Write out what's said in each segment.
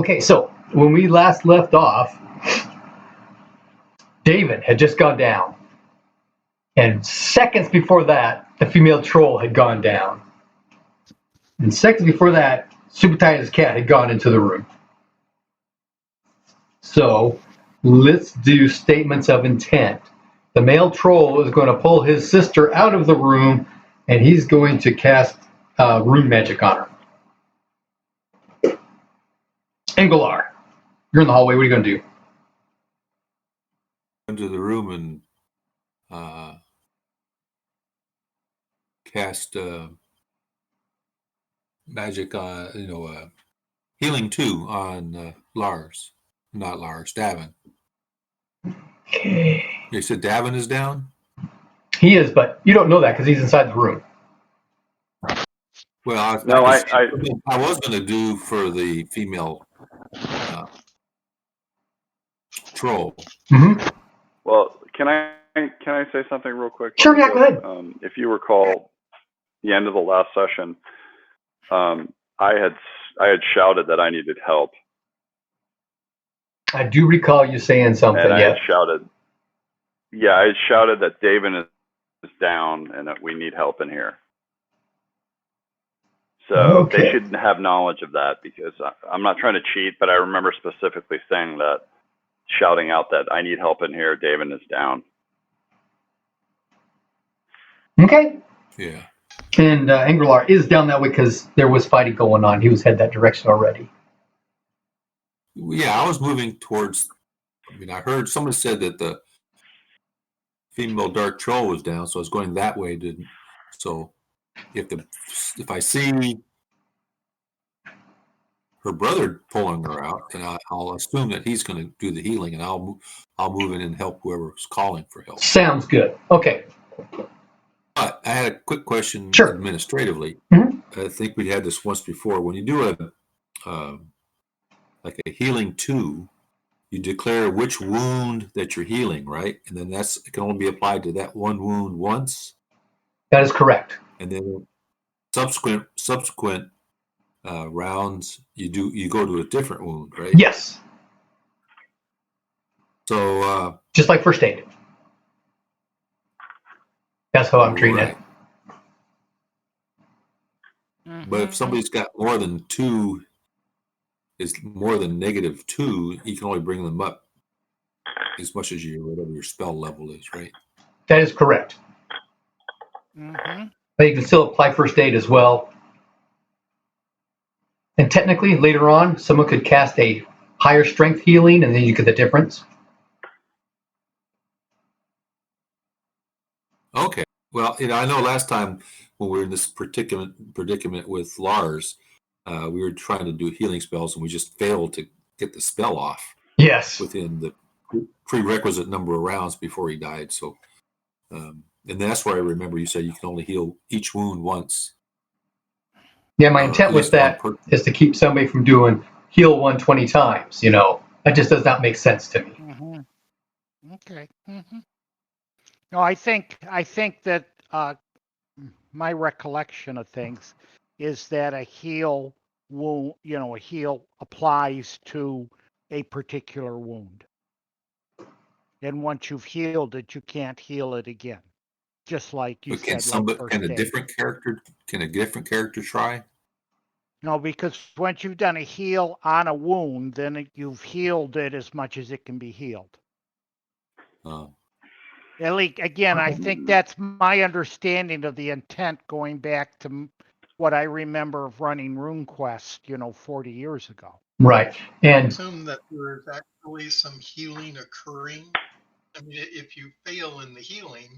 Okay, so when we last left off, David had just gone down. And seconds before that, the female troll had gone down. And seconds before that, Super Titan's cat had gone into the room. So let's do statements of intent. The male troll is going to pull his sister out of the room, and he's going to cast rune magic on her. Engelar, you're in the hallway. What are you going to do? Into the room and cast magic on, healing 2 on Lars. Not Lars, Davin. Okay. You said Davin is down? He is, but you don't know that because he's inside the room. Well, I was going to do for the female troll. Mm-hmm. Well, can I say something real quick? Sure, yeah, go ahead. If you recall, the end of the last session, I had shouted that I needed help. I do recall you saying something. And I had shouted that David is down and that we need help in here. So They should have knowledge of that, because I'm not trying to cheat, but I remember specifically saying that, shouting out that I need help in here, David is down. Okay. Yeah. And Engelar is down that way because there was fighting going on. He was headed that direction already. Yeah, I was moving towards. I heard somebody said that the female dark troll was down, so I was going that way. So if I see her brother pulling her out, then I'll assume that he's going to do the healing, and I'll move in and help whoever's calling for help. Sounds good. Okay. But I had a quick question. Sure. Administratively. Mm-hmm. I think we had this once before. When you do like a healing 2, you declare which wound that you're healing, right? And then it can only be applied to that one wound once. That is correct. And then subsequent rounds, you go to a different wound, right? Yes. So just like first aid. That's how I'm treating it. But if somebody's got more than 2, is more than -2, you can only bring them up as much as whatever your spell level is, right? That is correct. Mm-hmm. But you can still apply first aid as well. And technically, later on, someone could cast a higher strength healing, and then you get the difference. Okay. Well, I know last time when we were in this predicament with Lars, we were trying to do healing spells, and we just failed to get the spell off. Yes. Within the prerequisite number of rounds before he died. So, and that's where I remember you said you can only heal each wound once. Yeah, my intent with that is to keep somebody from doing heal 120 times. That just does not make sense to me. Mm-hmm. Okay. Mm-hmm. No, I think that my recollection of things is that a heal wound, a heal applies to a particular wound. And once you've healed it, you can't heal it again. Just like you said. Can a different character try? No, because once you've done a heal on a wound, then you've healed it as much as it can be healed. Again, I think that's my understanding of the intent going back to what I remember of running RuneQuest, 40 years ago. Right. And I assume that there's actually some healing occurring. I mean, if you fail in the healing,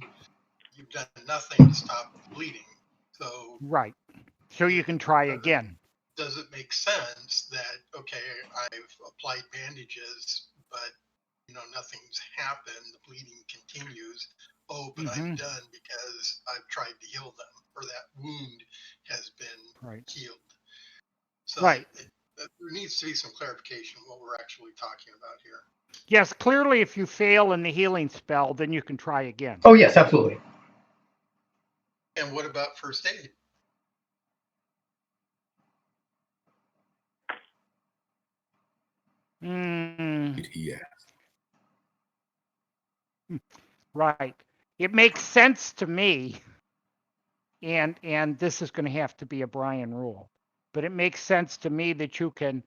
you've done nothing to stop the bleeding. So right. So you can try again. Does it make sense that, okay, I've applied bandages, but nothing's happened, the bleeding continues. Oh, but I'm done because I've tried to heal them, or that wound has been healed. So there needs to be some clarification of what we're actually talking about here. Yes, clearly if you fail in the healing spell, then you can try again. Oh, yes, absolutely. And what about first aid? he asked. Right. It makes sense to me, and this is going to have to be a Brian rule, but it makes sense to me that you can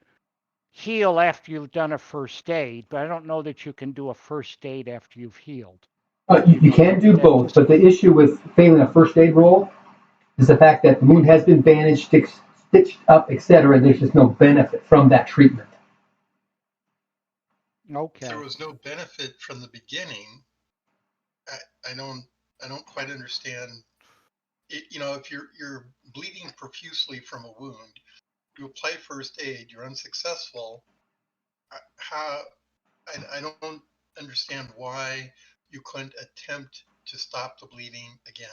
heal after you've done a first aid, but I don't know that you can do a first aid after you've healed. You can do both, but the issue with failing a first aid roll is the fact that the wound has been bandaged, stitched up, etc. There's just no benefit from that treatment. Okay. If there was no benefit from the beginning, I don't quite understand. If you're bleeding profusely from a wound, you apply first aid, you're unsuccessful. I don't understand why you couldn't attempt to stop the bleeding again.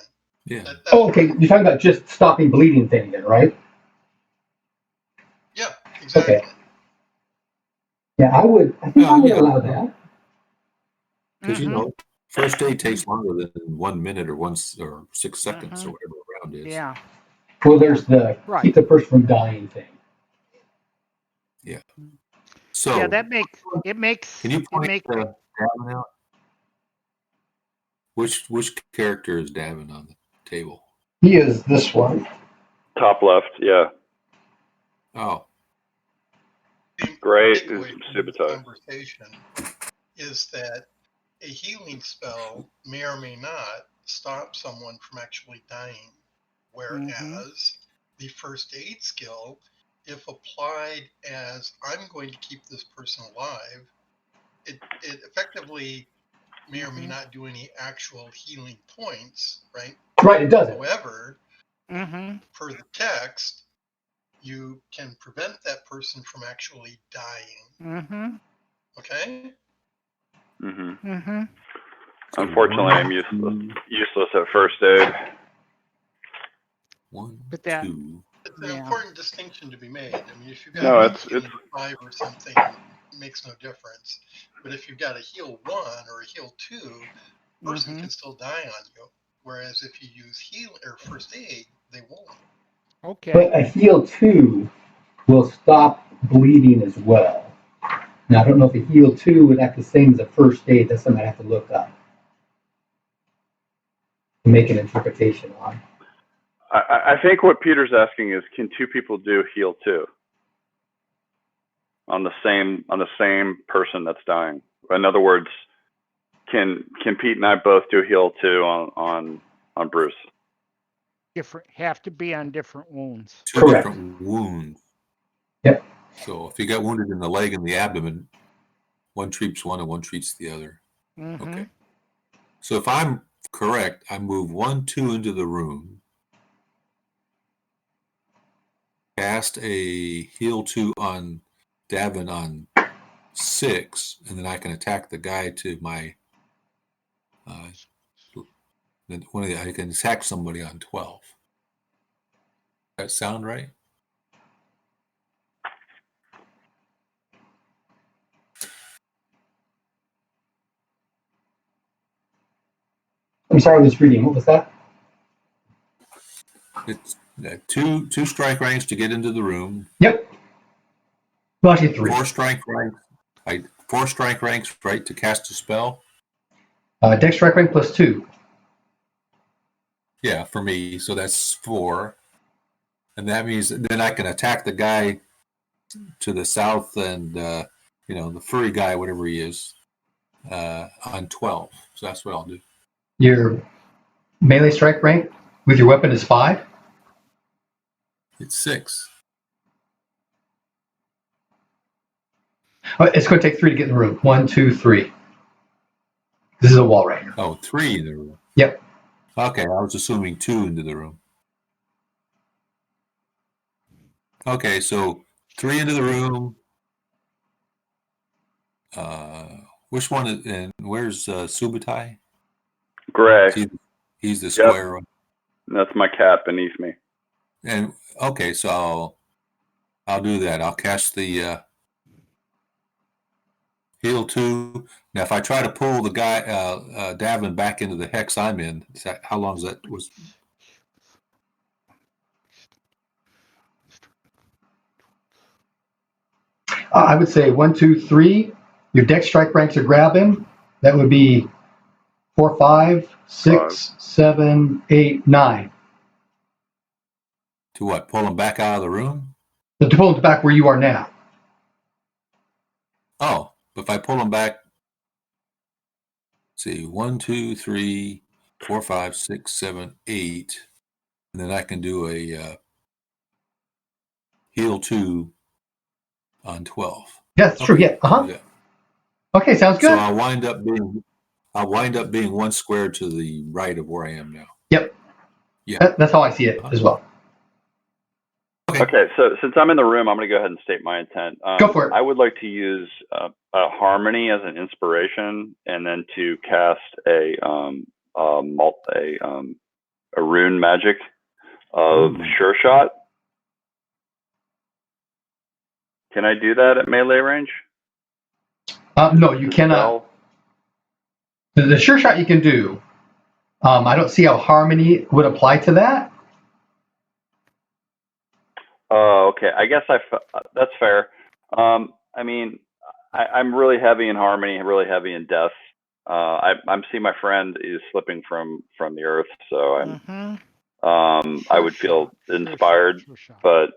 Yeah. Okay. You're talking about just stopping bleeding thing then, right? Yeah, exactly. Okay. Yeah, I think I would allow that. Because first aid takes longer than 1 minute or 6 seconds or whatever a round is. Yeah. Well, there's the keep the person from dying thing. Yeah. So yeah, that makes. Can you point Davin out? Which character is Davin on the table? He is this one. Top left, yeah. Oh. Great Takeaway is from this Subutai. conversation is that a healing spell may or may not stop someone from actually dying, whereas the first aid skill, if applied as I'm going to keep this person alive, it effectively may or may not do any actual healing points, right? Right, it doesn't. However, per the text, you can prevent that person from actually dying. Okay? Unfortunately, I'm useless at first aid. But that, it's an important distinction to be made. I mean, if you've got No, a it's healing 5 or something, it makes no difference. But if you've got a heal 1 or a heal 2, the person can still die on you. Whereas if you use heal or first aid, they won't. Okay. But a heal 2 will stop bleeding as well. Now, I don't know if a heal 2 would act the same as a first aid. That's something I have to look up to make an interpretation on. I think what Peter's asking is, can two people do heal 2 on the same person that's dying? In other words, can Pete and I both do heal 2 on Bruce? Have to be on different wounds. Two different wounds. Yep. So if you got wounded in the leg and the abdomen, one treats one and one treats the other. Okay. So if I'm correct, I move 1, 2 into the room, cast a heal 2 on Davin on 6, and then I can attack the guy to my I can attack somebody on 12. That sound right? I'm sorry, I was reading. What was that? It's two strike ranks to get into the room. Yep. Well, actually 3. 4 strike ranks. 4 strike ranks, right, to cast a spell. Dex strike rank plus 2. Yeah, for me. So that's 4, and that means then I can attack the guy to the south and the furry guy, whatever he is, on 12. So that's what I'll do. Your melee strike rank with your weapon is 5. It's 6. It's going to take 3 to get in the room. 1, 2, 3. This is a wall right here. Oh, 3 in the room. Yep. Okay, I was assuming 2 into the room. Okay, so 3 into the room. Which one is, and where's Subutai? Gray. He's the square one. That's my cat beneath me. And okay, so I'll do that. I'll cast the heal 2. Now, if I try to pull the guy Davin back into the hex I'm in, how long is that? I would say 1, 2, 3. Your deck strike ranks to grab him. That would be 4, 5, 6, 7, 8, 9. To what? Pull him back out of the room? To pull him back where you are now. Oh, if I pull him back, let's see, 1, 2, 3, 4, 5, 6, 7, 8, and then I can do a heal 2 on 12. Yeah, that's true. Yeah. I'll do that. Okay, sounds good. So I'll wind up being 1 square to the right of where I am now. Yep. Yeah. That's how I see it as well. Okay, so since I'm in the room, I'm going to go ahead and state my intent. Go for it. I would like to use a harmony as an inspiration, and then to cast a rune magic of Sure Shot. Can I do that at melee range? No, you cannot. The Sure Shot you can do. I don't see how harmony would apply to that. Oh, okay. I guess that's fair. I mean, I'm really heavy in harmony, really heavy in death. I'm seeing my friend is slipping from the earth, so I would feel inspired. But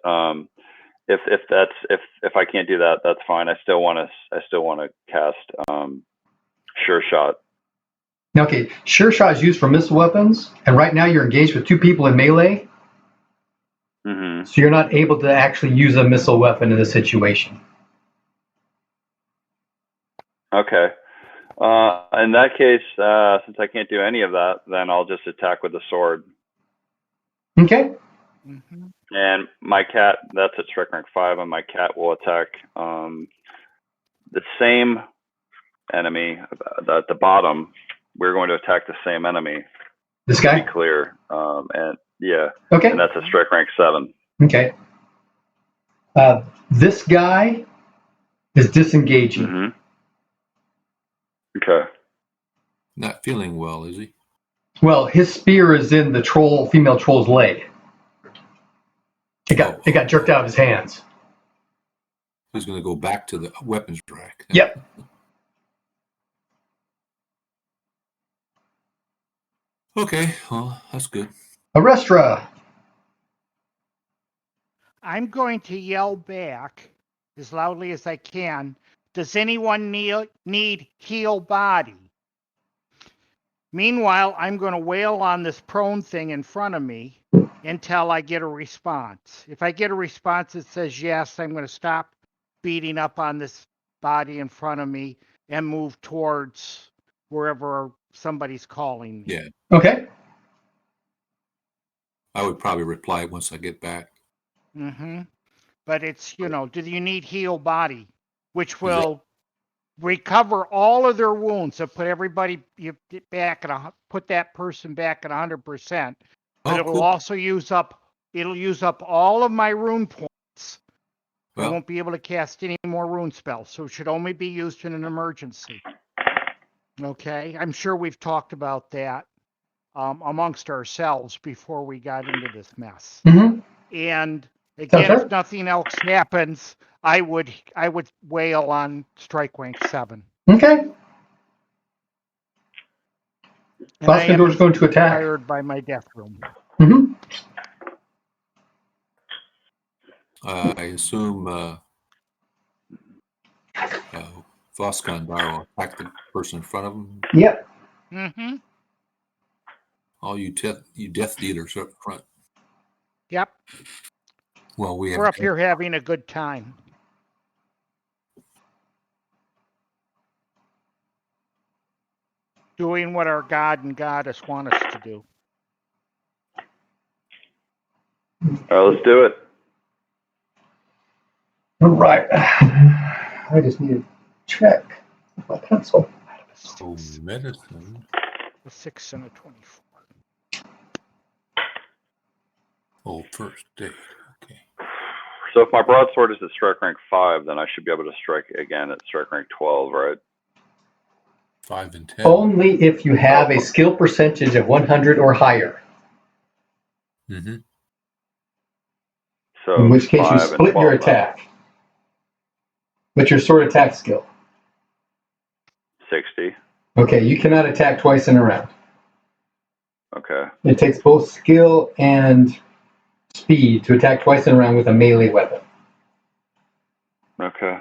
if I can't do that, that's fine. I still want to cast Sure Shot. Okay, Sure Shot is used for missile weapons, and right now you're engaged with 2 people in melee. Mm-hmm. So you're not able to actually use a missile weapon in this situation. Okay. In that case, since I can't do any of that, then I'll just attack with the sword. Okay. Mm-hmm. And my cat, that's at strike rank 5, and my cat will attack the same enemy at the bottom. We're going to attack the same enemy. This guy? To be clear. And yeah. Okay. And that's a strike rank 7. Okay. This guy is disengaging. Mm-hmm. Okay. Not feeling well, is he? Well, his spear is in the female troll's leg. It got jerked out of his hands. He's going to go back to the weapons rack. Yep. Okay, well, that's good. Arestra. I'm going to yell back as loudly as I can. Does anyone need heal body? Meanwhile, I'm going to wail on this prone thing in front of me until I get a response. If I get a response that says yes, I'm going to stop beating up on this body in front of me and move towards wherever somebody's calling me. Yeah. Okay. I would probably reply once I get back. Mm-hmm. But it's, do you need heal body, which will recover all of their wounds. So put everybody back put that person back at 100%. But it'll also use up all of my rune points. I won't be able to cast any more rune spells, so it should only be used in an emergency. Okay, I'm sure we've talked about that amongst ourselves before we got into this mess. Mm-hmm. And again, if nothing else happens, I would wail on strike rank 7. Okay. Voskandor is going to attack. Inspired by my death room. Mm-hmm. I assume Voskandor will attack the person in front of him. Yep. Mm-hmm. All you death dealers up front. Yep. Well, we're up here having a good time. Doing what our God and Goddess want us to do. All right, let's do it. All right. I just need to check my pencil. Oh, medicine. A 6 and a 24. Oh, first aid. Okay. So if my broadsword is at strike rank 5, then I should be able to strike again at strike rank 12, right? 5 and 10. Only if you have a skill percentage of 100 or higher. Mm-hmm. So in which case you split your attack with your sword attack skill. Okay, you cannot attack twice in a round. Okay. It takes both skill and speed to attack twice in a round with a melee weapon. Okay.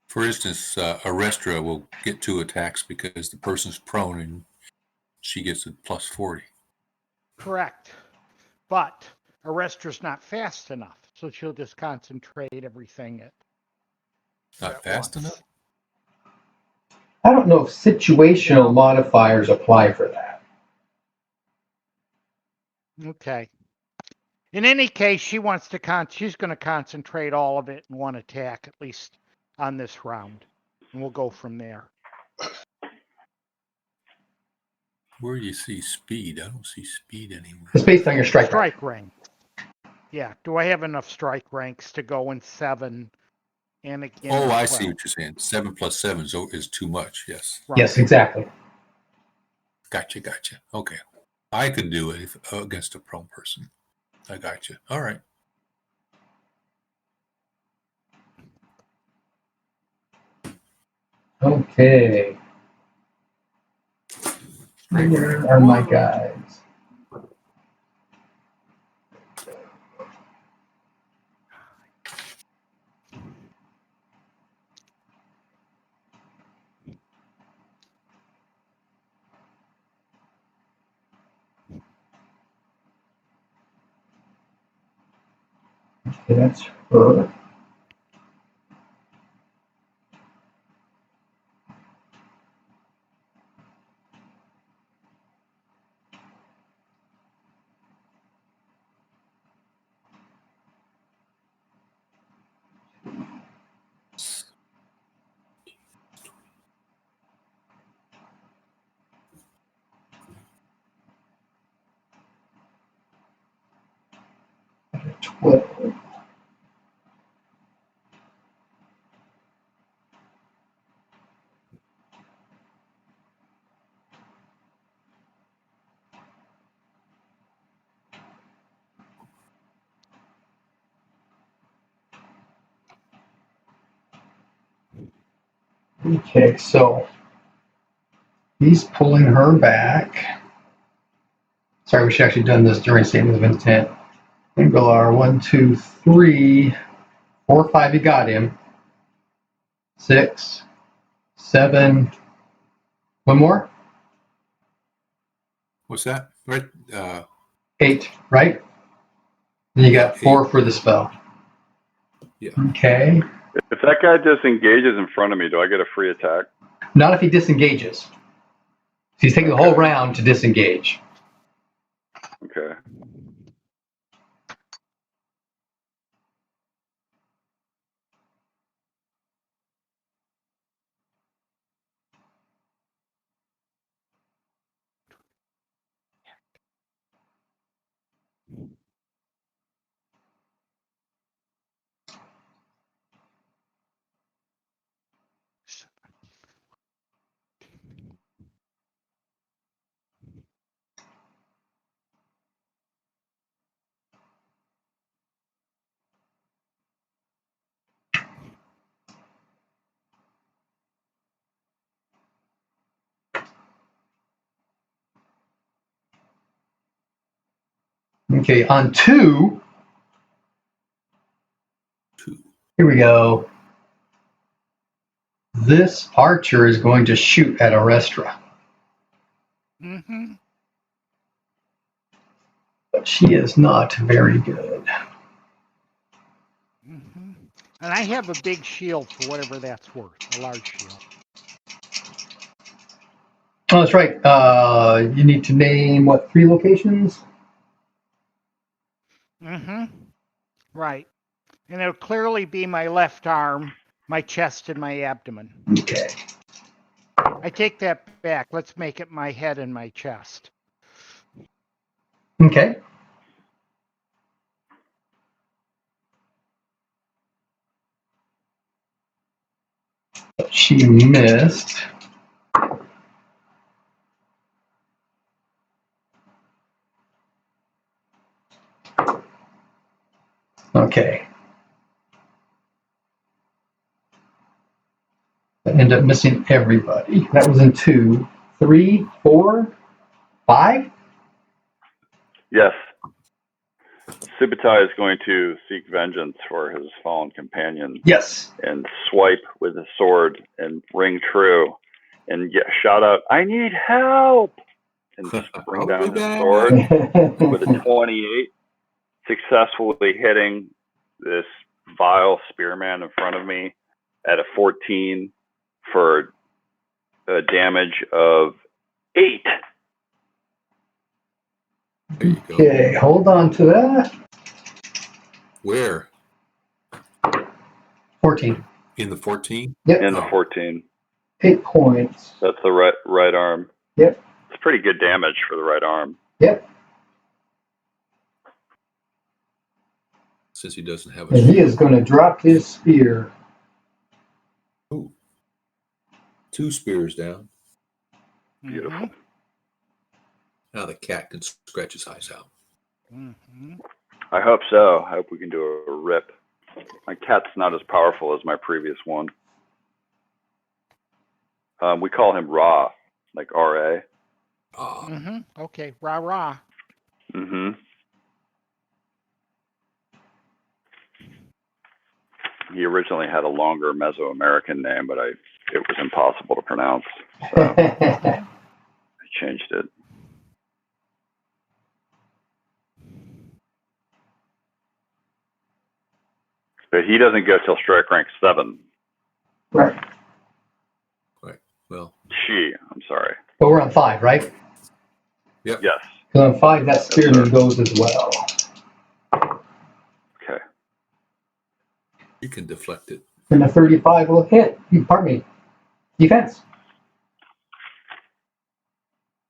For instance, Arestra will get 2 attacks because the person's prone and she gets a plus 40. Correct. But Arestra's not fast enough, so she'll just concentrate everything Not fast once. enough? I don't know if situational modifiers apply for that. Okay. In any case, she's going to concentrate all of it in one attack, at least on this round. And we'll go from there. Where do you see speed? I don't see speed anywhere. It's based on your strike rank. Strike rank. Yeah. Do I have enough strike ranks to go in 7 and again? Oh, I 12? see what you're saying. 7 plus 7 is too much. Yes. Right. Yes, exactly. Gotcha. Okay. I could do it against a prone person. I got you. All right. Okay. Where are my guys? Okay, that's her. What? Okay, so he's pulling her back. Sorry, we should actually done this during statement of intent. Inglar, 1, 2, 3, 4, 5. You got him. 6, 7. One more. What's that? Right. 8. Right. Then you got 4 for the spell. Yeah. Okay. If that guy disengages in front of me, do I get a free attack? Not if he disengages. He's taking the whole round to disengage. Okay. Okay, on 2. 2. Here we go. This archer is going to shoot at Arestra. Mm-hmm. But she is not very good. Mm-hmm. And I have a big shield for whatever that's worth, a large shield. Oh, that's right. You need to name, 3 locations? Mm-hmm. Right. And it'll clearly be my left arm, my chest, and my abdomen. Okay. I take that back. Let's make it my head and my chest. Okay. She missed. Okay. end up missing everybody. That was in 2, 3, 4, 5. Yes. Subutai is going to seek vengeance for his fallen companion Yes. and swipe with his sword and ring true and shout out, "I need help!" and bring down his sword with a 28, successfully hitting this vile spearman in front of me at a 14 for a damage of 8. There you go. Okay, hold on to that. Where? 14. In the 14? Yep. In the 14. 8 points. That's the right arm. Yep. It's pretty good damage for the right arm. Yep. Since he doesn't have a And he shield. is going to drop his spear. Ooh. 2 spears down. Beautiful. Now the cat can scratch his eyes out. Mm-hmm. I hope so. I hope we can do a rip. My cat's not as powerful as my previous one. We call him Ra, like R-A. Ah, Mm-hmm. Okay, rah rah. Mm-hmm. He originally had a longer Mesoamerican name, but it was impossible to pronounce, so I changed it. But he doesn't go till strike rank 7. Right. right. Well, I'm sorry. But we're on 5, right? yep. Yes. Because on 5, that spearman goes as well. Okay. You can deflect it. And the 35 will hit. Pardon me. Defense.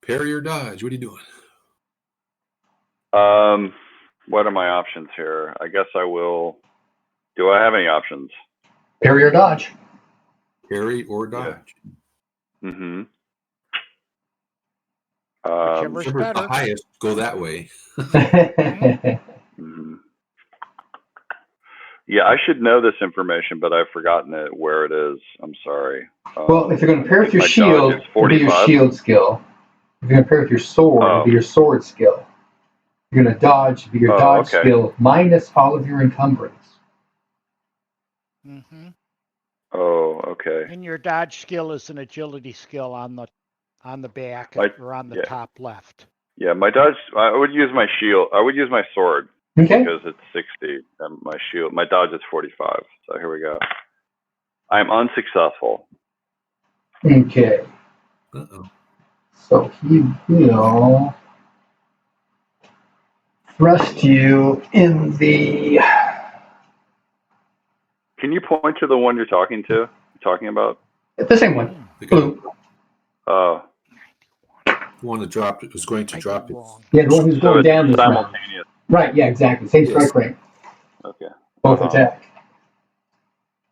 Parry or dodge. What are you doing? What are my options here? I guess I will. Do I have any options? Parry or dodge. Parry or dodge. Mm-hmm. Whichever's Whichever's better. the highest, go that way. Mm-hmm. Yeah, I should know this information, but I've forgotten it where it is. I'm sorry. Well, if you're going to pair I with think your my shield, dodge is it'll be your 45. shield skill. If you're going to pair with your sword, it'll be your sword skill. If you're going to dodge, it'll be your dodge okay. skill minus all of your encumbrance. Mm-hmm. Oh, okay. And your dodge skill is an agility skill on the back or on the top left. Yeah, my dodge. I would use my shield. I would use my sword Okay. because it's 60, and my shield. My dodge is 45. So here we go. I'm unsuccessful. Okay. Uh-oh. So he will thrust you in the. Can you point to the one you're talking about? The same one. Blue. Oh. The one that dropped it was going to drop it. Yeah, the one who's going down this round. Simultaneous. Right, yeah, exactly. Same strike rank. Okay. Both attack.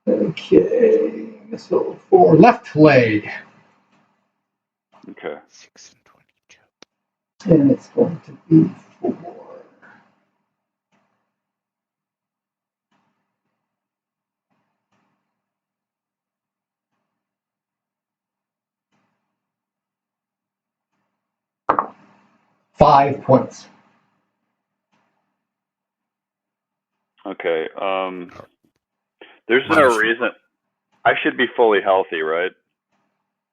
Okay. Missile for left leg. Okay. 6 and 22. And it's going to be for. $5 points. Okay. There's no reason. I should be fully healthy, right?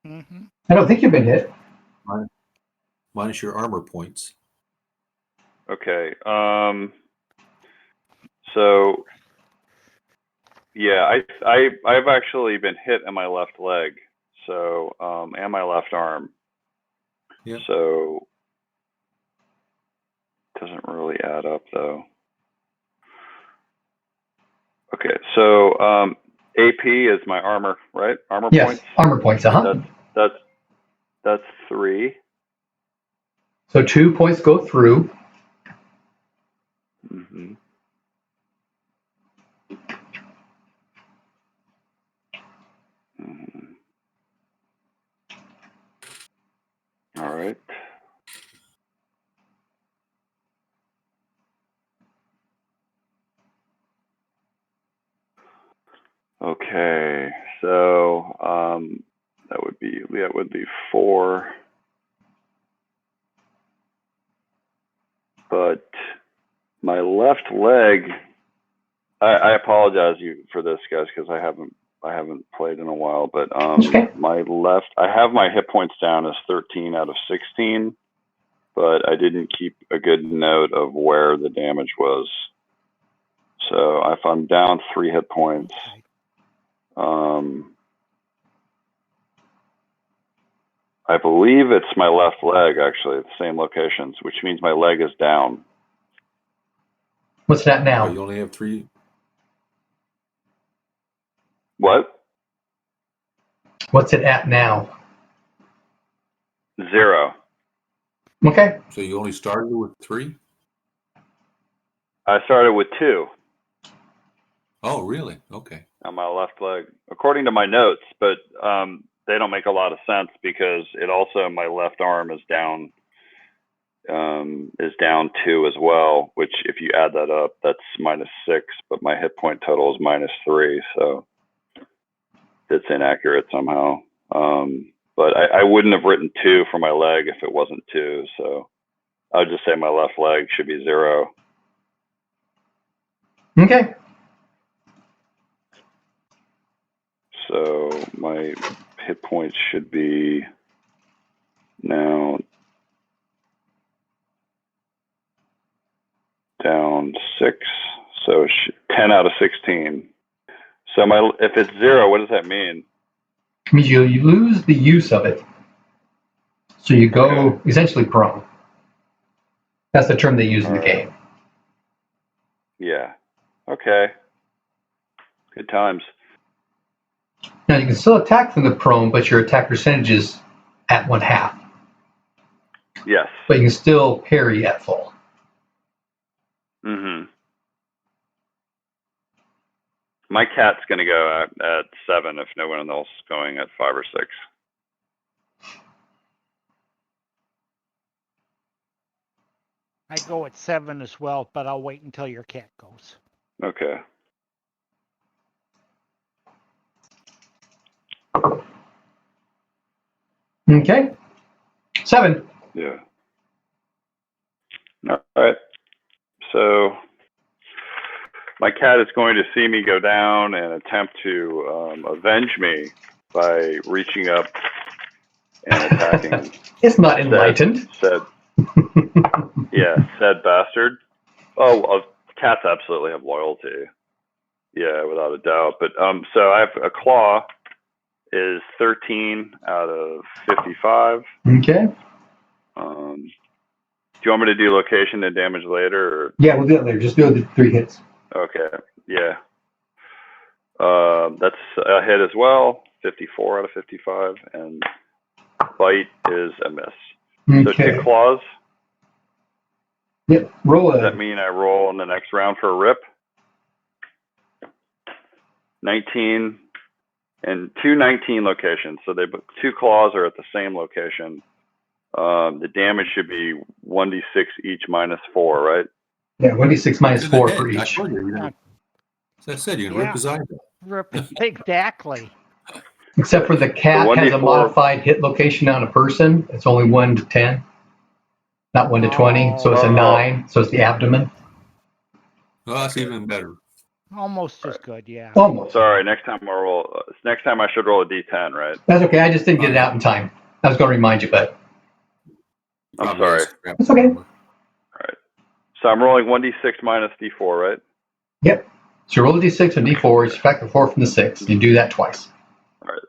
Mm-hmm. I don't think you've been hit. Minus your armor points. Okay. So yeah, I've actually been hit in my left leg, so and my left arm. Yeah. So it doesn't really add up though. Okay, so AP is my armor, right? Armor points. Armor points. That's 3. So 2 points go through. Mm-hmm. Mm-hmm. All right. Okay, so would be 4. But my left leg, I apologize for this, guys, because I haven't played in a while. But Okay. my left, I have my hit points down as 13 out of 16, but I didn't keep a good note of where the damage was. So if I'm down 3 hit points, I believe it's my left leg, actually, at the same locations, which means my leg is down. What's that Oh, now? you only have 3. What? What's it at now? 0. Okay. So you only started with 3? I started with 2 Oh, really? Okay. on my left leg, according to my notes, but they don't make a lot of sense because it also, my left arm is down 2 as well, which if you add that up, that's -6, but my hit point total is -3, so it's inaccurate somehow. But I wouldn't have written 2 for my leg if it wasn't 2, so I would just say my left leg should be 0. Okay. So my hit points should be now down 6, so 10 out of 16. So if it's 0, what does that mean? It means you lose the use of it. So you go essentially prone. That's the term they use in the game. Yeah. Okay. Good times. Now you can still attack from the prone, but your attack percentage is at 1/2. Yes. But you can still parry at full. Mm-hmm. My cat's going to go at 7 if no one else is going at 5 or 6. I go at 7 as well, but I'll wait until your cat goes. Okay. Okay. 7. Yeah. All right. So my cat is going to see me go down and attempt to avenge me by reaching up and attacking. It's not enlightened. Said bastard. Oh, cats absolutely have loyalty. Yeah, without a doubt. But so I have a claw is 13 out of 55. Okay. Do you want me to do location and damage later? Or? Yeah, we'll do it later. Just do the 3 hits. Okay. Yeah. That's a hit as well. 54 out of 55, and bite is a miss. So Okay. 2 claws. Yep. Roll Does a. that mean I roll in the next round for a rip? 19 and 2 19 locations. So 2 claws are at the same location. The damage should be 1d6 each -4, right? Yeah, 1d6 minus To the 4 head. for I each. told you, as I said, you can rip his eyes out. Exactly. Except for the cat So has a 1d4 modified hit location on a person. It's only 1 to 10, not 1 to 20. So it's a 9. So it's the abdomen. Well, that's even better. Almost as good, yeah. Almost. Sorry, next time I should roll a d10, right? That's okay. I just didn't get it out in time. I was going to remind you, but I'm sorry. it's okay. All right. So I'm rolling 1d6 minus d4, right? Yep. So you roll a d6 and d4, you subtract the 4 from the 6. You do that twice. All right.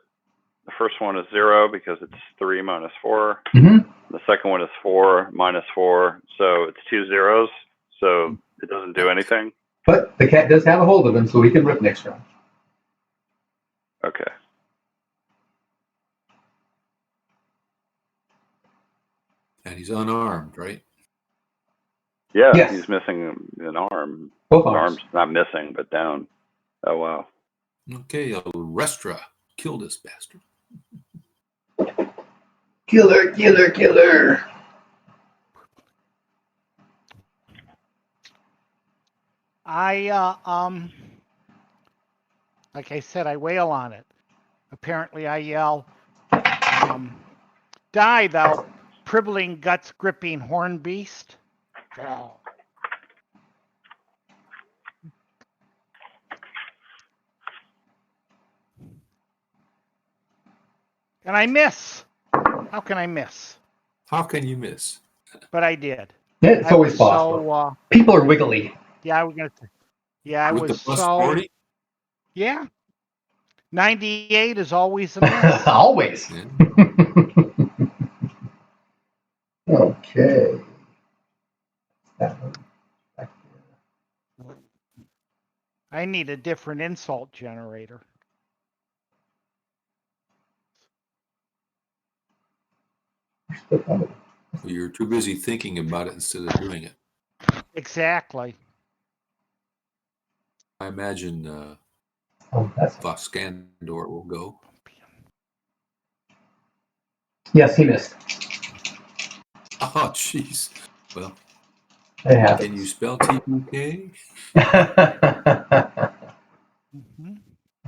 The first one is 0 because it's 3 minus 4. Mm-hmm. The second one is 4 minus 4. So it's 2 zeros. So it doesn't do anything. But the cat does have a hold of him, so he can rip next round. Okay. And he's unarmed, right? Yeah, Yes. He's missing an arm. Both His arms. arm's not missing, but down. Oh, wow. Okay, Restra. Kill this bastard. Killer, killer, killer. Like I said, I wail on it. Apparently I yell, die, thou pribbling, guts-gripping horn beast. Oh. And I miss. How can I miss? How can you miss? But I did. Yeah, it's I always was possible. People are wiggly. Yeah, we're gonna. Yeah, I With was the plus so. 40? Yeah. 98 is always a miss. Always. Yeah. Okay. That one back there. I need a different insult generator. Well, you're too busy thinking about it instead of doing it. Exactly. I imagine That's Voskandor will go. yes, he missed. Oh, jeez. Well, It happens. can you spell TPK?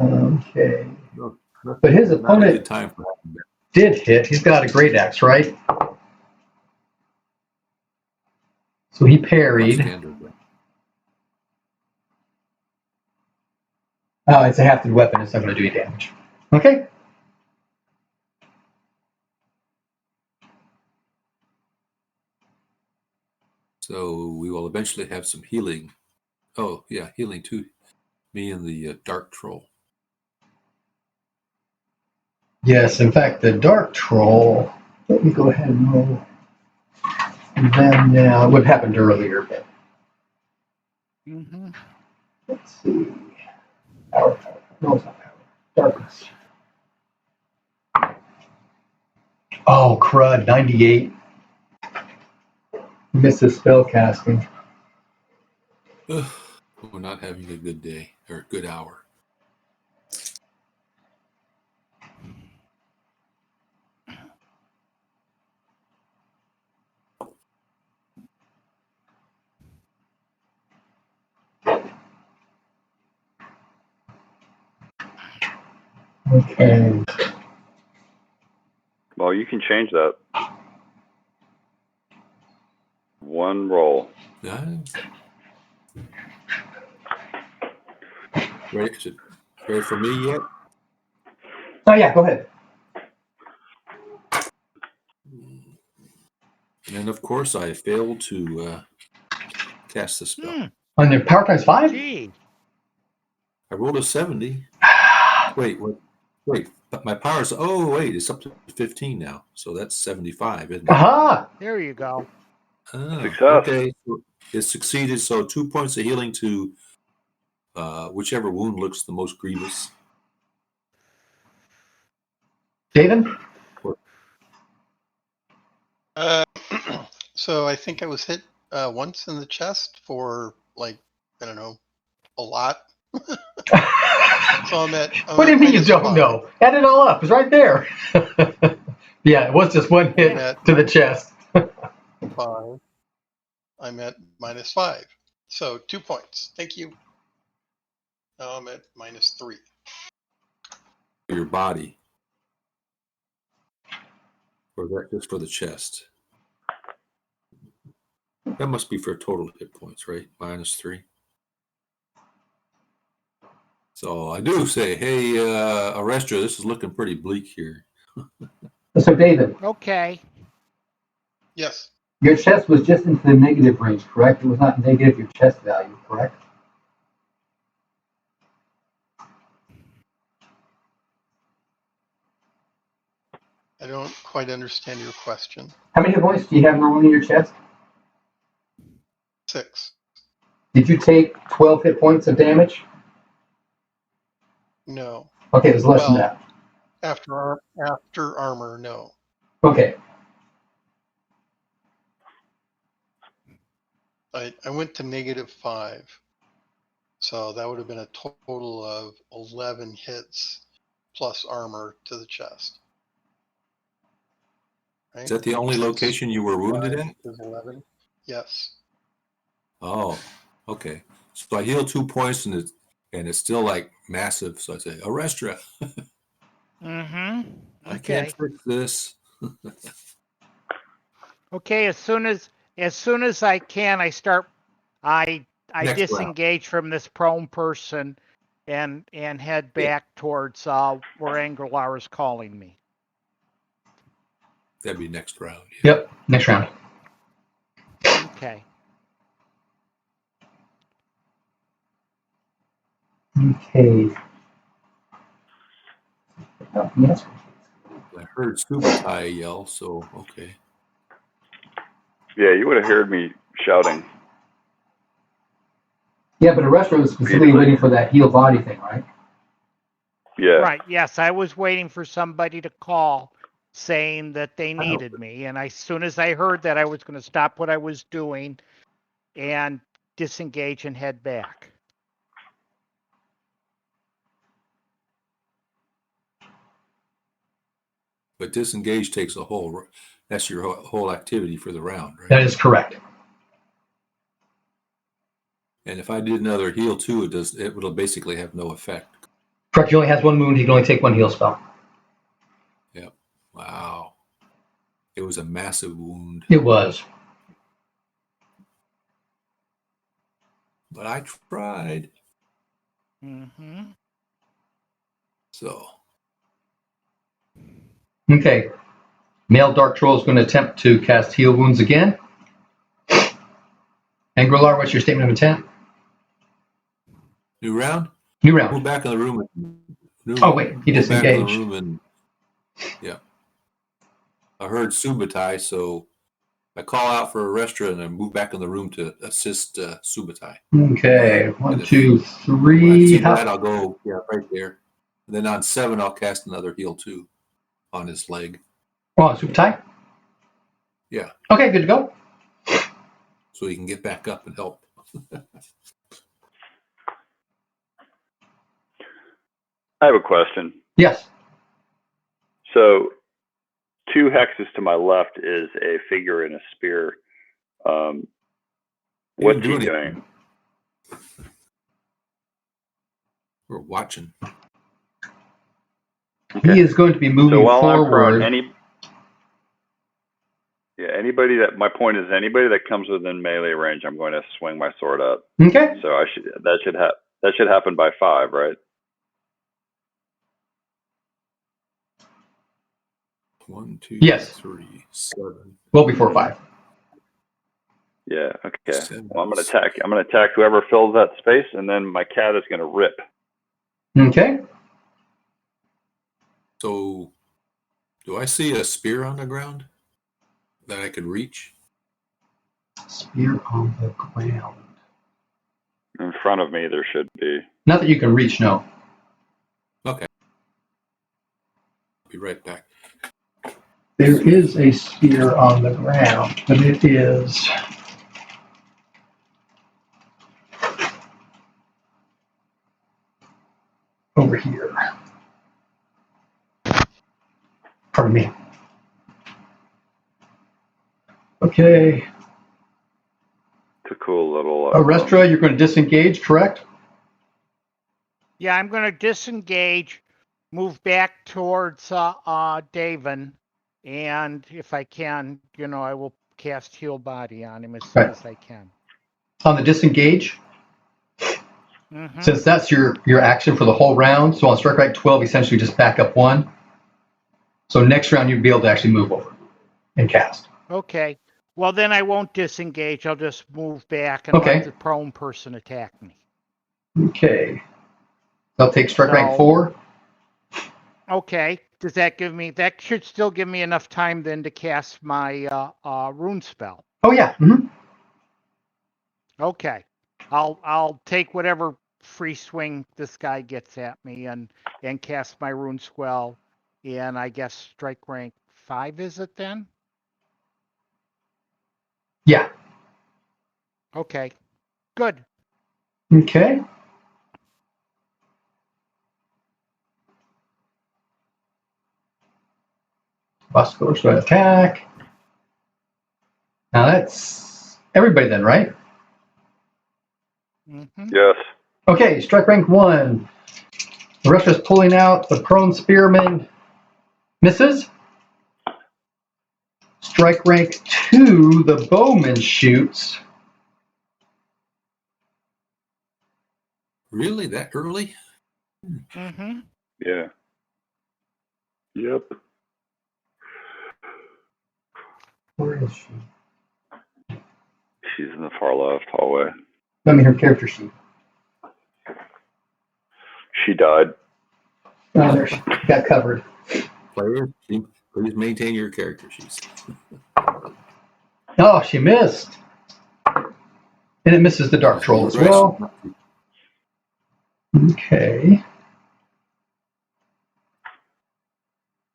Okay. No, But his not a opponent good time for that. did hit. He's got a great axe, right? So he parried. Voskandor. It's a hafted weapon. It's not going to do any damage. Okay. So we will eventually have some healing. Oh, yeah, healing too. Me and the Dark Troll. Yes, in fact, the Dark Troll. Let me go ahead and roll. And then, yeah, what happened earlier, but let's see. Power. No, it's not power. Darkness. Oh, crud. 98. Misses spell casting. Ugh, we're not having a good day or a good hour. Okay. Well, you can change that. One roll. Nice. Ready, is it ready for me yet? Oh, yeah, go ahead. And then, of course, I failed to cast the spell. On your power times 5? Gee. I rolled a 70. Wait, but my power's, it's up to 15 now. So that's 75, isn't it? Aha! There you go. Success. Okay, so it succeeded. So 2 points of healing to whichever wound looks the most grievous. David? So I think I was hit once in the chest for like, I don't know, a lot. So I'm at. What do you mean you don't -5. know? Add it all up. It's right there. Yeah, it was just one hit to the chest. 5. I'm at -5. So 2 points. Thank you. Now I'm at -3. Your body. Or that just for the chest? That must be for total hit points, right? -3. So I do say, hey, Arrestra, this is looking pretty bleak here. So, David, Okay. Yes. your chest was just into the negative range, correct? It was not negative your chest value, correct? I don't quite understand your question. How many hit points do you have normally in your chest? 6. Did you take 12 hit points of damage? No. Okay, it was less than Well, that. After armor, no. Okay. I went to -5. So that would have been a total of 11 hits plus armor to the chest. Right? Is that the only location you were wounded at? Is 11. Yes. Oh, okay. So I heal 2 points and it's still like massive. So I say, Arrestra. I can't fix this. Okay, as soon as I can, I Next disengage from this prone person and head back towards where Anglar is calling me. That'd be next round. Yep, next round. Okay. Okay. Yes. I heard Subutai yell, so okay. Yeah, you would have heard me shouting. Yeah, but Arrestra was specifically waiting for that heal body thing, right? Yeah. Right. Yes, I was waiting for somebody to call saying that they needed me, and as soon as I heard that, I was going to stop what I was doing and disengage and head back. But disengage takes a whole. That's your whole activity for the round, right? That is correct. And if I did another heal too, it will basically have no effect. Correct. He only has one wound. He can only take one heal spell. Yep. Wow. It was a massive wound. It was. But I tried. Mm-hmm. So. Okay. Male Dark Troll is going to attempt to cast Heal Wounds again. Angrilar, what's your statement of intent? New round? New round. Move back in the room. Oh, wait. He disengaged. Back in the room and, yeah. I heard Subutai, so I call out for Arrestra and I move back in the room to assist Subutai. Okay. 1, 2, 3. When I see that, I'll go, right there. And then on 7, I'll cast another heal too on his leg. Oh, super tie? Yeah. Okay, good to go. So he can get back up and help. I have a question. Yes. So 2 hexes to my left is a figure in a spear. What's he doing? We're watching. Okay. He is going to be moving so while forward. I'm prone, my point is anybody that comes within melee range, I'm going to swing my sword at. Okay. So that should happen by 5, right? 1, 2, Yes. 3, 7. Well before 5. Yeah. Okay. 7. Well, I'm going to attack whoever fills that space, and then my cat is going to rip. Okay. So, do I see a spear on the ground that I could reach? Spear on the ground. In front of me, there should be. Not that you can reach, no. Okay. I'll be right back. There is a spear on the ground, but it is over here. Pardon me. Okay. It's a cool little. Arrestra, you're going to disengage, correct? Yeah, I'm going to disengage, move back towards Davin, and if I can, I will cast Heal Body on him as soon as I can. On the disengage, since that's your action for the whole round, so on strike rank 12, essentially just back up 1. So next round, you'd be able to actually move over and cast. Okay. Well, then I won't disengage. I'll just move back and let the prone person attack me. Okay. I'll take strike rank 4. Okay. Does that that should still give me enough time then to cast my rune spell? Oh, yeah. Mm-hmm. Okay. I'll take whatever free swing this guy gets at me and cast my rune spell. And I guess strike rank 5 is it then? Yeah. Okay. Good. Okay. Bosco's going to attack. Now that's everybody then, right? Mm-hmm. Yes. Okay, strike rank 1. The rest is pulling out the prone spearman Misses. Strike rank 2, the bowman shoots. Really? That early? Mm-hmm. Yeah. Yep. Where is she? She's in the far left hallway. Let me her character sheet. She died. Oh, there she got covered. Players, please maintain your character sheets. Oh, she missed. And it misses the dark troll as well. Okay.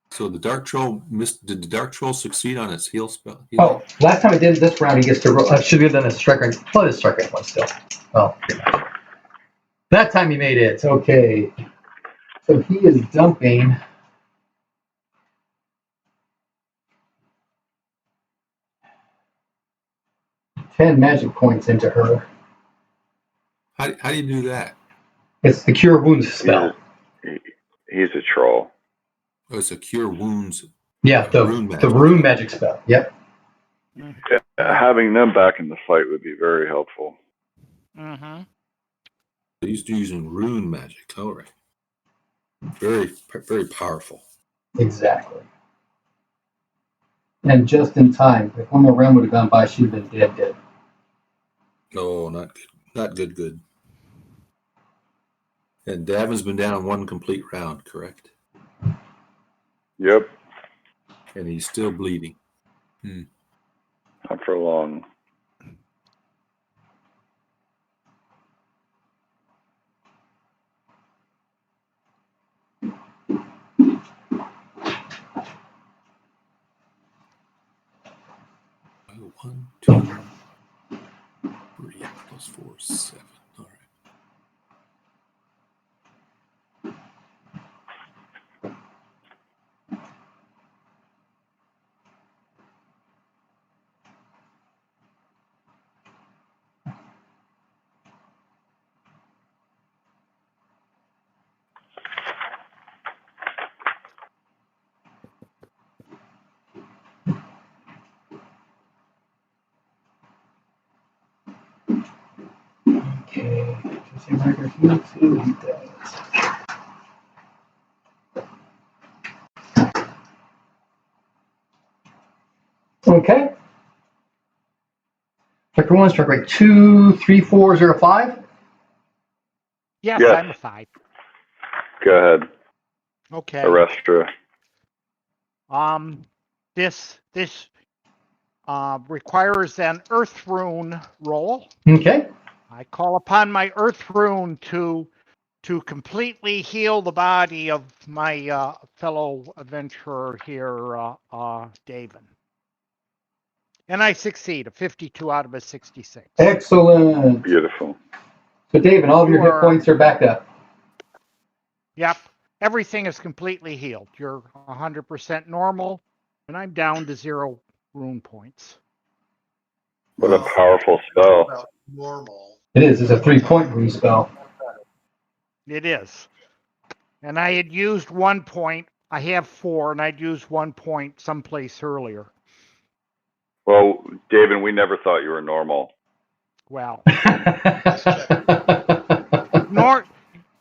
So the dark troll missed. Did the dark troll succeed on its heal spell? Oh, last time I did this round, he gets to roll. Should have done a strike rank. Well, it's strike rank 1 still. Oh. That time he made it. Okay. So he is dumping 10 magic points into her. How do you do that? It's the Cure Wounds spell. He's a troll. Oh, it's a cure wounds. Yeah, the rune magic spell. Yep. Yeah, having them back in the fight would be very helpful. Mm-hmm. He's using rune magic. All right. Very, very powerful. Exactly. And just in time. If one more round would have gone by, she'd have been dead. No, not good. Not good. Good. And Davin's been down 1 complete round, correct? Yep. And he's still bleeding. Not for long. Oh, 1, 2, 3 plus 4, 7. All right. Okay. Does he regular heal too? He does. Okay. Strike 1, strike rank 2, 3, 4, 0, 5. Yes, Yes. I'm a 5. Go ahead. Okay. Arrestra. This requires an earth rune roll. Okay. I call upon my earth rune to completely heal the body of my fellow adventurer here, David. And I succeed, a 52 out of a 66. Excellent. Beautiful. So, David, all of your hit points are back up. Yep. Everything is completely healed. You're 100% normal, and I'm down to 0 rune points. What a powerful spell. Normal. It is. It's a 3-point rune spell. It is. And I had used 1 point. I have 4, and I'd used 1 point someplace earlier. Well, David, we never thought you were normal. Well, Let's check.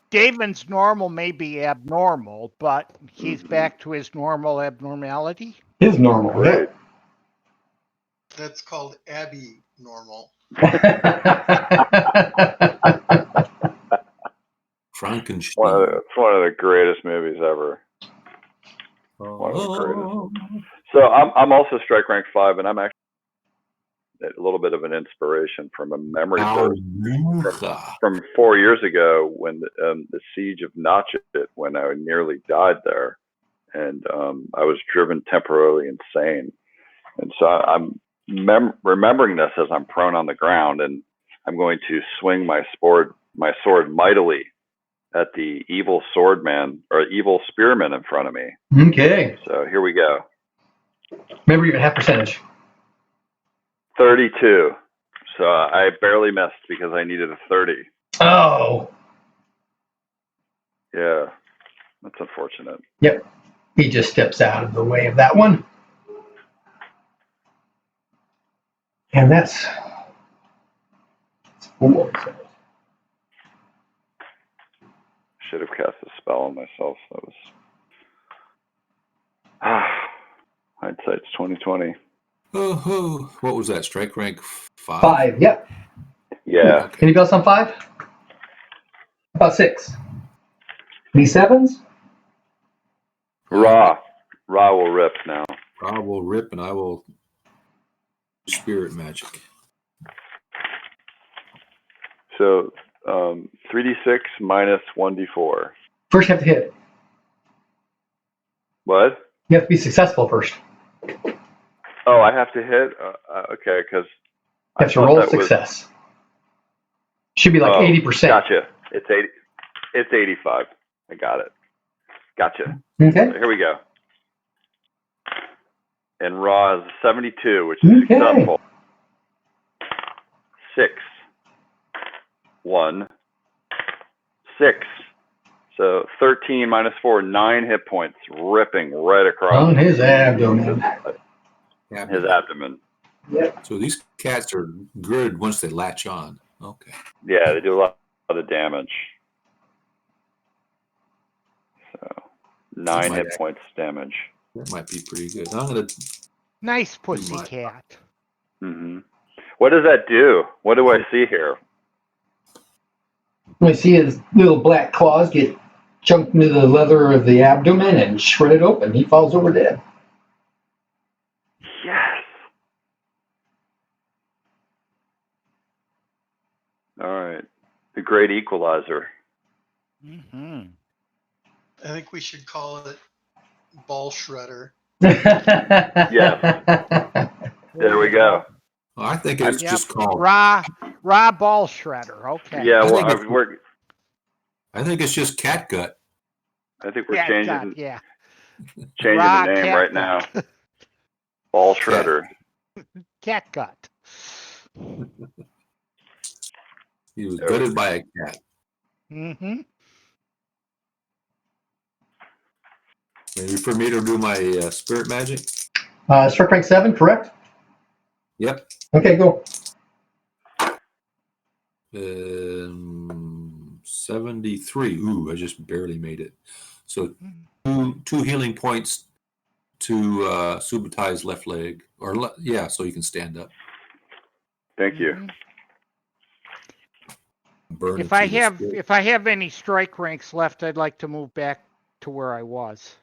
David's normal may be abnormal, but he's back to his normal abnormality. His normal. Great. That's called Abby normal. Frankenstein. It's one of the greatest movies ever. One of the greatest. So I'm also strike rank 5, and I'm actually a little bit of an inspiration from a memory from 4 years ago when the siege of Natchez, when I nearly died there, and I was driven temporarily insane. And so I'm remembering this as I'm prone on the ground, and I'm going to swing my sword mightily at the evil swordman or evil spearman in front of me. Okay. So here we go. Remember your half percentage. 32. So I barely missed because I needed a 30. Oh. Yeah, that's unfortunate. Yep. he just steps out of the way of that one. And that's 4. Should have cast a spell on myself. That was hindsight's 2020. Oh, what was that? Strike rank 5? 5, yep. Yeah. Okay. Anybody else on 5? About 6. Any 7s? Ra will rip now. I will rip and I will spirit magic. So 3d6 minus 1d4. First, you have to hit. What? You have to be successful first. Oh, I have to hit. Okay, because You have to roll success. Should be like 80%. Gotcha. It's 80. It's 85. I got it. Gotcha. Okay. Here we go. And Raw is 72, which is successful. 6, 1, 6. So 13 minus 4, 9 hit points, ripping right across On his abdomen. his abdomen. Yep. So these cats are good once they latch on. Okay. Yeah, they do a lot of damage. So 9 hit points damage. That might be pretty good. I'm gonna. Nice pussycat. Mm-hmm. What does that do? What do I see here? We see his little black claws get chunked into the leather of the abdomen and shredded open. He falls over dead. Yes. All right. The great equalizer. Mm-hmm. I think we should call it ball shredder. Yeah. There we go. Well, I think it's just called. Ra ball shredder. Okay. Yeah, I well, think I think it's just cat gut. I think we're Cat changing gut, yeah. changing Ra the name cat right now. gut. Ball shredder. Cat gut. He was gutted by a cat. Mm-hmm. Maybe for me to do my spirit magic. Strike rank 7, correct? Yep. Okay, go. 73. Ooh, I just barely made it. So two healing points to Subatai's left leg, so you can stand up. Thank you. Mm-hmm. Burn If I have any strike ranks left, I'd like to move back to where I was.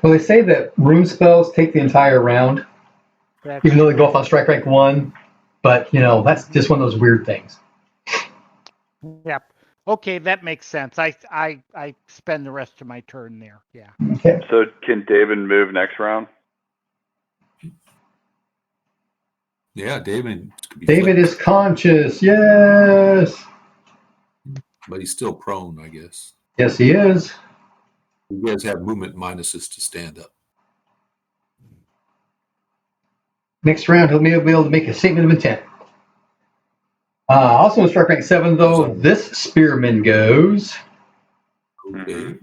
Well, they say that rune spells take the entire round, even though they go off on strike rank 1. But, that's just one of those weird things. Yep. Okay, that makes sense. I spend the rest of my turn there. Yeah. Okay. So can David move next round? Yeah, David. David is conscious. Yes. But he's still prone, I guess. Yes, he is. You guys have movement minuses to stand up. Next round, he'll be able to make a statement of intent. Also in strike rank 7, though, this spearman goes. Okay.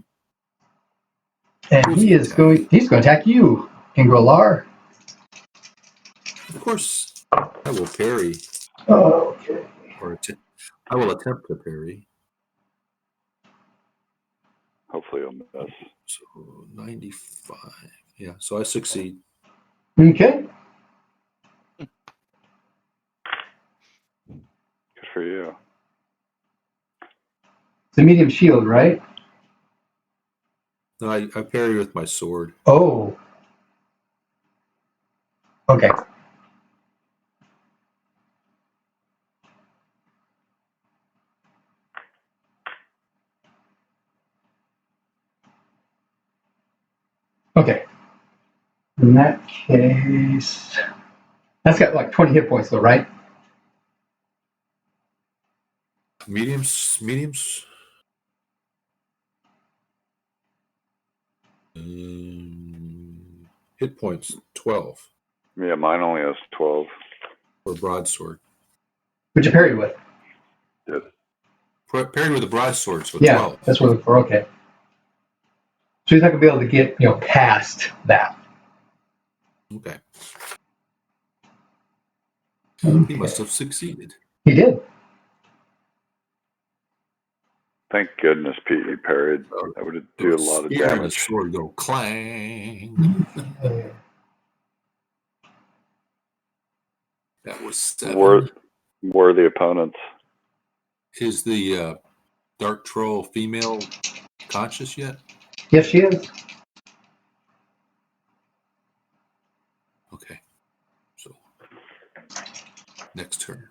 And he's going to attack you, Ingrolar. Of course, I will parry. Okay. I will attempt to parry. Hopefully he'll miss. So 95. Yeah, so I succeed. Okay. Good for you. It's a medium shield, right? No, I parry with my sword. Oh. Okay. Okay. In that case, that's got like 20 hit points, though, right? Mediums. Hit points 12 Yeah, mine only has 12. for broadsword. What'd you parry with? Good. Parry with a broadsword, so Yeah, 12. that's what we're for. Okay. So he's not going to be able to get, past that. Okay. Okay. He must have succeeded. He did. Thank goodness P.E. parried. That would do a lot of Hearing the damage. sword go clang. That was 7. Worthy opponents. Is the Dark Troll female conscious yet? Yes, she is. Okay. So, next turn.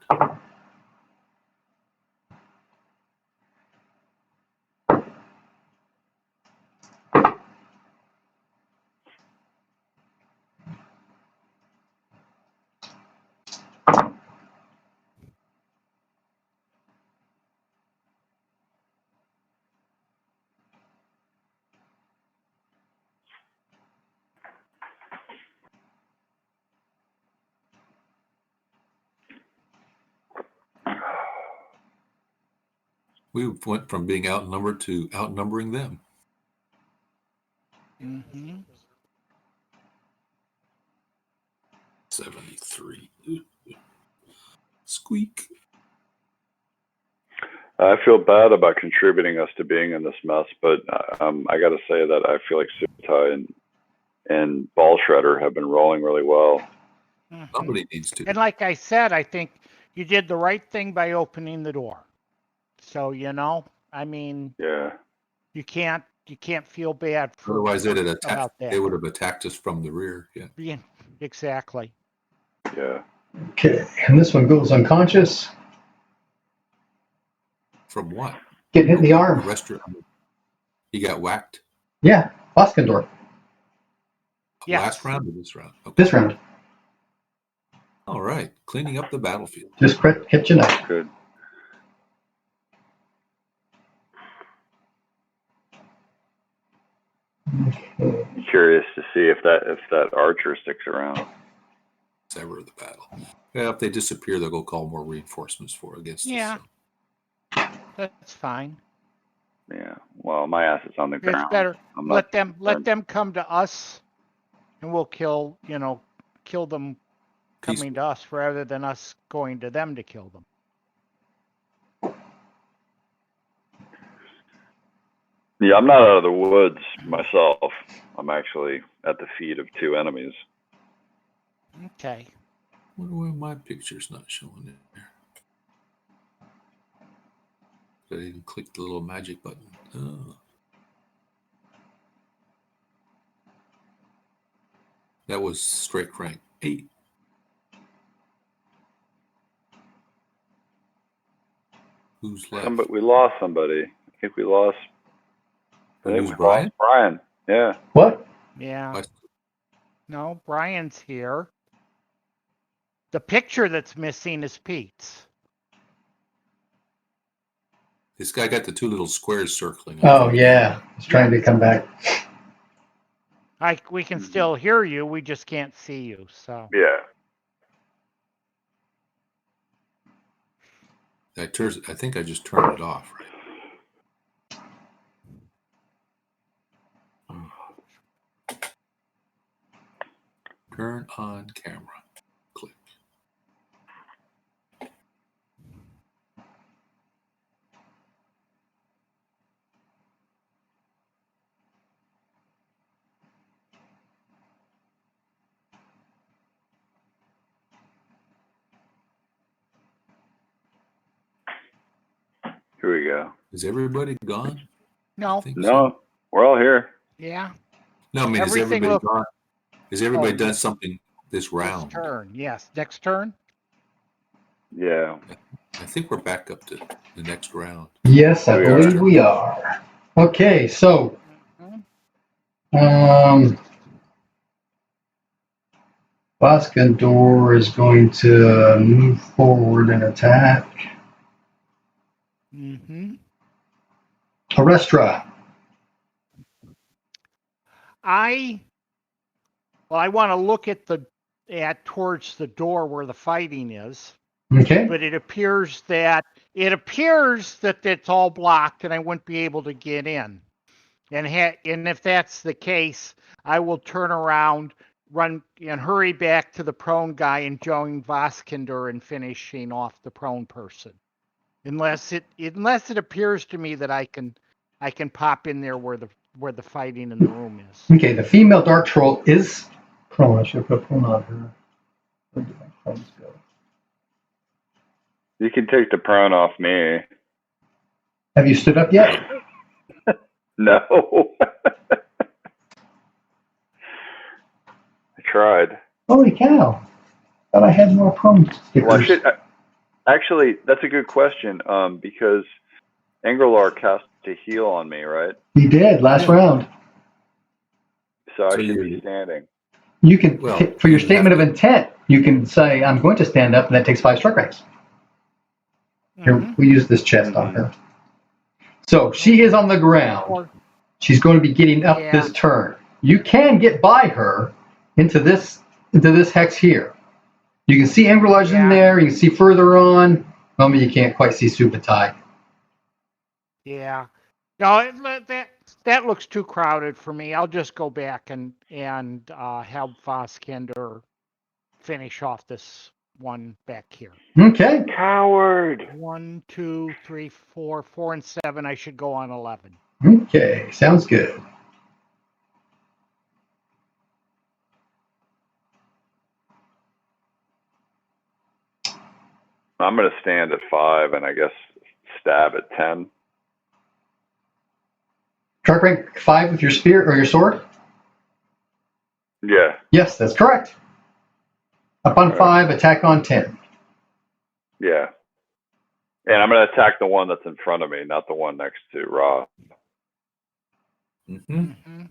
We went from being outnumbered to outnumbering them. Mm-hmm. 73. Squeak. I feel bad about contributing us to being in this mess, but I got to say that I feel like Sutai and Ball Shredder have been rolling really well. Mm-hmm. Somebody needs to. And like I said, I think you did the right thing by opening the door. So, I mean, Yeah. you can't feel bad for Otherwise, they'd have attacked. about that. They would have attacked us from the rear. Yeah. Exactly. Yeah. Okay, and this one goes unconscious. From what? Getting hit in the arm. He got whacked. Yeah, Oskendorf. Yes. Last round or this round? Okay. This round. All right. Cleaning up the battlefield. Just catching up. Good. Curious to see if that archer sticks around. It's ever the battle. Yeah, if they disappear, they'll go call more reinforcements against us. So. That's fine. Yeah. Well, my ass is on the ground. It's better. Let them come to us, and we'll kill them coming to us rather than us going to them to kill them. Yeah, I'm not out of the woods myself. I'm actually at the feet of 2 enemies. Okay. I wonder why my picture's not showing it there. I didn't click the little magic button. Oh. That was straight crank 8. Who's left? But we lost somebody. I think we lost. Brian? Brian. Yeah. What? Yeah. No, Brian's here. The picture that's missing is Pete's. This guy got the 2 little squares circling. Oh, yeah. He's trying to come back. We can still hear you. We just can't see you. So. Yeah. I think I just turned it off, right? Turn on camera. Click. Here we go. Is everybody gone? No. No, we're all here. Yeah. No, I mean, is everybody gone? Has everybody done something this round? Next turn. Yes. Next turn? Yeah. I think we're back up to the next round. Yes, I believe we are. Okay, so Boskendor is going to move forward and attack. Mm-hmm. Arestra. I want to look towards the door where the fighting is. Okay. But it appears that it's all blocked and I wouldn't be able to get in. And if that's the case, I will turn around, run, and hurry back to the prone guy and join Voskinder in finishing off the prone person. Unless it appears to me that I can pop in there where the fighting in the room is. Okay, the female dark troll is prone. I should put prone on her. Where did my prones go? You can take the prone off me. Have you stood up yet? No. I tried. Holy cow! Thought I had more prone stickers. Well, actually, that's a good question. Because Angrelar cast a heal on me, right? He did last round. So I So should you- be standing. You can, Well, for your you statement have of intent, you can say, "I'm going to stand up," and that takes 5 strike ranks. Here, Mhm. we use this chest on her. So she is on the ground. She's going to be getting up Yeah. this turn. You can get by her into this hex here. You can see Angrelar's in Yeah. there. You can see further on. Well, you can't quite see Subutai. Yeah. No, that looks too crowded for me. I'll just go back and help Voskinder finish off this one back here. Okay. Coward. 1, 2, 3, 4, 4 and 7. I should go on 11. Okay. Sounds good. I'm going to stand at 5 and I guess stab at 10. Strike rank 5 with your spear or your sword? Yeah. Yes, that's correct. Up on All right. 5, attack on 10. Yeah. And I'm going to attack the one that's in front of me, not the one next to Ra. Mm-hmm. Mhm.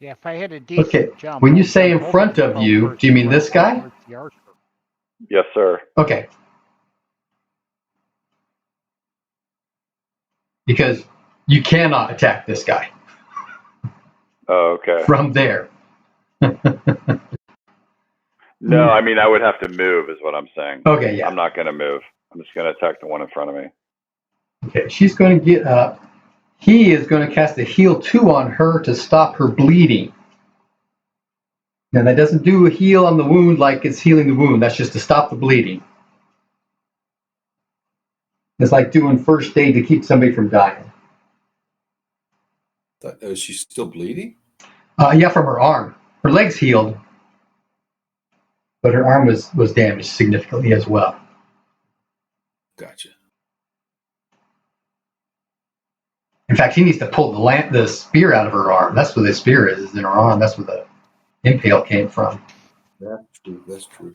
Yeah, if I had a decent Okay. jump. When you I'd say jump in over front the of prone you, person do you mean right this guy? towards the archer. Yes, sir. Okay. Because you cannot attack this guy Oh, okay. from there. No, I mean, I would have to move is what I'm saying. Okay, yeah. I'm not going to move. I'm just going to attack the one in front of me. Okay, she's going to get up. He is going to cast a heal 2 on her to stop her bleeding. Now, that doesn't do a heal on the wound like it's healing the wound. That's just to stop the bleeding. It's like doing first aid to keep somebody from dying. Is she still bleeding? Yeah, from her arm. Her leg's healed, but her arm was damaged significantly as well. Gotcha. In fact, he needs to pull the spear out of her arm. That's where the spear is in her arm. That's where the impale came from. That's true. That's true.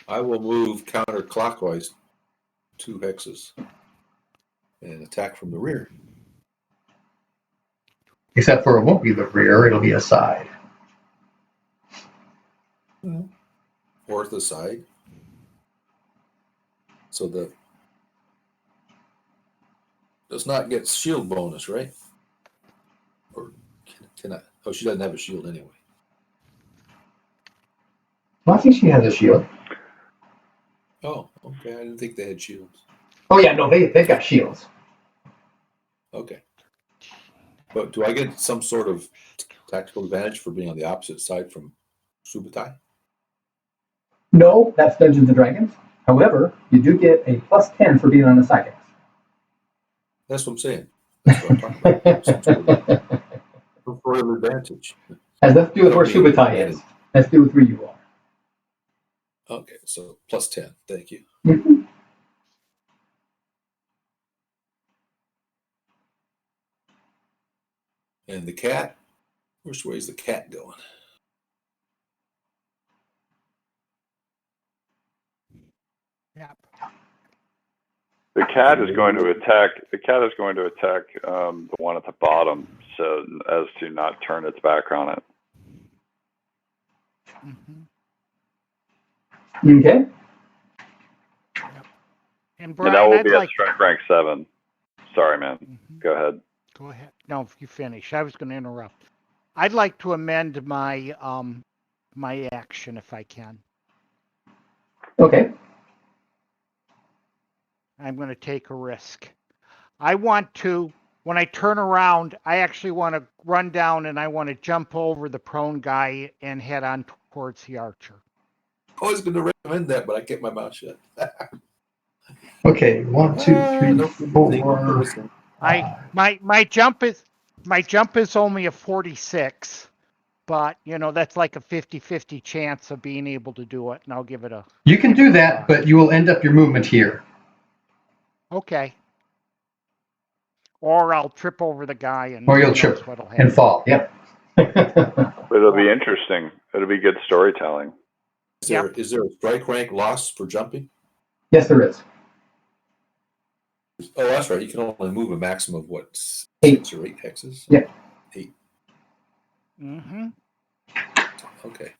I will move counterclockwise 2 hexes and attack from the rear. Except for it won't be the rear, it'll be a side. Or the side. So the does not get shield bonus, right? Or can I? Oh, she doesn't have a shield anyway. Well, I think she has a shield. Oh, okay. I didn't think they had shields. Oh, yeah, no, they've got shields. Okay. But do I get some sort of tactical advantage for being on the opposite side from Subutai? No, that's Dungeons and Dragons. However, you do get a +10 for being on the side. That's what I'm saying. That's what I'm talking about. Some sort of preferred advantage. Has nothing to do with where Subutai is. Has to do with where you are. Okay, so +10. Thank you. Mhm. And the cat? Which way is the cat going? Yep. The cat is going to attack. The cat is going to attack the one at the bottom, so as to not turn its back on it. Mhm. Okay. Yep. And And that Brian, will I'd be like. at strike rank 7. Sorry, man. Mhm. Go ahead. Go ahead. No, if you finish, I was going to interrupt. I'd like to amend my my action if I can. Okay. I'm going to take a risk. I want to, when I turn around, I actually want to run down and I want to jump over the prone guy and head on towards the archer. I was going to recommend that, but I kept my mouth shut. Okay, 1, 2, 3, No, 4. My jump is only a 46, but that's like a 50-50 chance of being able to do it, and I'll give it a. You can do that, but you will end up your movement here. Okay. Or I'll trip over the guy and. Or you'll trip what'll happen. and fall. Yep. It'll be interesting. It'll be good storytelling. Is there a strike rank loss for jumping? Yes, there is. Oh, that's right. You can only move a maximum of what, 8 or 8 hexes? Yeah. 8. Mm-hmm. Okay.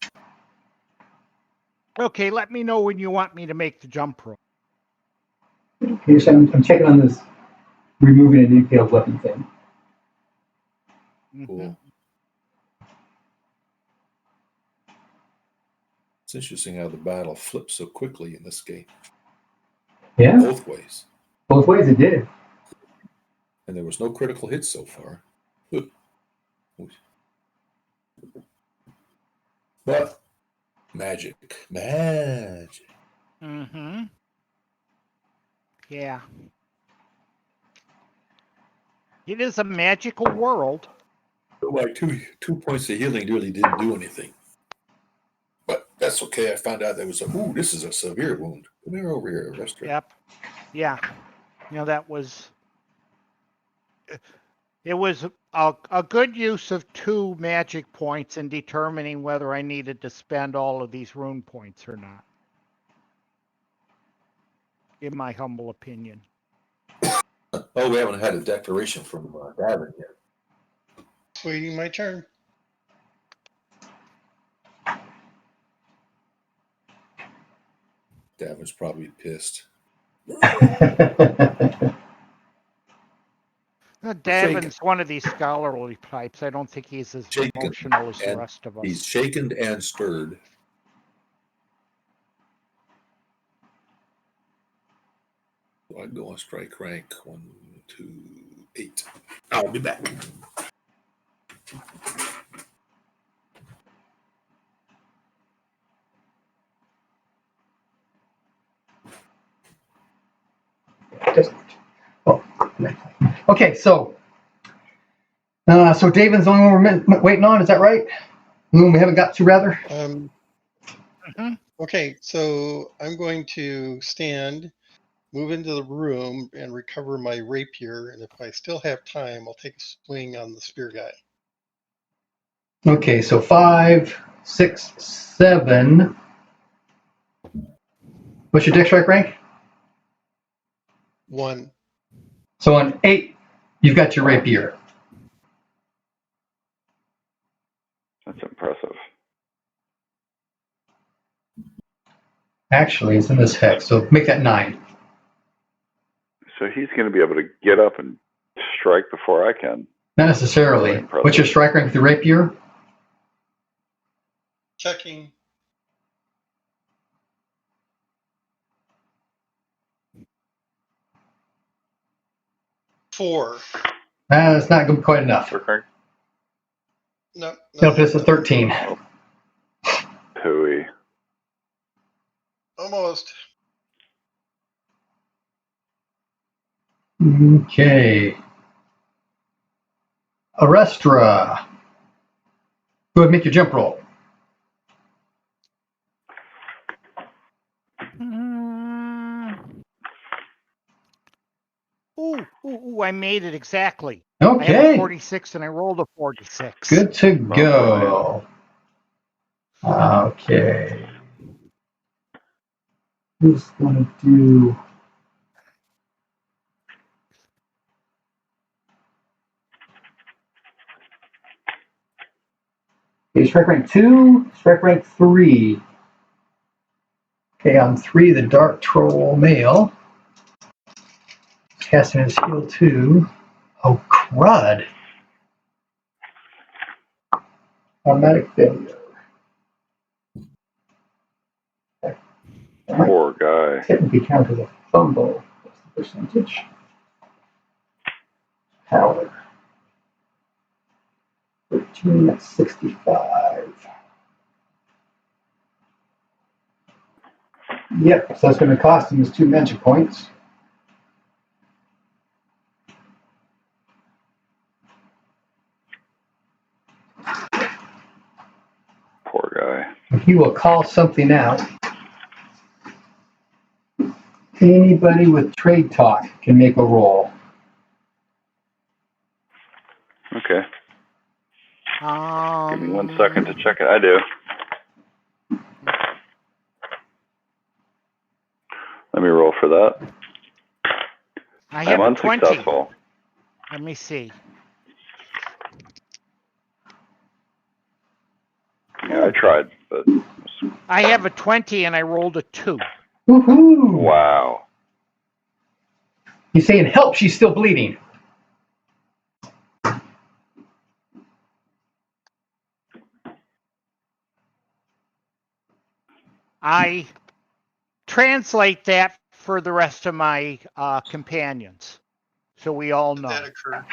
Okay, let me know when you want me to make the jump roll. Okay, so I'm checking on this removing an impaled weapon thing. Cool. Mm-hmm. It's interesting how the battle flips so quickly in this game. Yeah, Both ways. both ways it did. And there was no critical hits so far. But magic. Mm-hmm. Yeah. It is a magical world. Like two points of healing really didn't do anything. But that's okay. I found out there was this is a severe wound. Come here over here, restaurant. Yep. Yeah. That was. It was a good use of 2 magic points in determining whether I needed to spend all of these rune points or not. In my humble opinion. Oh, we haven't had a declaration from Davin yet. Waiting my turn. Davin's probably pissed. Davin's one of these scholarly types. I don't think he's as emotional as the rest of us. He's shaken and stirred. I go on strike rank 1, 2, 8. I'll be back. Okay, so David's the only one we're waiting on. Is that right? The one we haven't got to, rather. Mm-hmm. Okay, so I'm going to stand, move into the room, and recover my rapier. And if I still have time, I'll take a swing on the spear guy. Okay, so 5, 6, 7. What's your dex strike rank? 1. So on 8, you've got your rapier. That's impressive. Actually, it's in this hex, so make that 9. So he's going to be able to get up and strike before I can. Not necessarily. Really impressive. What's your strike rank with your rapier? Checking. Four. That's not quite enough. Okay. No. It'll put us at 13. Pooey. Almost. Okay. Arestra. Go ahead and make your jump roll. Ooh, I made it exactly. Okay. I have a 46 and I rolled a 46. Good to go. Okay. Who's going to do... Okay, strike rank 2, strike rank 3. Okay, on 3, the Dark Troll male. Casting his heal 2. Oh, crud. Automatic failure. Poor guy. Technically count as a fumble. What's the percentage? power. 13, that's 65. Yep, so that's going to cost him his 2 magic points. Poor guy. And he will call something out. Anybody with trade talk can make a roll. Okay. Give me 1 second to check it. I do. Let me roll for that. I have I'm a 20. unsuccessful. Let me see. Yeah, I tried, but I have a 20 and I rolled a 2. Woohoo! wow. He's saying, help, she's still bleeding. I translate that for the rest of my companions, so we all know. That occurred.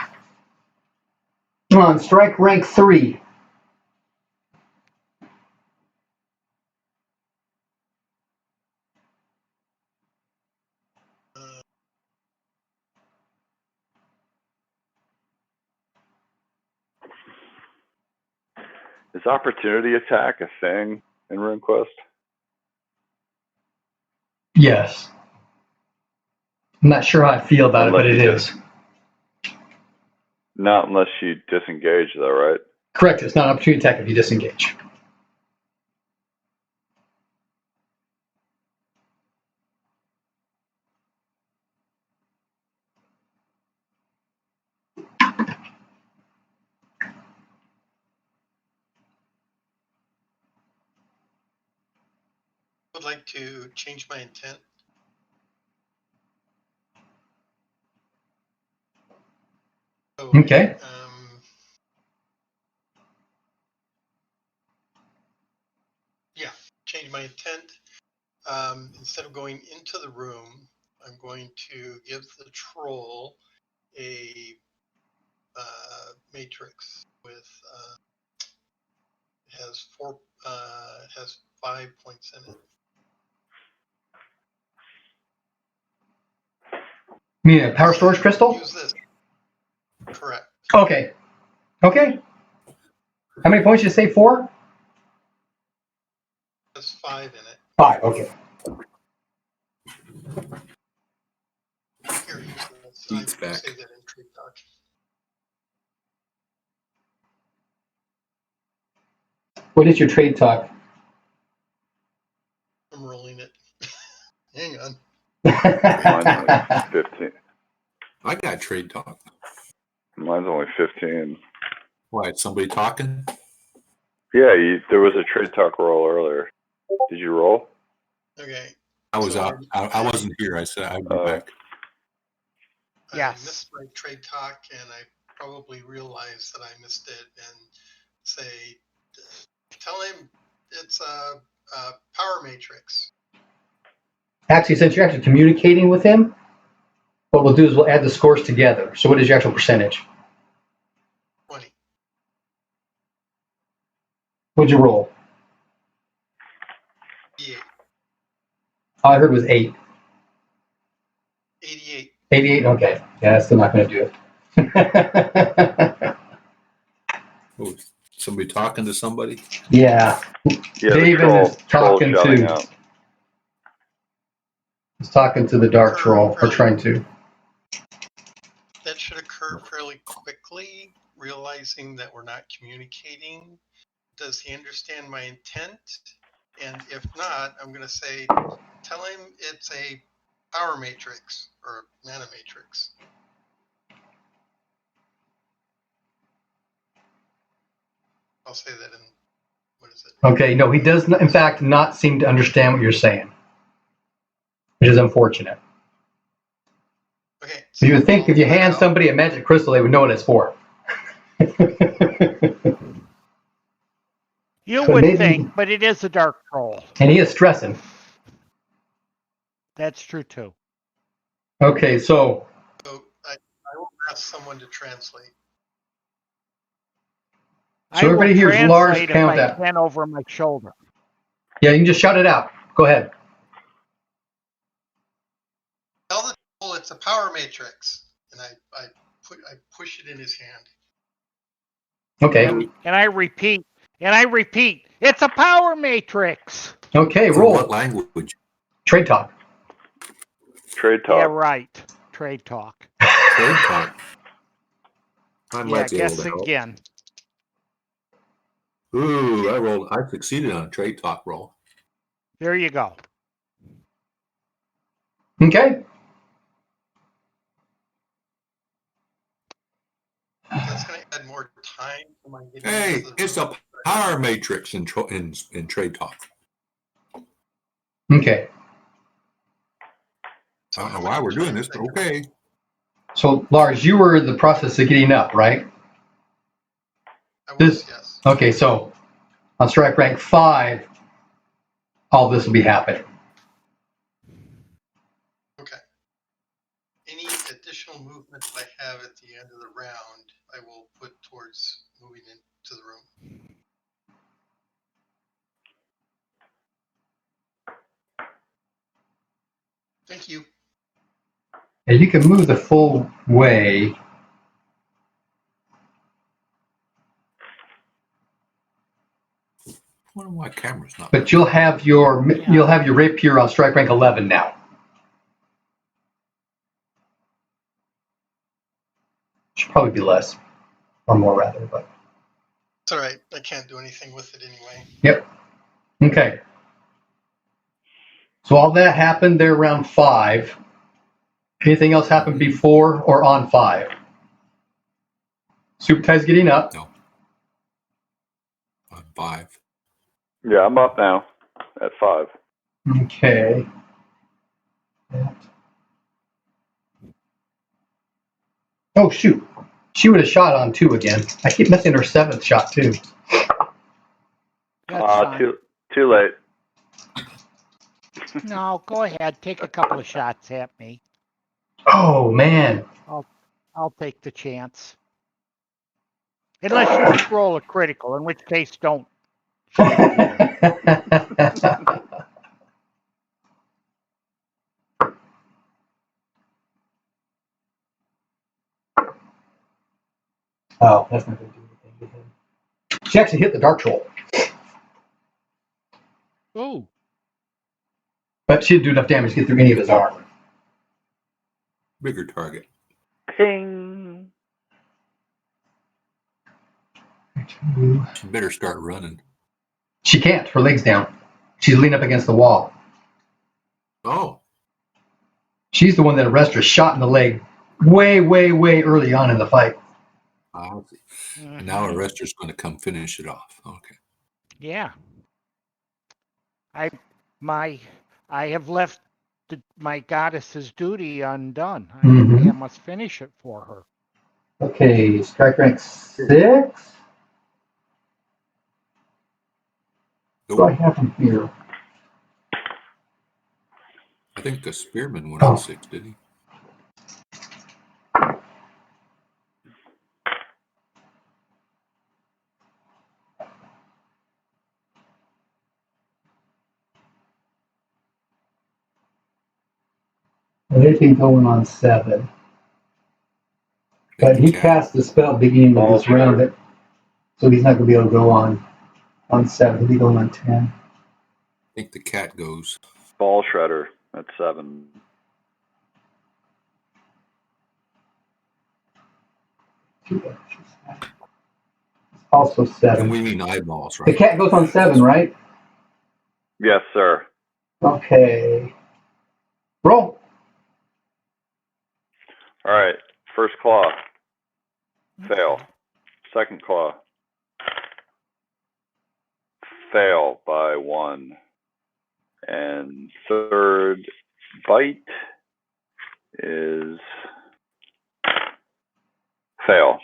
Come on, strike rank 3. Is opportunity attack a thing in RuneQuest? Yes. I'm not sure how I feel about it, but it is. Not unless you disengage, though, right? Correct, it's not an opportunity attack if you disengage. I would like to change my intent. So, Okay. Yeah, change my intent. Instead of going into the room, I'm going to give the troll a matrix with has 5 points in it. You mean a power storage crystal? Use this. Correct. Okay. Okay. How many points did you say? 4? Has 5 in it. 5, okay. Here, use this. Beats I back. say that in Trade Talk. What is your trade talk? I'm rolling it. Hang on. Mine's only 15. I got trade talk. Mine's only 15. Why? Somebody talking? Yeah, there was a trade talk roll earlier. Did you roll? Okay. I was So out. I wasn't here. I said I'd be back. Yes. I missed my trade talk, and I probably realized that I missed it, and say, tell him it's a power matrix. Actually, since you're actually communicating with him, what we'll do is we'll add the scores together. So what is your actual percentage? 20. What'd you roll? 88. All I heard was 8. 88. 88? Okay. Yeah, that's still not going to do it. Oh, somebody talking to somebody? Yeah. Yeah, David is talking shouting to. out. He's talking to the dark troll, or trying to. That should occur fairly quickly, realizing that we're not communicating. Does he understand my intent? And if not, I'm going to say, tell him it's a power matrix or mana matrix. I'll say that in, what is it? Okay, no, he does, in fact, not seem to understand what you're saying, which is unfortunate. Okay. So you would think I'll if you let hand out. somebody a magic crystal, they would know what it's for. You But would maybe- think, but it is a dark troll. And he is stressing. That's true too. Okay, so So I will ask ask someone to translate. So I everybody will hears Lars translate if count I that. can over my shoulder. Yeah, you can just shout it out. Go ahead. Tell the troll it's a power matrix, and I push it in his hand. Okay. And I repeat, it's a power matrix. Okay, In roll. what language? Trade talk. Trade Yeah, talk. right. Trade talk. Trade talk. I Yeah, might be able guess to help. again. Ooh, I succeeded on a trade talk roll. There you go. Okay. That's going to add more time for my getting Hey, into the it's room. a power matrix in trade talk. Okay. So I don't how know why many we're doing turns this, but I got? okay. So Lars, you were in the process of getting up, right? I was, This- yes. Okay, so on strike rank 5, all this will be happening. Okay. Any additional movement that I have at the end of the round, I will put towards moving into the room. Thank you. And you can move the full way. I wonder why camera's not. But you'll have your rapier on strike rank 11 now. Should probably be less, or more rather. But It's all right. I can't do anything with it anyway. yep. Okay. So all that happened there around 5. Anything else happened before or on 5? Soup Tie's getting up. No. On 5. Yeah, I'm up now at 5. Okay. Oh shoot. She would have shot on 2 again. I keep missing her 7th shot too. That's fine. Too late. No, go ahead. Take a couple of shots at me. Oh man. I'll take the chance. Unless you just roll a critical, in which case don't. Oh, that's not going to do anything with him. She actually hit the dark troll, Ooh. but she didn't do enough damage to get through any of his armor. Bigger target. Ping. She better start running. She can't. Her leg's down. She's leaning up against the wall. Oh. She's the one that Arrestra shot in the leg way, way, way early on in the fight. I see. And now Arrester's going to come finish it off. Okay. Yeah. I have left my goddess's duty undone. I must finish it for her. Okay, strike rank 6. What do I have from here? I think the spearman went on 6, did he? Anything going on 7. But he cast the spell beginning of this round, so he's not going to be able to go on 7. He'll be going on 10. I think the cat goes. Ball shredder at 7. It's also 7. And we mean eyeballs, right? The cat goes on 7, right? Yes, sir. Okay. Roll. All right. First claw. Fail. Second claw. Fail by 1. And third bite is fail.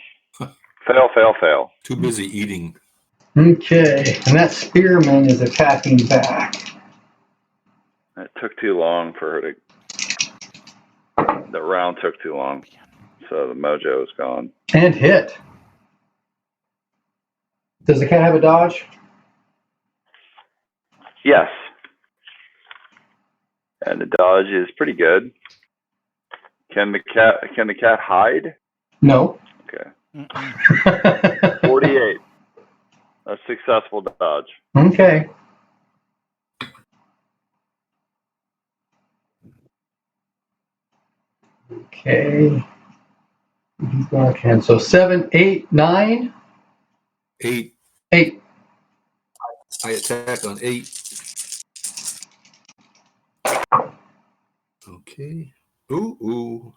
Fail. Too busy eating. Okay, and that spearman is attacking back. It took too long for her to. The round took too long. So the mojo is gone. And hit. Does the cat have a dodge? Yes. And the dodge is pretty good. Can the cat hide? No. Okay. Mm-mm. 48. A successful dodge. Okay. Okay. He's going to cancel. 7, 8, 9, 8. 8. I attack on 8. Okay. Ooh.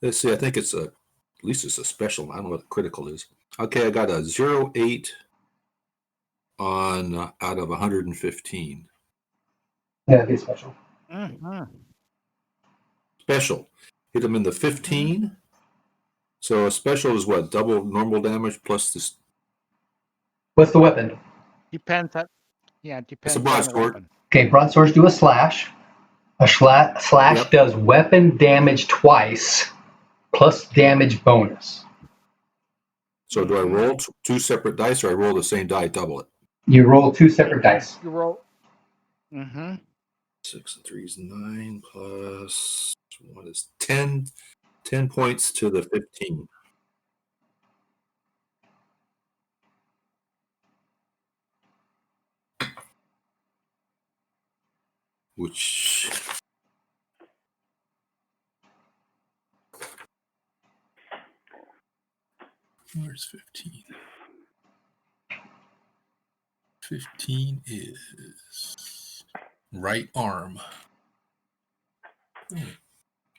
Let's see. I think it's at least it's a special. I don't know what the critical is. Okay, I got a 0.8 on out of 115. Yeah, it'd be special. Mm-hmm. Special. Hit him in the 15. So a special is what? Double normal damage plus this. What's the weapon? Depends on. Yeah, It's depends a on the broadsword. weapon. Okay, broadswords do a slash. A slash Yep. does weapon damage twice, plus damage bonus. So do I roll two separate dice, or I roll the same die, double it? You roll 2 separate dice. You roll. Mm-hmm. 6 and 3 is 9 plus 1 is 10. 10 points to the 15. Which where's 15? 15 is right arm.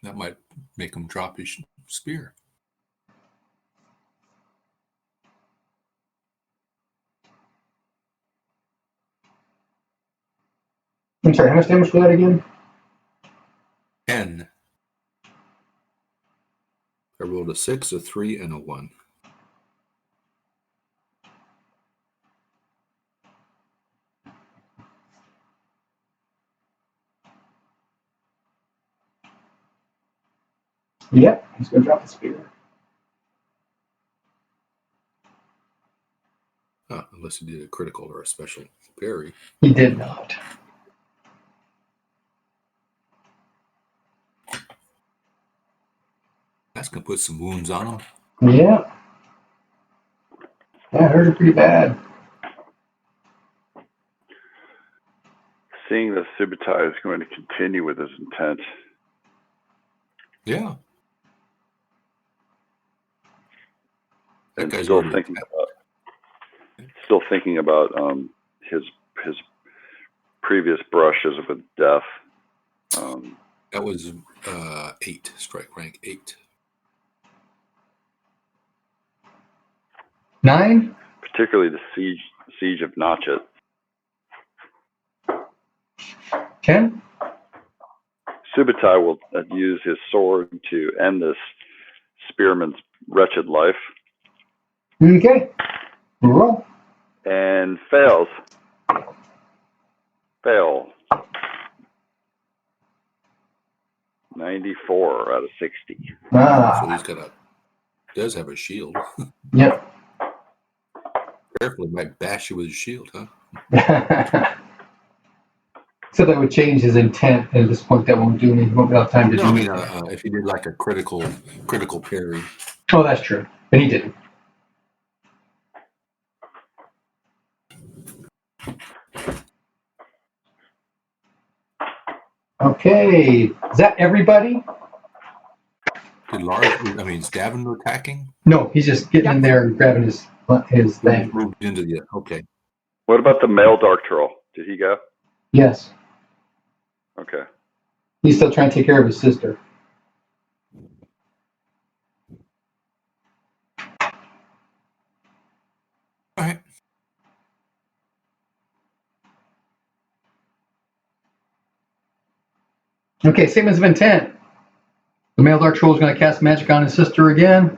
That might make him drop his spear. I'm sorry, how much damage for that again? 10. I rolled a 6, a 3, and a 1. Yep, he's going to drop the spear. Unless he did a critical or a special parry. He did not. That's going to put some wounds on him. Yeah. That hurt pretty bad. Seeing that Subutai is going to continue with his intent. Yeah. That And guy's still already thinking about his previous brushes with death. That was 8, strike rank 8. 9? Particularly the siege of Notchet. 10? Subutai will use his sword to end this spearman's wretched life. Okay. Roll. And fails. Fail. 94 out of 60. So he's got does have a shield. Yep. Careful, he might bash you with his shield, huh? So that would change his intent, and at this point that won't do anything. He won't have time to do I mean, anything. if he did like a critical parry. Oh, that's true. But he didn't. Okay. Is that everybody? Did Lars, is Davin attacking? No, he's just getting in there and grabbing his thing. Moved into the, okay. What about the male Dark Troll? Did he go? Yes. Okay. He's still trying to take care of his sister. All right. Okay, statements of intent. The male Dark Troll is going to cast magic on his sister again.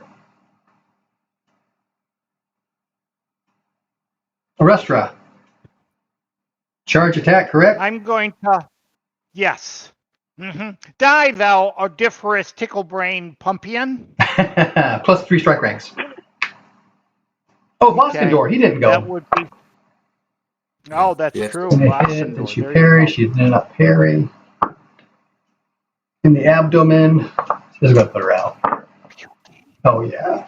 Arestra. Charge attack, correct? I'm going to. Yes. Die thou odoriferous tickle-brain pumpion. Plus 3 strike ranks. Oh, Voskendor, he didn't go. That would be. Oh, that's Yes. true. And Voskendor, she there parry. you go. She did not parry. In the abdomen. This is going to put her out. Oh, yeah.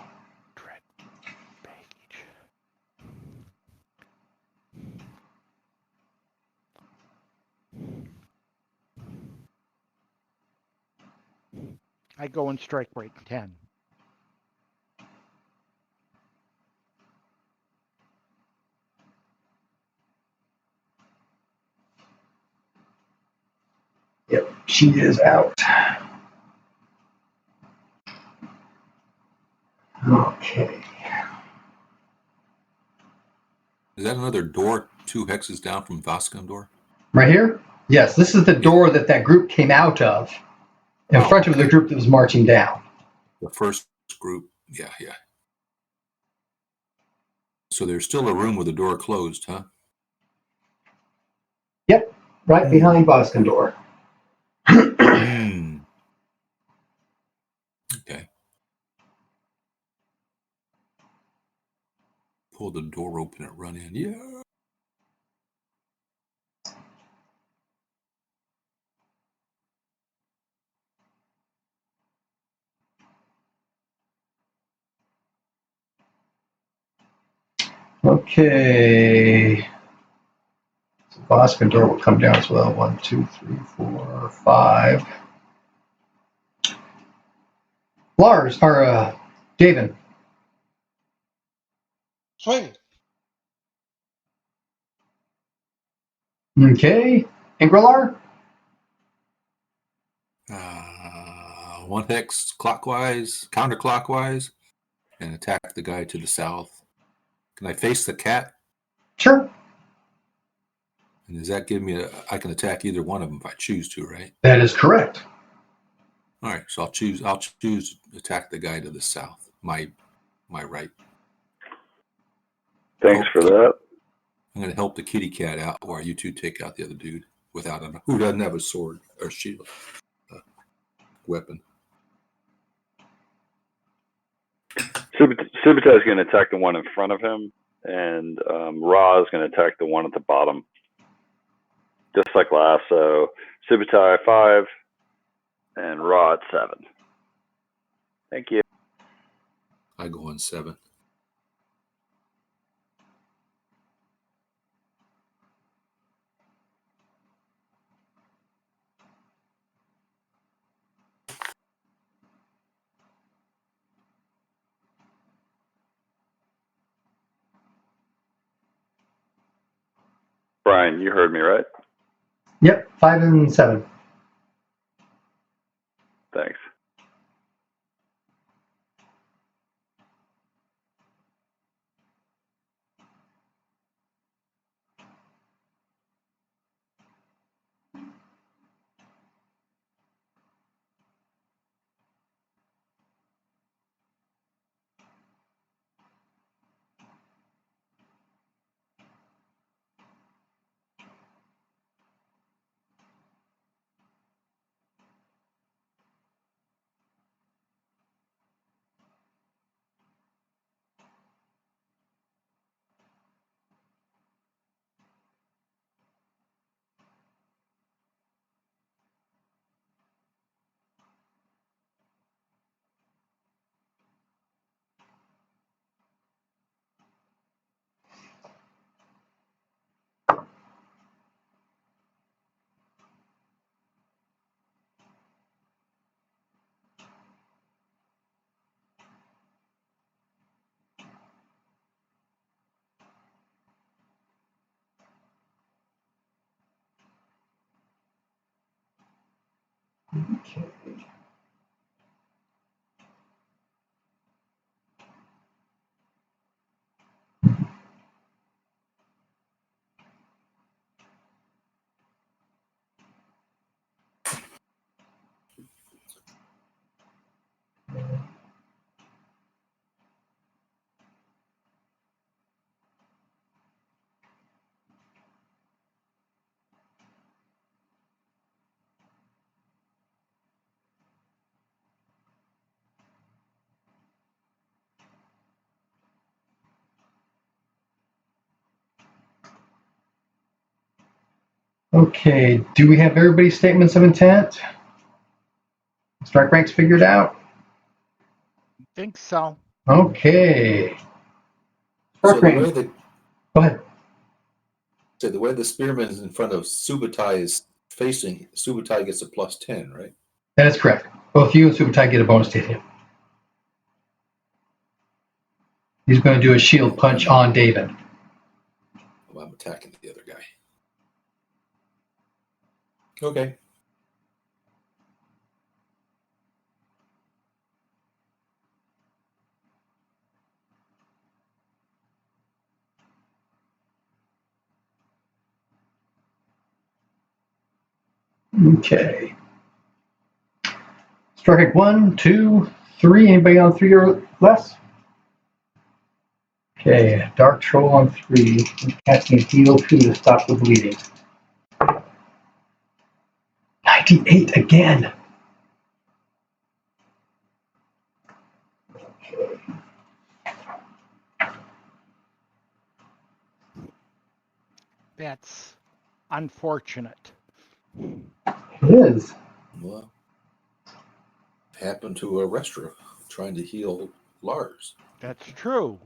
I go in strike rate 10. Yep, she is out. Okay. Is that another door 2 hexes down from Voskendor? Right here? Yes, this is the door that group came out of in front of the group that was marching down. The first group. Yeah. So there's still a room with the door closed, huh? Yep, right behind Voskendor. Okay. Pull the door open and run in. Yeah. Okay. So Voskendor will come down as well. 1, 2, 3, 4, 5. Lars, or David. Swing. Okay. Ingrillar? 1 hex clockwise, counterclockwise, and attack the guy to the south. Can I face the cat? Sure. And does that give me I can attack either one of them if I choose to, right? That is correct. All right, so I'll choose to attack the guy to the south, my right. Thanks for that. I'm going to help the kitty cat out while you two take out the other dude without him, who doesn't have a sword or shield weapon. Subita is going to attack the one in front of him, and Ra is going to attack the one at the bottom. Just like last. So Subita 5 and Ra at 7. Thank you. I go on 7. Brian, you heard me, right? Yep, 5 and 7. Thanks. Okay. Okay, do we have everybody's statements of intent? Strike ranks figured out? I think so. Okay. So Strike the way rank. the Go ahead. the way the spearman is in front of Subutai is facing, Subutai gets a +10, right? That is correct. Both you and Subutai get a bonus to hit. He's going to do a shield punch on David. Oh, I'm attacking the other guy. Okay. Okay. Strike rank 1, 2, 3. Anybody on 3 or less? Okay, Dark Troll on 3. Casting heal 2 to stop the bleeding. 98 again. That's unfortunate. It is. Well, happened to a restaurant trying to heal Lars. That's true.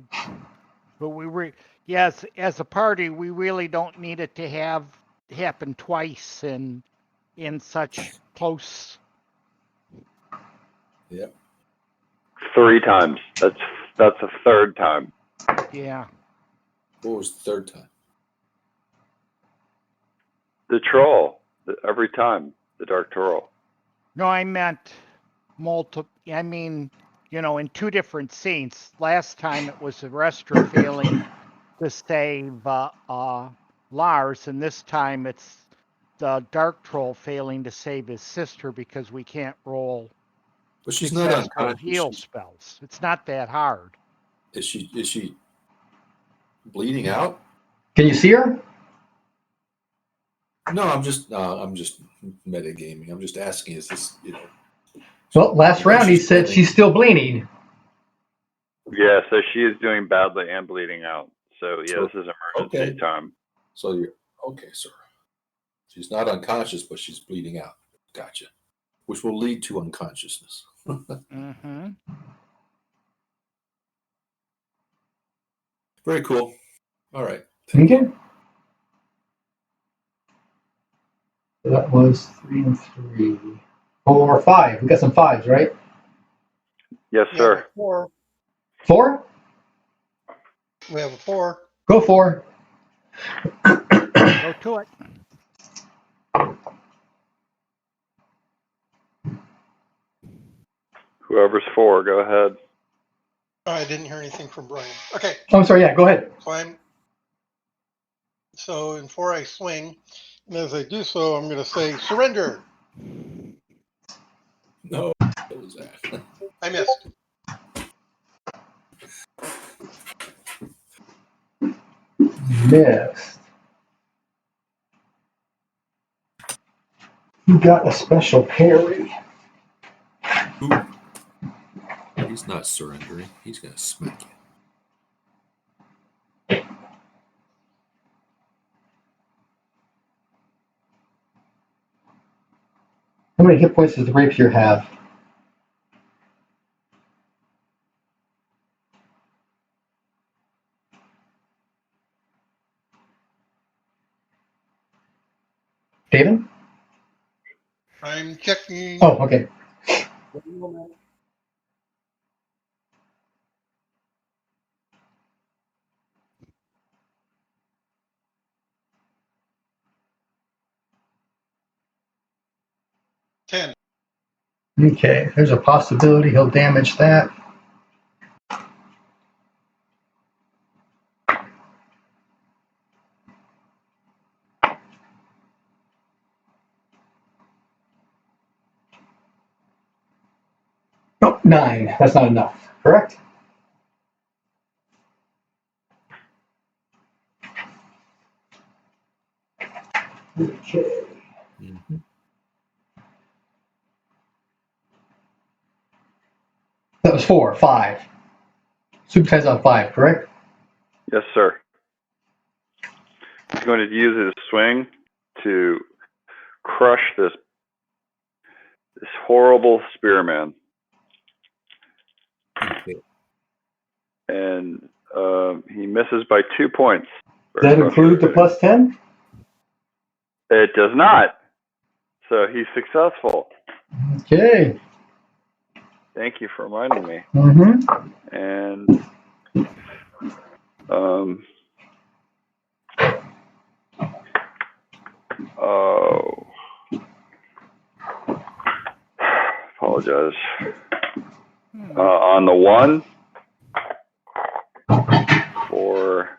But yes, as a party, we really don't need it to have happen twice in such close. Yep. 3 times. That's a third time. Yeah. What was the third time? The troll. Every time. The dark troll. No, I meant multiple. I mean, in 2 different scenes. Last time it was the Restra failing to save Lars, and this time it's the Dark Troll failing to save his sister because we can't roll But she's not successful unconscious. heal spells. It's not that hard. Is she bleeding out? Can you see her? No, I'm just metagaming. I'm just asking, is this, Well, last round he said she's still bleeding. Yeah, so she is doing badly and bleeding out. So yeah, this is emergency Okay. time. So you're okay, sir. She's not unconscious, but she's bleeding out. Gotcha. Which will lead to unconsciousness. Mm-hmm. Very cool. All right. Okay. So that was 3 and 3. 4, 5. We got some 5s, right? Yes, We have sir. a 4. 4? We have a 4. Go 4. Go to it. Whoever's 4, go ahead. Oh, I didn't hear anything from Brian. Okay, Oh, I'm sorry. Yeah, go ahead. so in 4 I swing, and as I do so, I'm going to say surrender. No, what was that? I missed. Missed. You got a special parry. Ooh. He's not surrendering. He's going to smack you. How many hit points does the rapier have? David? I'm checking. Oh, okay. 10. Okay, there's a possibility he'll damage that. Oh, 9. That's not enough, correct? Okay. Mm-hmm. That was 4. 5. Super ties on 5, correct? Yes, sir. He's going to use his swing to crush this horrible spearman. Okay. And he misses by 2 points. Does that include the plus 10? It does not. So he's successful. Okay. Thank you for reminding me. Mm-hmm. And apologize. On the 1 for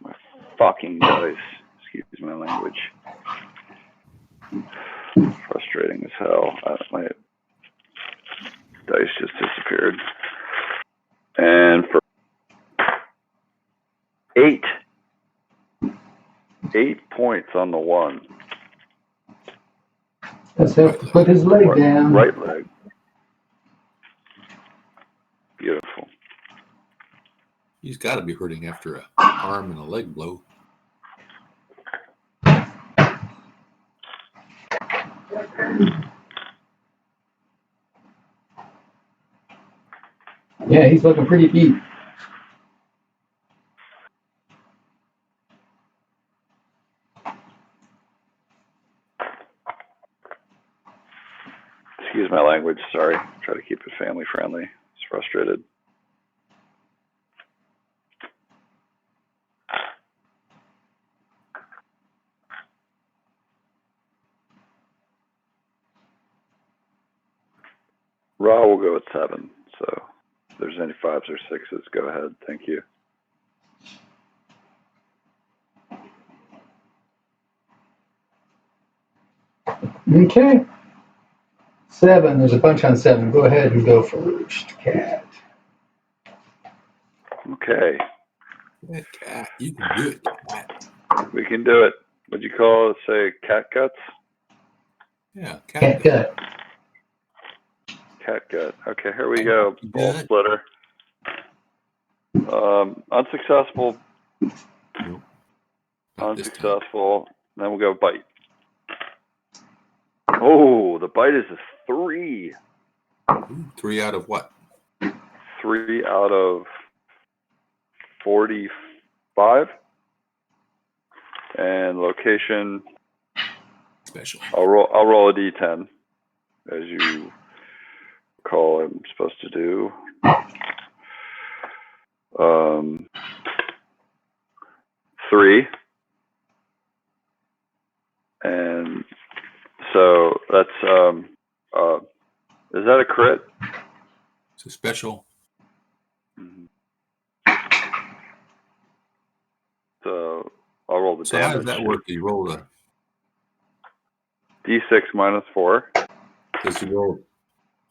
my fucking dice. Excuse my language. Frustrating as hell. My dice just disappeared. And for 8 points on the 1. Let's have to put his leg down. Right leg. Beautiful. He's got to be hurting after an arm and a leg blow. Yeah, he's looking pretty beat. Excuse my language, sorry. Try to keep it family friendly. It's frustrated. Raw will go at 7. So if there's any 5s or 6s, go ahead. Thank you. Okay. 7. There's a bunch on 7. Go ahead and go first, Cat. Okay. Yeah, Cat, you can do it, Cat. We can do it. What'd you call it? Say cat guts? Yeah, Cat gut. Cat gut. Okay, here we go. Ball Gut. splitter. Unsuccessful. Nope. Not this time. Unsuccessful. Then we'll go bite. Oh, the bite is a 3. Ooh, 3 out of what? 3 out of 45. And location. Special. I'll roll a d10, as you recall I'm supposed to do. 3. And so that's is that a crit? It's a special. Mm-hmm. So I'll roll the So damage. how does that work? You roll a D6 minus 4. Does he roll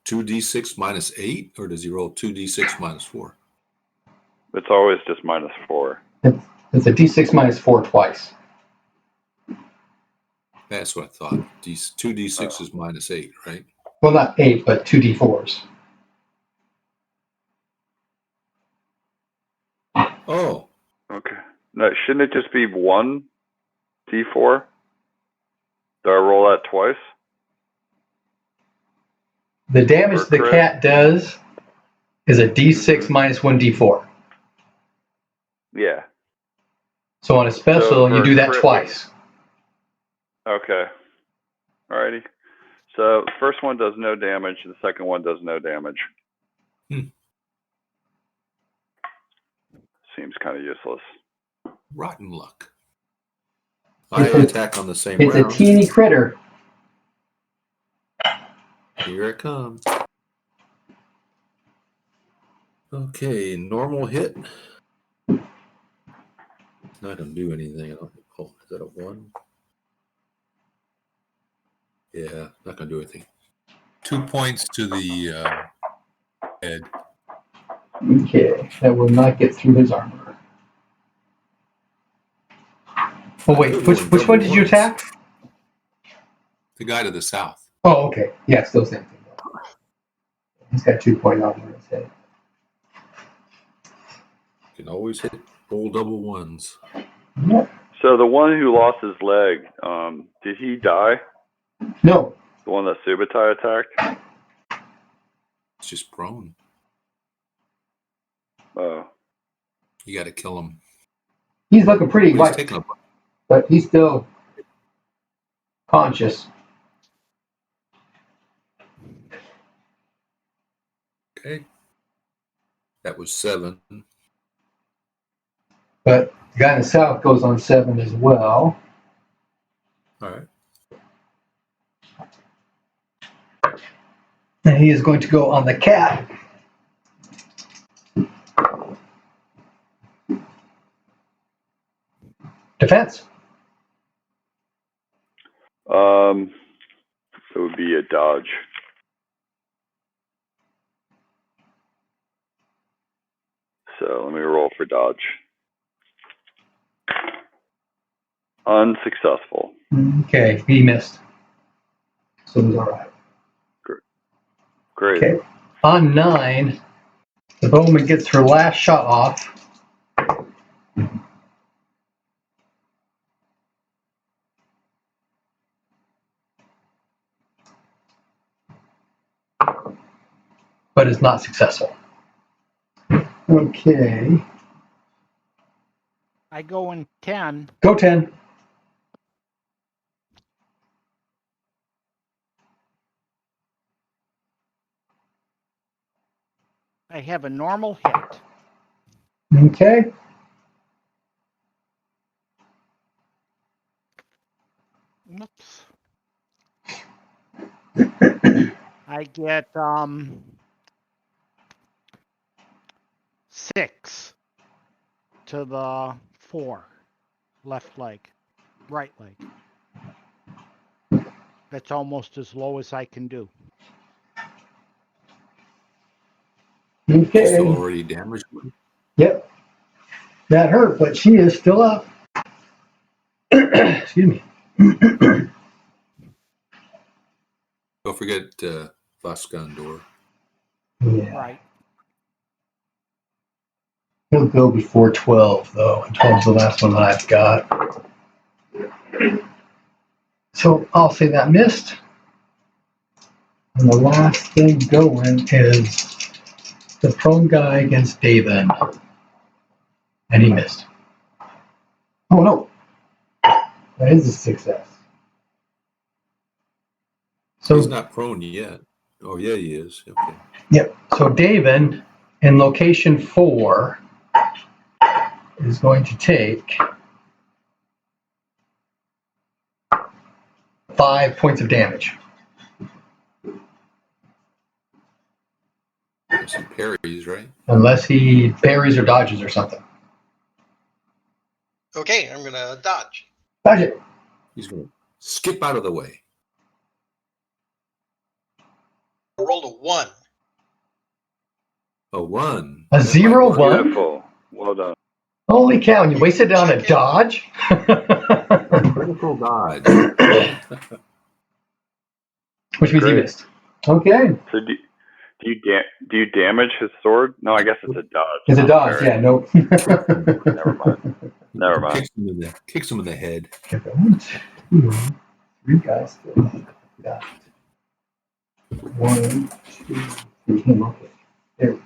2d6 minus 8, or does he roll 2d6 minus 4? It's always just minus 4. It's a D6 minus 4 twice. That's what I thought. 2d6 is minus 8, right? Well, not 8, but 2 D4s. Oh, Okay. No, shouldn't it just be 1 D4? Do I roll that twice? The damage the cat does is a D6 minus 1 D4. Yeah. So on a special, So you do that crit, twice. Okay. Alrighty. So the first one does no damage. The second one does no damage. Seems kind of useless. rotten luck. I attack on the same It's round. a teeny critter. Here it comes. Okay, normal hit. Not going to do anything. Oh, is that a 1? Yeah, not going to do anything. 2 points to the head. Okay, that will not get through his armor. Oh wait, which one did you attack? The guy to the south. Oh, okay. Yeah, still same thing. He's got 2 point armor in his head. You can always hit All double ones. Yep. So the one who lost his leg, did he die? No. The one that Subutai attacked? It's just prone. Oh. You got to kill him. He's looking pretty He's white, taking a but he's still conscious. Okay. That was 7. But the guy in the south goes on 7 as well. All right. And he is going to go on the cat. Defense. It would be a dodge. So let me roll for dodge. Unsuccessful. Okay, he missed. So it was all right. Great. Okay. On 9, the bowman gets her last shot off. But is not successful. Okay. I go in 10. Go 10. I have a normal hit. Okay. Oops. I get 6 to the 4. Left leg. Right leg. That's almost as low as I can do. Okay. Still already damaged. Yep. That hurt, but she is still up. Excuse me. Don't forget Vaskandor. Yeah. Right. He'll go before 12, though. 12 is the last one that I've got. So I'll say that missed. And the last thing going is the prone guy against David. And he missed. Oh, no. That is a success. So, He's not prone yet. Oh, yeah, he is. Okay. yep. So David, in location 4, is going to take 5 points of damage. There's some parries, right? Unless he parries or dodges or something. Okay, I'm going to dodge. Dodge it. He's going to skip out of the way. I rolled a 1. A 1. A That 0, might work. 1? Beautiful. Well done. Holy cow, and you wasted it on a dodge? Critical dodge. Which means he Great. missed. Okay. So do you damage his sword? No, I guess it's a dodge. It's a not dodge, parry. yeah, nope. Never mind. Never mind. Kicks him in the head. 1, 2, 3 guys. Got it. 1, 2, 3. Okay. There we go.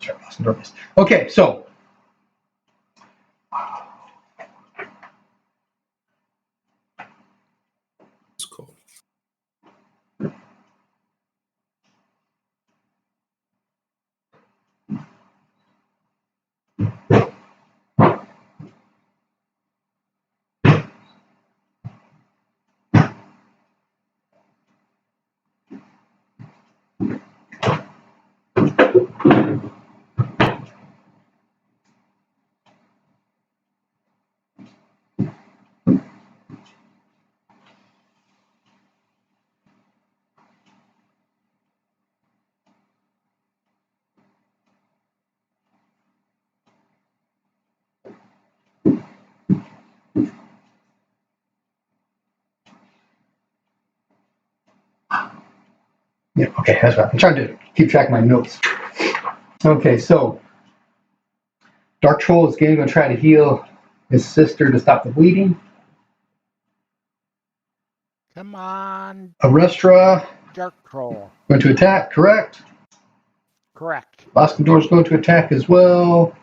Sorry, lost my purpose. Okay, so It's cool. Yeah, okay, that's right. I'm trying to keep track of my notes. Okay, so Dark Troll is going to try to heal his sister to stop the bleeding. Come on, Arestra Dark Troll. going to attack, correct? Correct. Boskador is going to attack as well.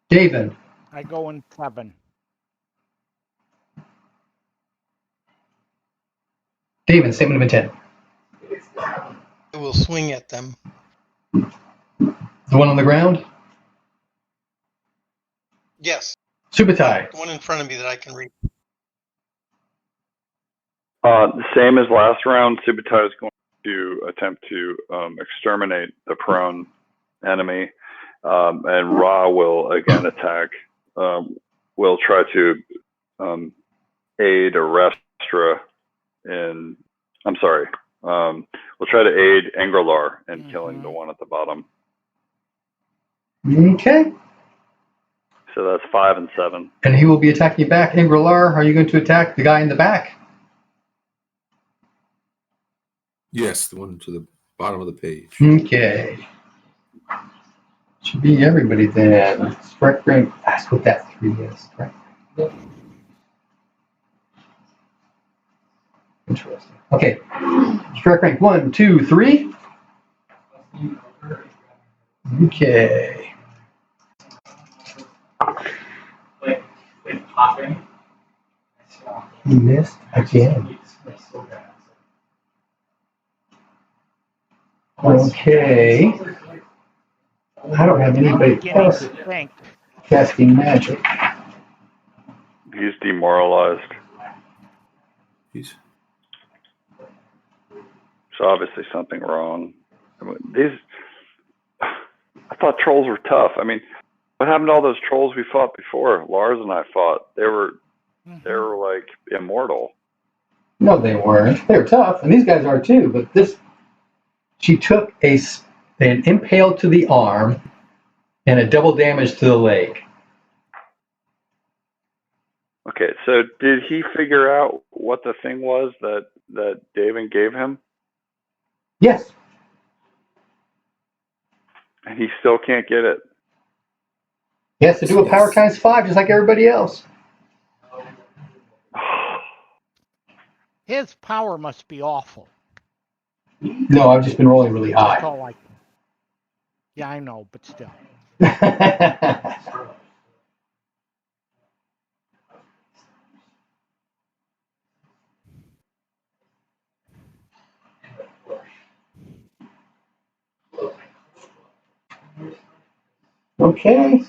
David. I go in 7. David, statement of intent. I will swing at them. The one on the ground? Yes, Subutai. the one in front of me that I can read. The same as last round, Subutai is going to attempt to exterminate the prone enemy, and Ra will again attack. Will try to aid Arestra in. I'm sorry. We'll try to aid Angrelar in killing the one at the bottom. Okay. So that's 5 and 7. And he will be attacking back. Angrelar, are you going to attack the guy in the back? Yes, the one to the bottom of the page. Okay. Should be everybody then. Strike rank. Let's put that 3 yes. Strike. Interesting. Okay. Strike rank 1, 2, 3. Okay. He missed again. Okay. I don't have I'm anybody beginning else to think. casting magic. He's demoralized. He's So obviously something wrong. I mean, I thought trolls were tough. I mean, what happened to all those trolls we fought before? Lars and I fought. They were like immortal. No, they weren't. They were tough, and these guys are too. But this, she took an impale to the arm and a double damage to the leg. Okay, so did he figure out what the thing was that David gave him? Yes. And he still can't get it. He has to do a power times 5 just like everybody else. His power must be awful. No, I've just been rolling really That's high. all I can. Yeah, I know, but still. Okay.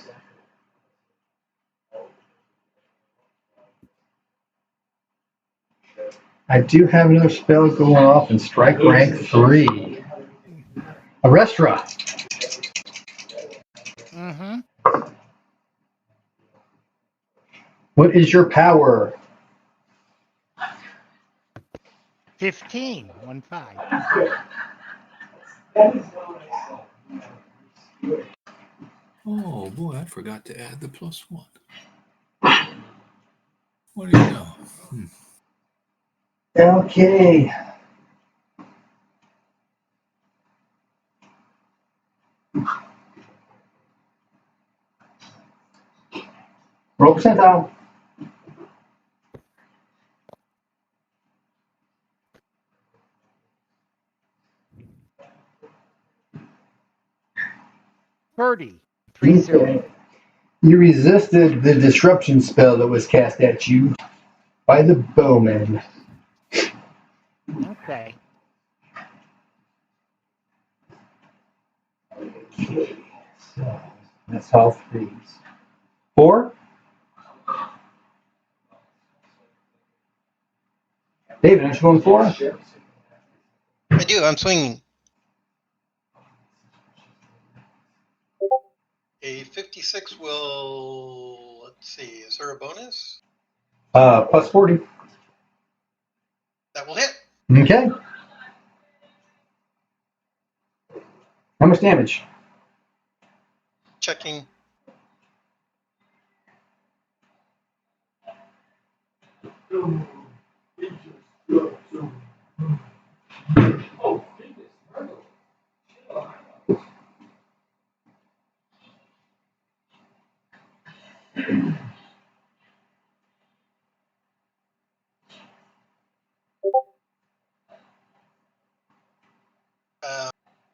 I do have another spell going off in strike rank 3. Arestra. Mm-hmm. What is your power? 15. 1 5. Oh boy, I forgot to add the +1. What do you know? Okay. Roll percentile. $30. 30. Okay. You resisted the disruption spell that was cast at you by the bowman. Okay. So that's all 3s. 4? David, aren't you going 4? I do. I'm swinging. A 56 will. Let's see. Is there a bonus? Plus 40. That will hit. Okay. How much damage? Checking.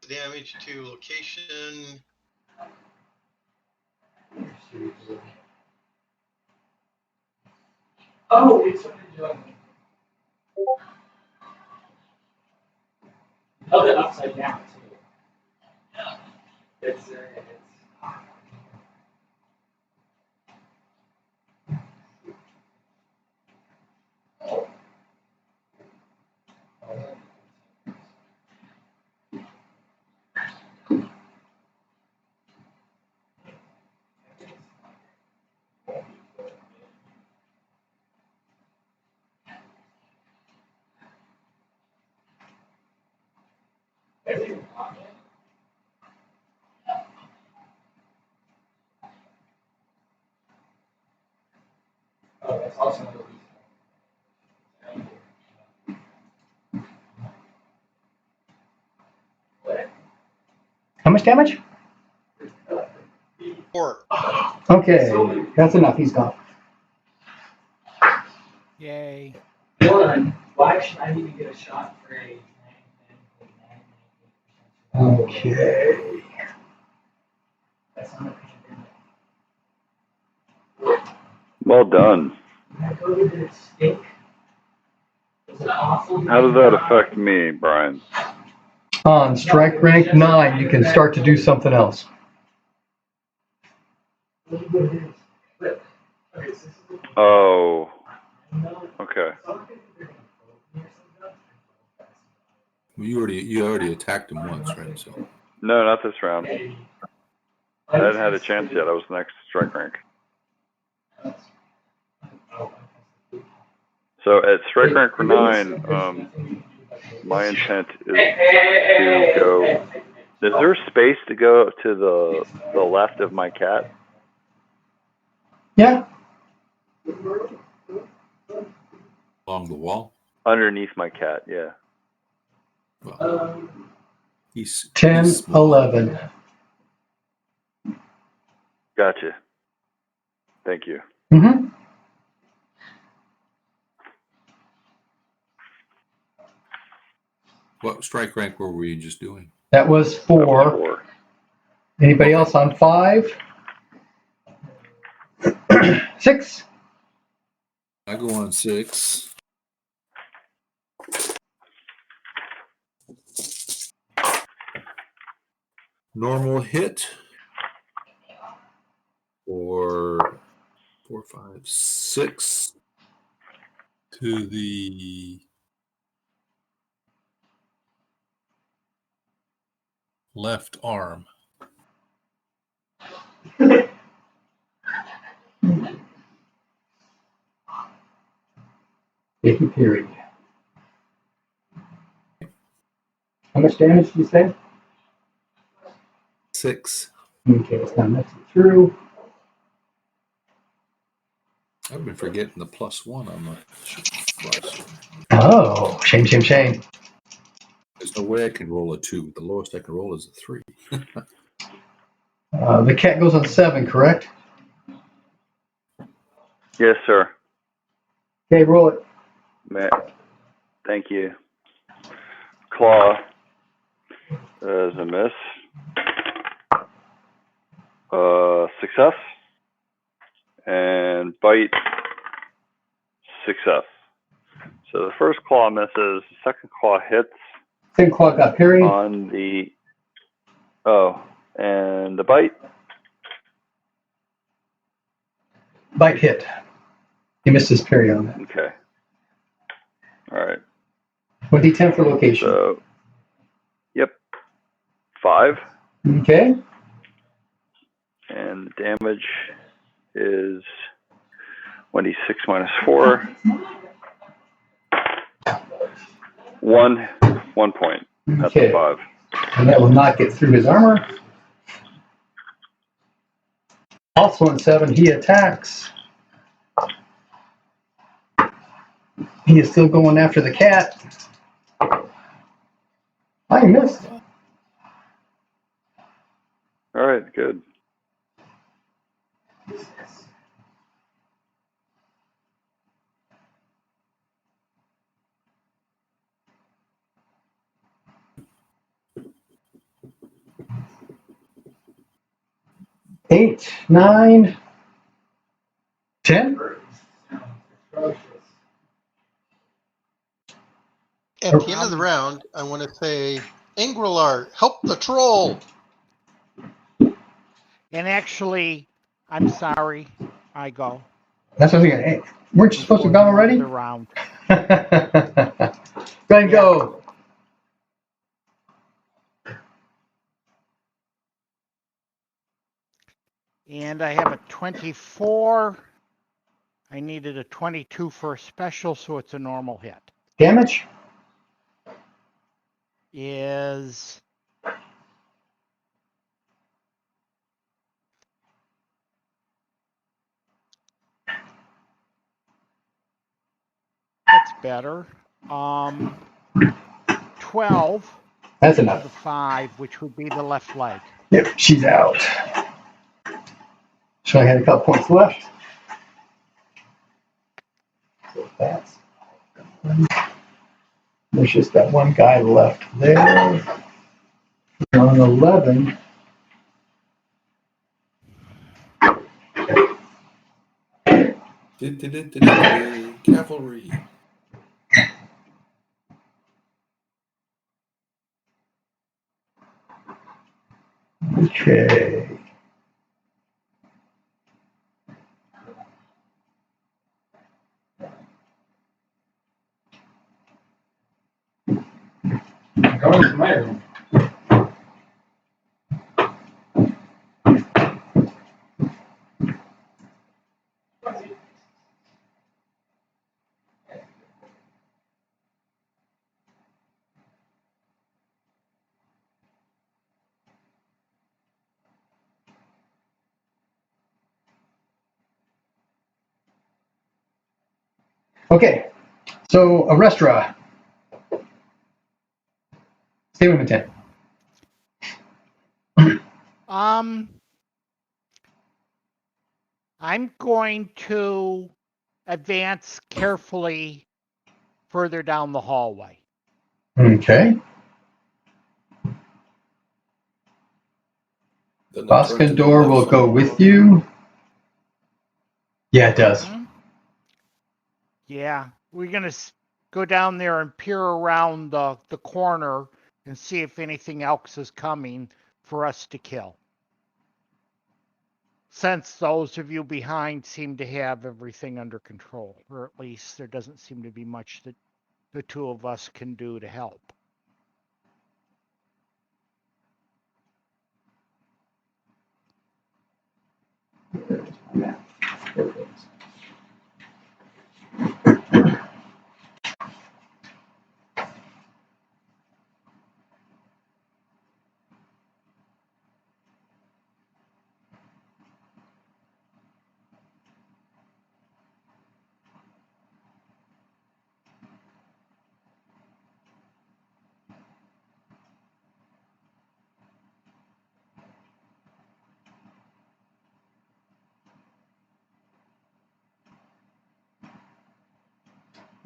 damage to location. Oh, it's held it upside down too. Yeah. It's oh, that's also another reason. How much damage? 4. Okay, that's enough. He's gone. Yay. Dylan, why should I even get a shot for a 9%? Okay. That's not a Well done. did it stink? Was it awful? How does that affect me, Brian? On strike rank 9, you can start to do something else. Oh, okay. Well, you already attacked him once, right? So No, not this round. I hadn't had a chance yet. I was next strike rank. So at strike rank 9, my intent is to go. Is there space to go to the left of my cat? Yeah. along the wall. Underneath my cat, yeah. Well, he's 10, he's small. 11. Gotcha. Thank you. Mm-hmm. What strike rank were we just doing? That was 4. That was 4. Anybody else on 5? 6. I go on 6. Normal hit for 4, 5, 6 to the left arm. Icky period. How much damage did you say? 6. Okay, it's not messing through. I've been forgetting the +1 on my plus. Oh, shame, shame, shame. There's no way I can roll a 2. The lowest I can roll is a 3. The cat goes on 7, correct? Yes, sir. Okay, roll it. Thank you. Claw is a miss. Success. And bite, success. So the first claw misses, the second claw hits Second claw got parried. on the, and the bite. Bite hit. He missed his parry on that. Okay. All right. 20-10 for location. So, yep. 5. Okay. And the damage is 1d6 minus 4. 1 point at Okay. the 5. And that will not get through his armor. Also on 7, he attacks. He is still going after the cat. I missed. All right, good. 8, 9, 10. At the end of the round, I want to say, Ingrilar, help the troll. And actually, I'm sorry, I go. That's what I was thinking. Hey, weren't you supposed to Before go the end of already? the round. Go ahead and go. And I have a 24. I needed a 22 for a special, so it's a normal hit. Damage? Is that's better. 12 That's to enough. the 5, which would be the left leg. Yep, she's out. So I had a couple points left. So that's. There's just that one guy left there. On 11. Cavalry. Okay. Going to my room. Okay, so Arestra. Statement of intent. I'm going to advance carefully further down the hallway. Okay. Boskandor will go with you. Yeah, it does. Yeah, we're going to go down there and peer around the corner and see if anything else is coming for us to kill. Since those of you behind seem to have everything under control, or at least there doesn't seem to be much that the two of us can do to help.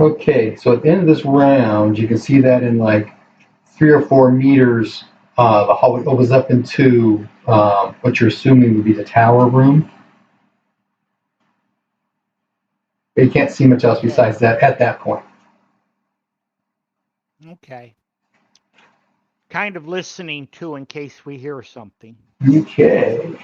Okay, so at the end of this round, you can see that in like 3 or 4 meters, the hallway opens up into what you're assuming would be the tower room. But you can't see much else besides that at that point. Okay. Kind of listening too in case we hear something. Okay.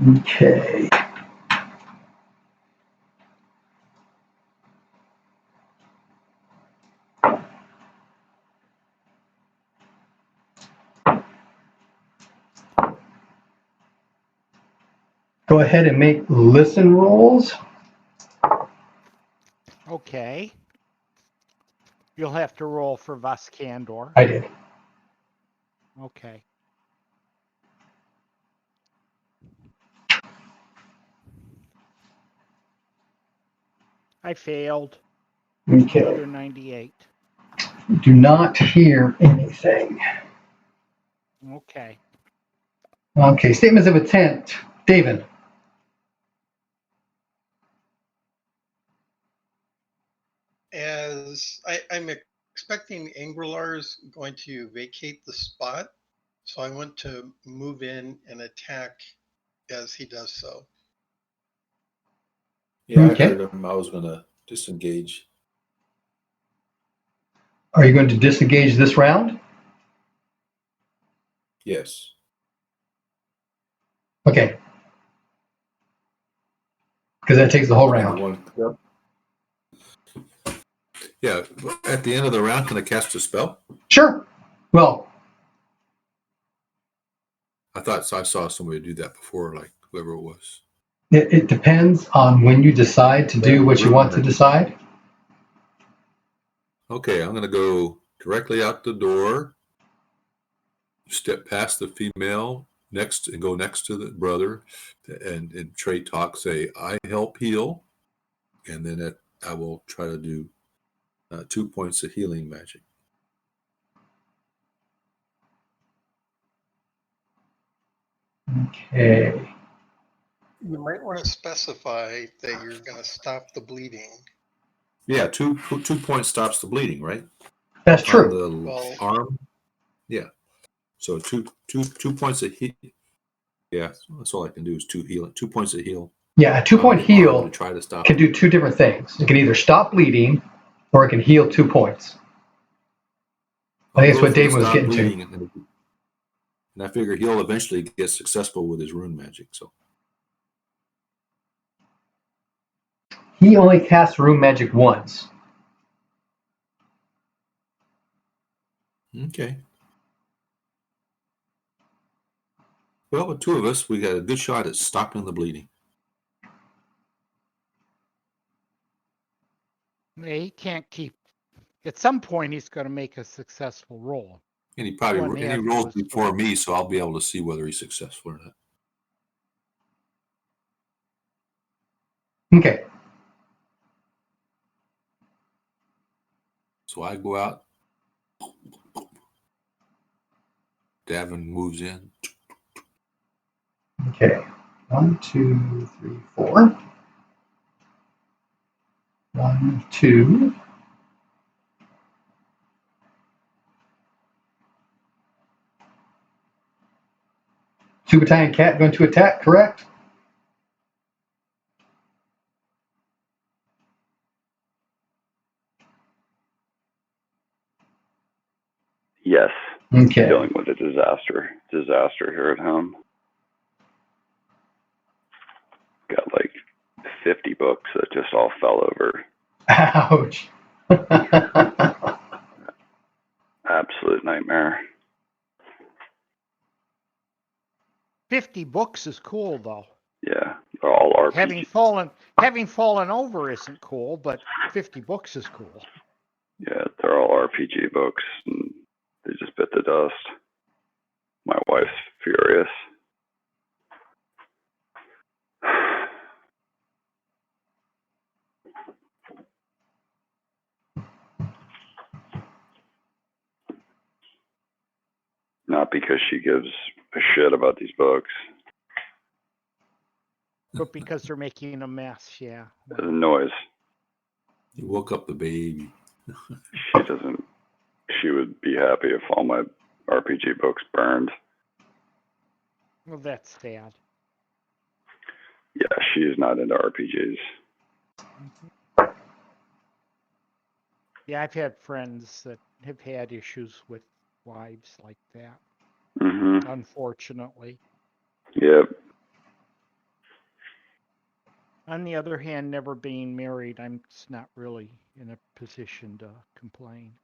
Okay. Go ahead and make listen rolls. Okay. You'll have to roll for Vaskandor. I did. Okay. I failed. Okay. Another 98. Do not hear anything. Okay. Okay, statements of intent. David. As I'm expecting Angrilar's going to vacate the spot, so I want to move in and attack as he does so. Yeah, Okay. I heard him. I was going to disengage. Are you going to disengage this round? Yes. Okay. Because that takes the whole round. Yeah, at the end of the round, can I cast a spell? Sure. Well, I thought I saw somebody do that before, like whoever it was. it depends on when you decide to do what you want to decide. Okay, I'm going to go directly out the door, step past the female next, and go next to the brother, and trade talk. Say, I help heal, and then I will try to do 2 points of healing magic. Okay. You might want to specify that you're going to stop the bleeding. Yeah, 2 points stops the bleeding, right? That's true. On the arm. Yeah. So two points of heal. Yeah, that's all I can do is 2 points of heal. Yeah, a 2-point heal to try to stop can do two different things. It can either stop bleeding or it can heal 2 points. I think that's what Dave was getting to. And I figure he'll eventually get successful with his rune magic. He only casts rune magic once. Okay. Well, with 2 of us, we got a good shot at stopping the bleeding. He can't keep. At some point, he's going to make a successful roll. And he rolls before me, so I'll be able to see whether he's successful or not. Okay. So I go out. Davin moves in. Okay. 1, 2, 3, 4. 1, 2. Super Tiny Cat going to attack, correct? Yes. Okay. Dealing with a disaster here at home. Got like 50 books that just all fell over. Ouch. Absolute nightmare. 50 books is cool, though. Yeah, they're all RPG. Having fallen over isn't cool, but 50 books is cool. Yeah, they're all RPG books, and they just bit the dust. My wife's furious. Not because she gives a shit about these books. But because they're making a mess, yeah. The noise. You woke up the baby. She would be happy if all my RPG books burned. Well, that's sad. Yeah, she is not into RPGs. Mm-hmm. Yeah, I've had friends that have had issues with wives like that. Mm-hmm. Unfortunately. Yep. On the other hand, never being married, I'm not really in a position to complain.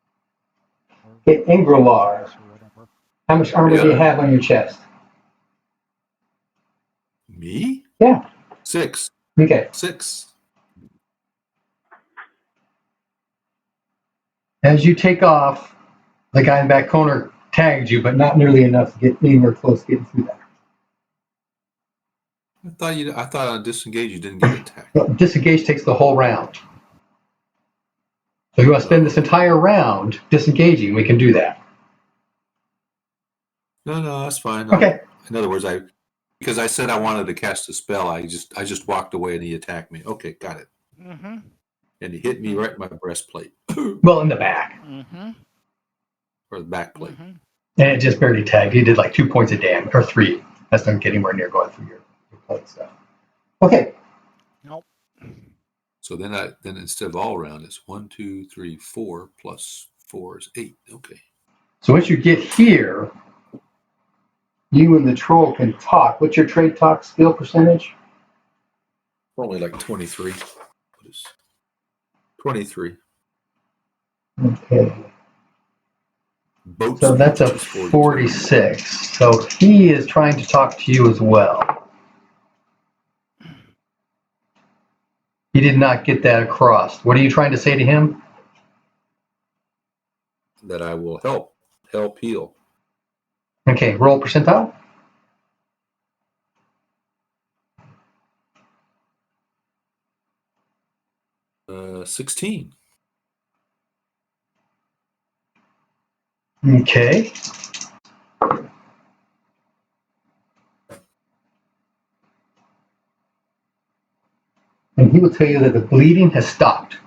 Okay, Ingrelar, Or whatever. how much armor do you have on your chest? Me? Yeah. 6. Okay. 6. As you take off, the guy in the back corner tagged you, but not nearly enough to get anywhere close to getting through that. I thought on disengage you didn't get attacked. Well, disengage takes the whole round. So if you want to spend this entire round disengaging, we can do that. No, that's fine. Okay. In other words, because I said I wanted to cast a spell, I just walked away and he attacked me. Okay, got it. Mm-hmm. And he hit me right in my breastplate. Well, in the back. Mm-hmm. Or the back plate. Mm-hmm. And it just barely tagged. He did like 2 points of damage, or 3. That's not getting anywhere near going through your plate stuff. Okay. Nope. So then instead of all around, it's 1, 2, 3, 4 plus 4 is 8. Okay. So once you get here, you and the troll can talk. What's your trade talk skill percentage? Only like 23. What is 23? Okay. Boat So speed, that's a which is 42. 46. So he is trying to talk to you as well. He did not get that across. What are you trying to say to him? That I will help heal. Okay, roll percentile. Uh, 16. Okay. And he will tell you that the bleeding has stopped.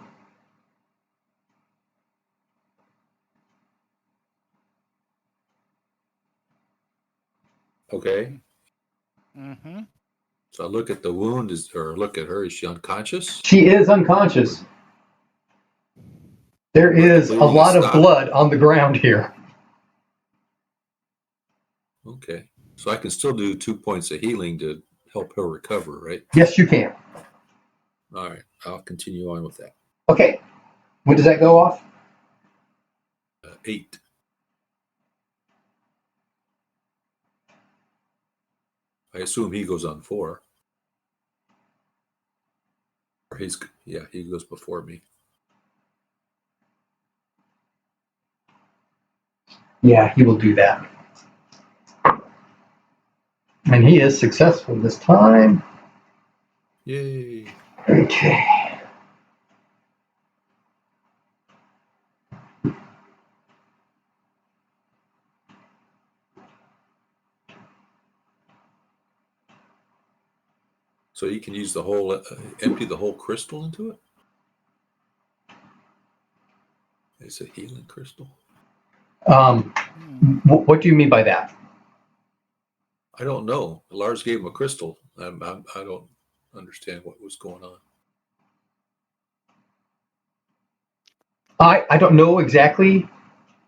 Okay. Mm-hmm. So I look at the wound, look at her. Is she unconscious? She is unconscious. There is a lot of blood on the ground here. Okay. So I can still do 2 points of healing to help her recover, right? Yes, you can. All right. I'll continue on with that. Okay. When does that go off? 8. I assume he goes on 4. Or he goes before me. Yeah, he will do that. And he is successful this time. Yay. Okay. So you can use the whole, empty the whole crystal into it? It's a healing crystal. What do you mean by that? I don't know. Lars gave him a crystal. I don't understand what was going on. I don't know exactly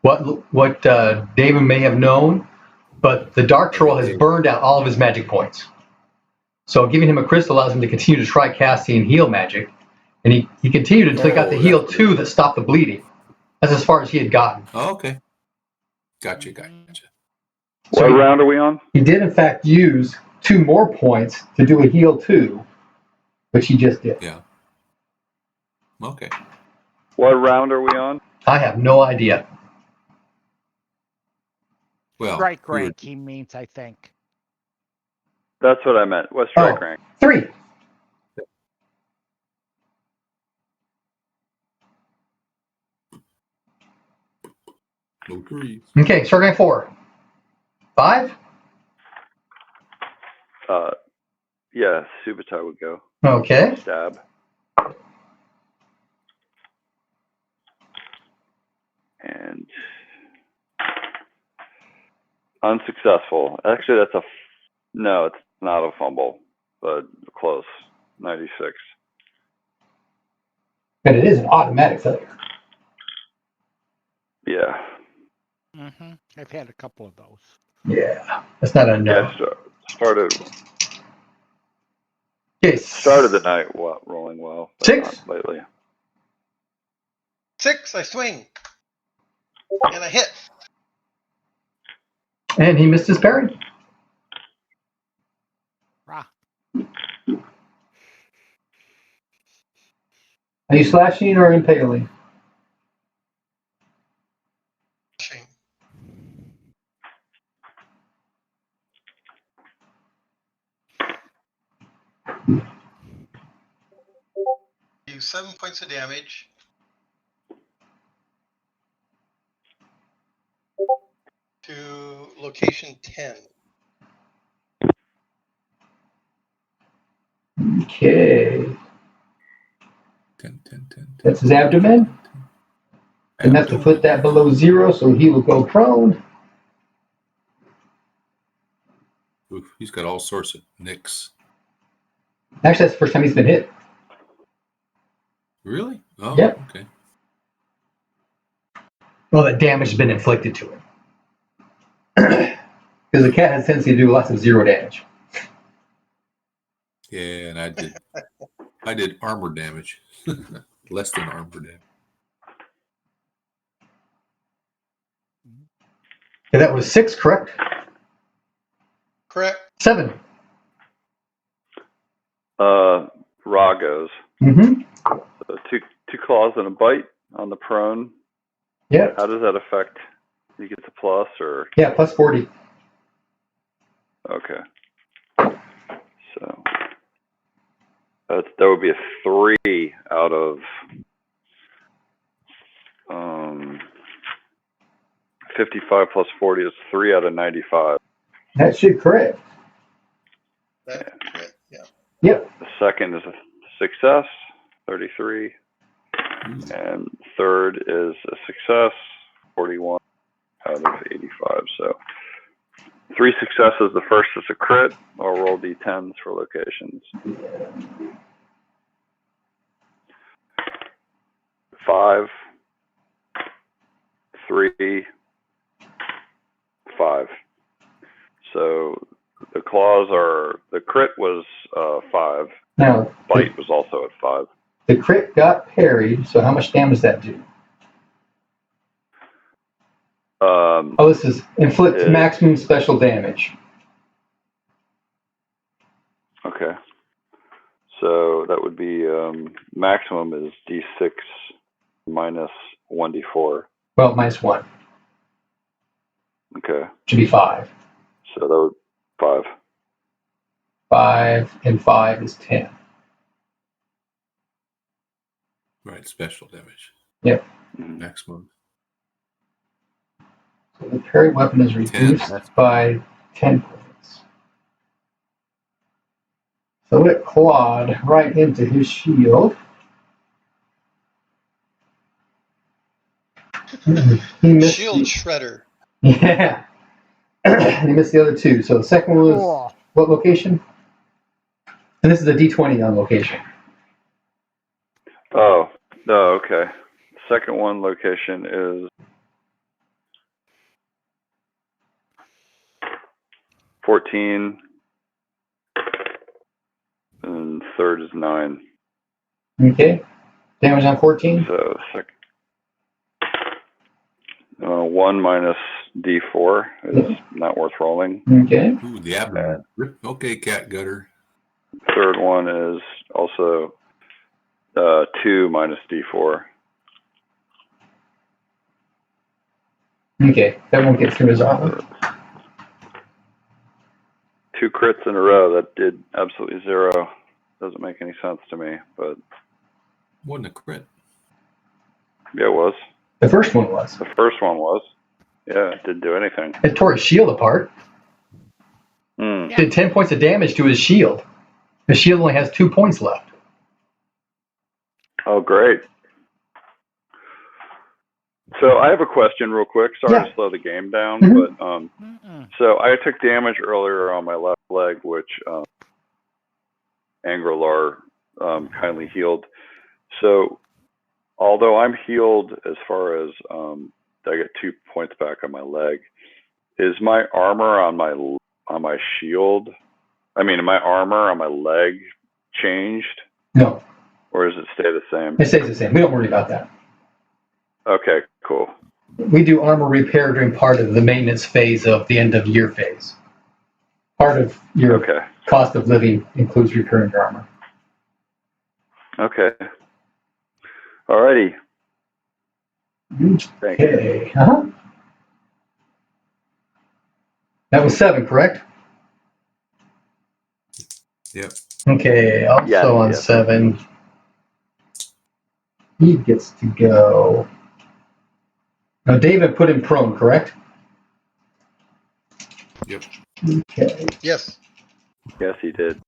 what David may have known, but the Dark Troll has burned out all of his magic points. So giving him a crystal allows him to continue to try casting and heal magic. And he continued until he got the heal 2 that stopped the bleeding. That's as far as he had gotten. Oh, okay. Gotcha. So what round are we on? He did, in fact, use 2 more points to do a heal 2, which he just did. Yeah. Okay. What round are we on? I have no idea. Well, strike rank, he means, I think. That's what I meant. What strike rank? 3. No threes. Okay, strike rank 4. 5? Yeah, Subutai would go. Okay. Stab. And unsuccessful. Actually, no, it's not a fumble, but close. 96. But it is an automatic failure. Yeah. Mm-hmm. I've had a couple of those. Yeah, that's not unknown. Yeah, started. Okay. Started the night rolling well, but 6. not lately. 6, I swing. And I hit. And he missed his parry. Rah. Are you slashing or impaling? Shame. Do 7 points of damage. To location 10. Okay. 10, 10, 10, 10. That's his abdomen. And have to put that below 0, so he will go prone. Oof, he's got all sorts of nicks. Actually, that's the first time he's been hit. Really? Oh, Yep. Okay. Well, that damage has been inflicted to him. Because the cat has a tendency to do lots of 0 damage. Yeah, and I did armor damage. Less than armor damage. Okay, that was 6, correct? Correct. 7. Raw goes. Mm-hmm. So two claws and a bite on the prone. Yep. How does that affect? You get the plus or? Yeah, plus 40. Okay. So that would be a 3 out of 55 plus 40 is 3 out of 95. That should correct. That, yeah. Yep. The second is a success, 33. And third is a success, 41 out of 85. So 3 successes. The first is a crit. I'll roll d10s for locations. 5, 3, 5. So the claws are, the crit was 5. Now, Bite was also at 5. the crit got parried, so how much damage does that do? This is inflict maximum special damage. Okay. So that would be maximum is d6 minus 1d4. Well, minus 1. Okay. Should be 5. So that would 5. 5 and 5 is 10. Right, special damage. Yep. Maximum. So the parry weapon is reduced by 10 points. So it clawed right into his shield. He missed Shield shredder. Yeah. He missed the other 2. So the second one was what location? And this is a D20 on location. Oh, no, okay. Second one location is 14, and third is 9. Okay. Damage on 14? So 1 minus d4 is not worth rolling. Okay. Ooh, the abdomen. Okay, cat gutter. Third one is also 2 minus d4. Okay. That won't get through his armor. 2 crits in a row. That did absolutely 0. Doesn't make any sense to me, but Wasn't a crit. yeah, it was. The first one was. The first one was. Yeah, it didn't do anything. It tore his shield apart. Mm. Did 10 points of damage to his shield. The shield only has 2 points left. Oh, great. So I have a question real quick. Sorry to slow the game down, but so I took damage earlier on my left leg, which Angrelar kindly healed. So although I'm healed as far as I get 2 points back on my leg, is my armor on my shield? I mean, my armor on my leg changed, No, or does it stay the same? it stays the same. We don't worry about that. Okay, cool. We do armor repair during part of the maintenance phase of the end of year phase. Part of your Okay. cost of living includes repairing your armor. Okay. Alrighty. Thanks. Okay. Uh-huh. That was 7, correct? Yep. Okay, also Yes, on yes. 7, he gets to go. Now, David put him prone, correct? Yep. Okay. Yes. Yes, he did.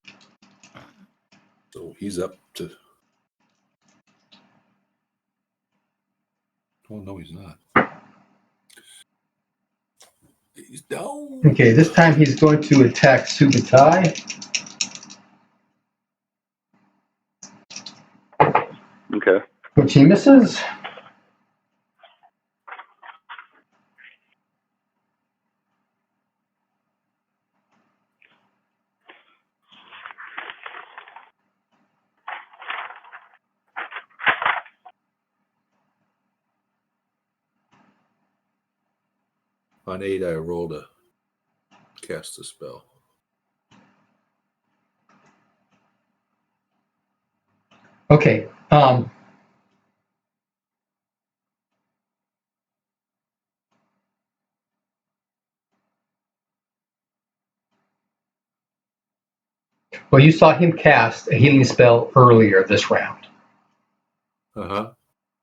So he's up to. Oh no, he's not. He's down. Okay, this time he's going to attack Subutai. Okay. Which he misses. On 8, I rolled a cast a spell. Okay. Well, you saw him cast a healing spell earlier this round. Uh-huh.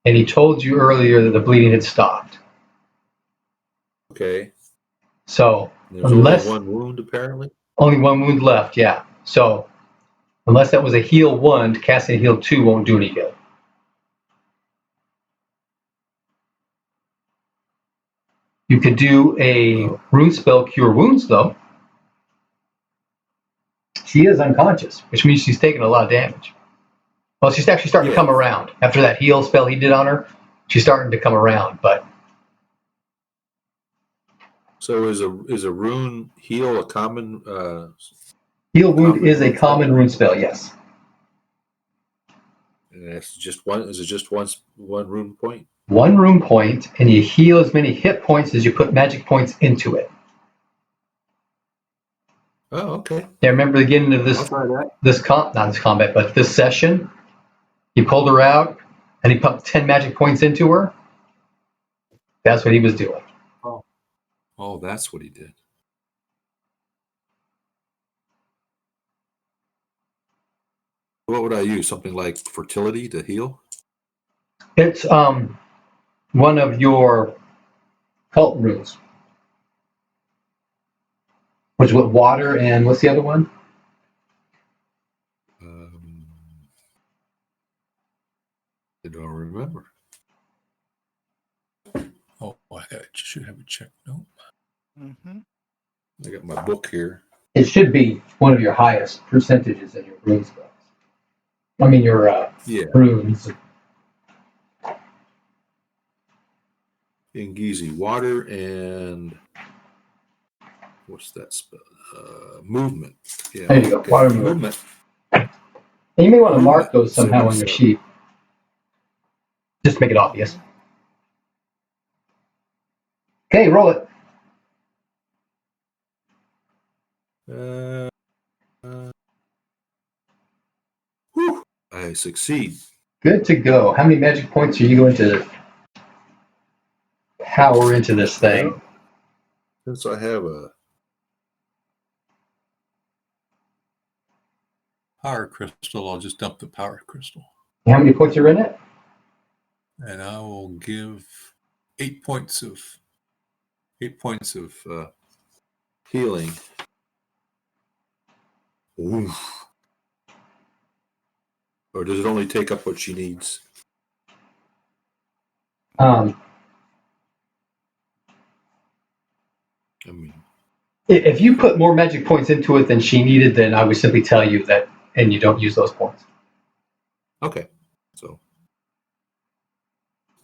And he told you earlier that the bleeding had stopped. Okay. So, There's unless only one wound, apparently. only one wound left, yeah. So, unless that was a heal 1, casting a heal 2 won't do any good. You could do a rune spell cure wounds, though. She is unconscious, which means she's taking a lot of damage. Well, she's actually starting to come around. After that heal spell he did on her, she's starting to come around, but... So is a rune heal a common... heal wound common is a rune common spell? rune spell, yes. And that's just one... Is it just one rune point? 1 rune point, and you heal as many hit points as you put magic points into it. Oh, okay. Yeah, remember the beginning of I'll try that. not this combat, but this session, he pulled her out, and he pumped 10 magic points into her. That's what he was doing. Oh, that's what he did. What would I use? Something like fertility to heal? It's one of your cult runes. Which with water and what's the other one? I don't remember. Oh, should have a check note. Mm-hmm. I got my book here. It should be one of your highest percentages in your rune spells. I mean your runes. Ingizi, water and what's that spell? Movement. Yeah. There you go. Okay. Water movement. And you may want to mark those somehow on your sheet. Just to make it obvious. Okay, roll it. I succeed. Good to go. How many magic points are you going to power into this thing? Since I have a power crystal, I'll just dump the power crystal. How many points are in it? And I will give 8 points of healing. Oof. Or does it only take up what she needs? I mean, if you put more magic points into it than she needed, then I would simply tell you that, and you don't use those points. Okay, so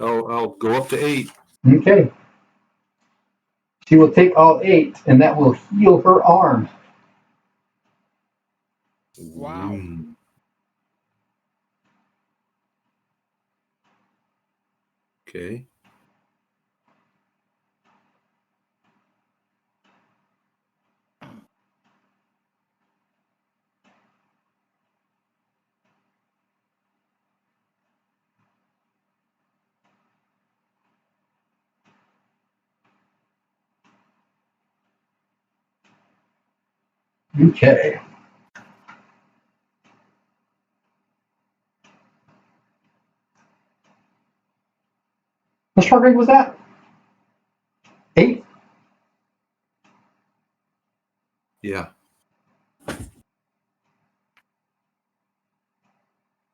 I'll go up to 8. Okay. She will take all 8, and that will heal her arm. Wow. Okay. Okay. What star grade was that? 8? Yeah.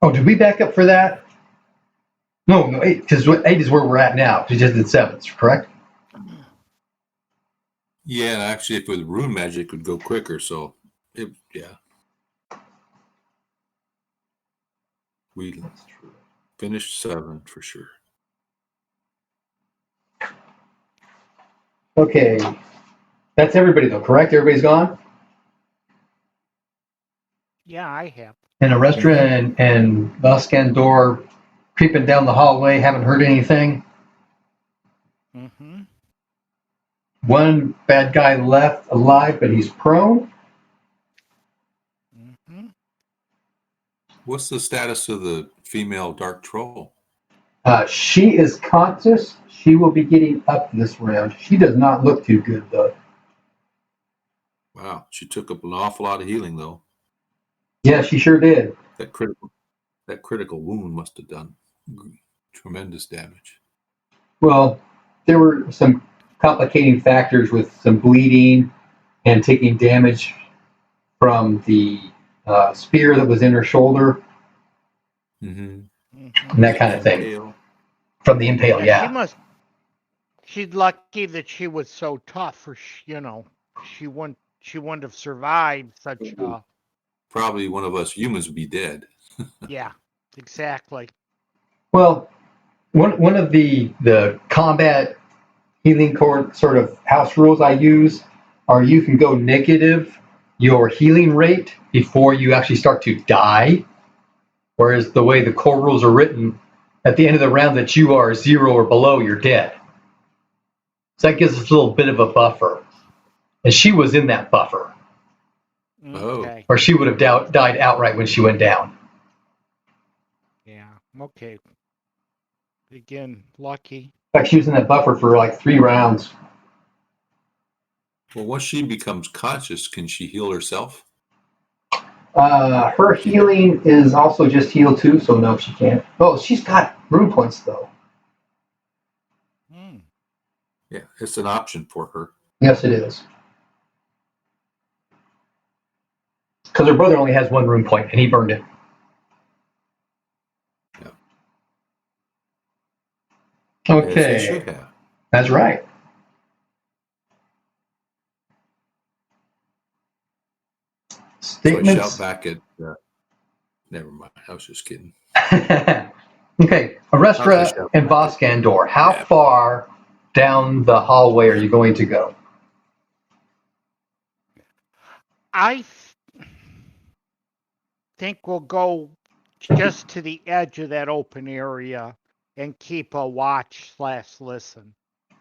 Oh, did we back up for that? No, 8, because 8 is where we're at now. We just did 7s, correct? Yeah, and actually, if with rune magic, it would go quicker. So, yeah. We That's true. finished 7 for sure. Okay. That's everybody, though, correct? Everybody's gone? Yeah, I have. And Arestra and Voskandor creeping down the hallway, haven't heard anything. Mm-hmm. One bad guy left alive, but he's prone. Mm-hmm. What's the status of the female dark troll? She is conscious. She will be getting up this round. She does not look too good, though. Wow, she took up an awful lot of healing, though. Yeah, she sure did. That critical wound must have done tremendous damage. Well, there were some complicating factors with some bleeding and taking damage from the spear that was in her shoulder Mm-hmm. Mm-hmm. and that kind of thing. Impale. From the impale, Yeah, yeah. she's lucky that she was so tough, or she wouldn't have survived such. Probably one of us humans would be dead. Yeah, exactly. Well, one of the combat healing core sort of house rules I use are you can go negative your healing rate before you actually start to die. Whereas the way the core rules are written, at the end of the round that you are 0 or below, you're dead. So that gives us a little bit of a buffer. And she was in that buffer, Okay. or she would have died outright when she went down. Yeah. Okay. Again, lucky. In fact, she was in that buffer for like 3 rounds. Well, once she becomes conscious, can she heal herself? Her healing is also just heal 2, so no, she can't. Oh, she's got rune points, though. Mm. Yeah, it's an option for her. Yes, it is. Because her brother only has 1 rune point, and he burned it. Yeah. As he should Okay, have. that's right. So I shout Statements. back at. Never mind. I was just kidding. Okay, Arestra and Voskandor, how far down the hallway are you going to go? I think we'll go just to the edge of that open area and keep a watch/listen.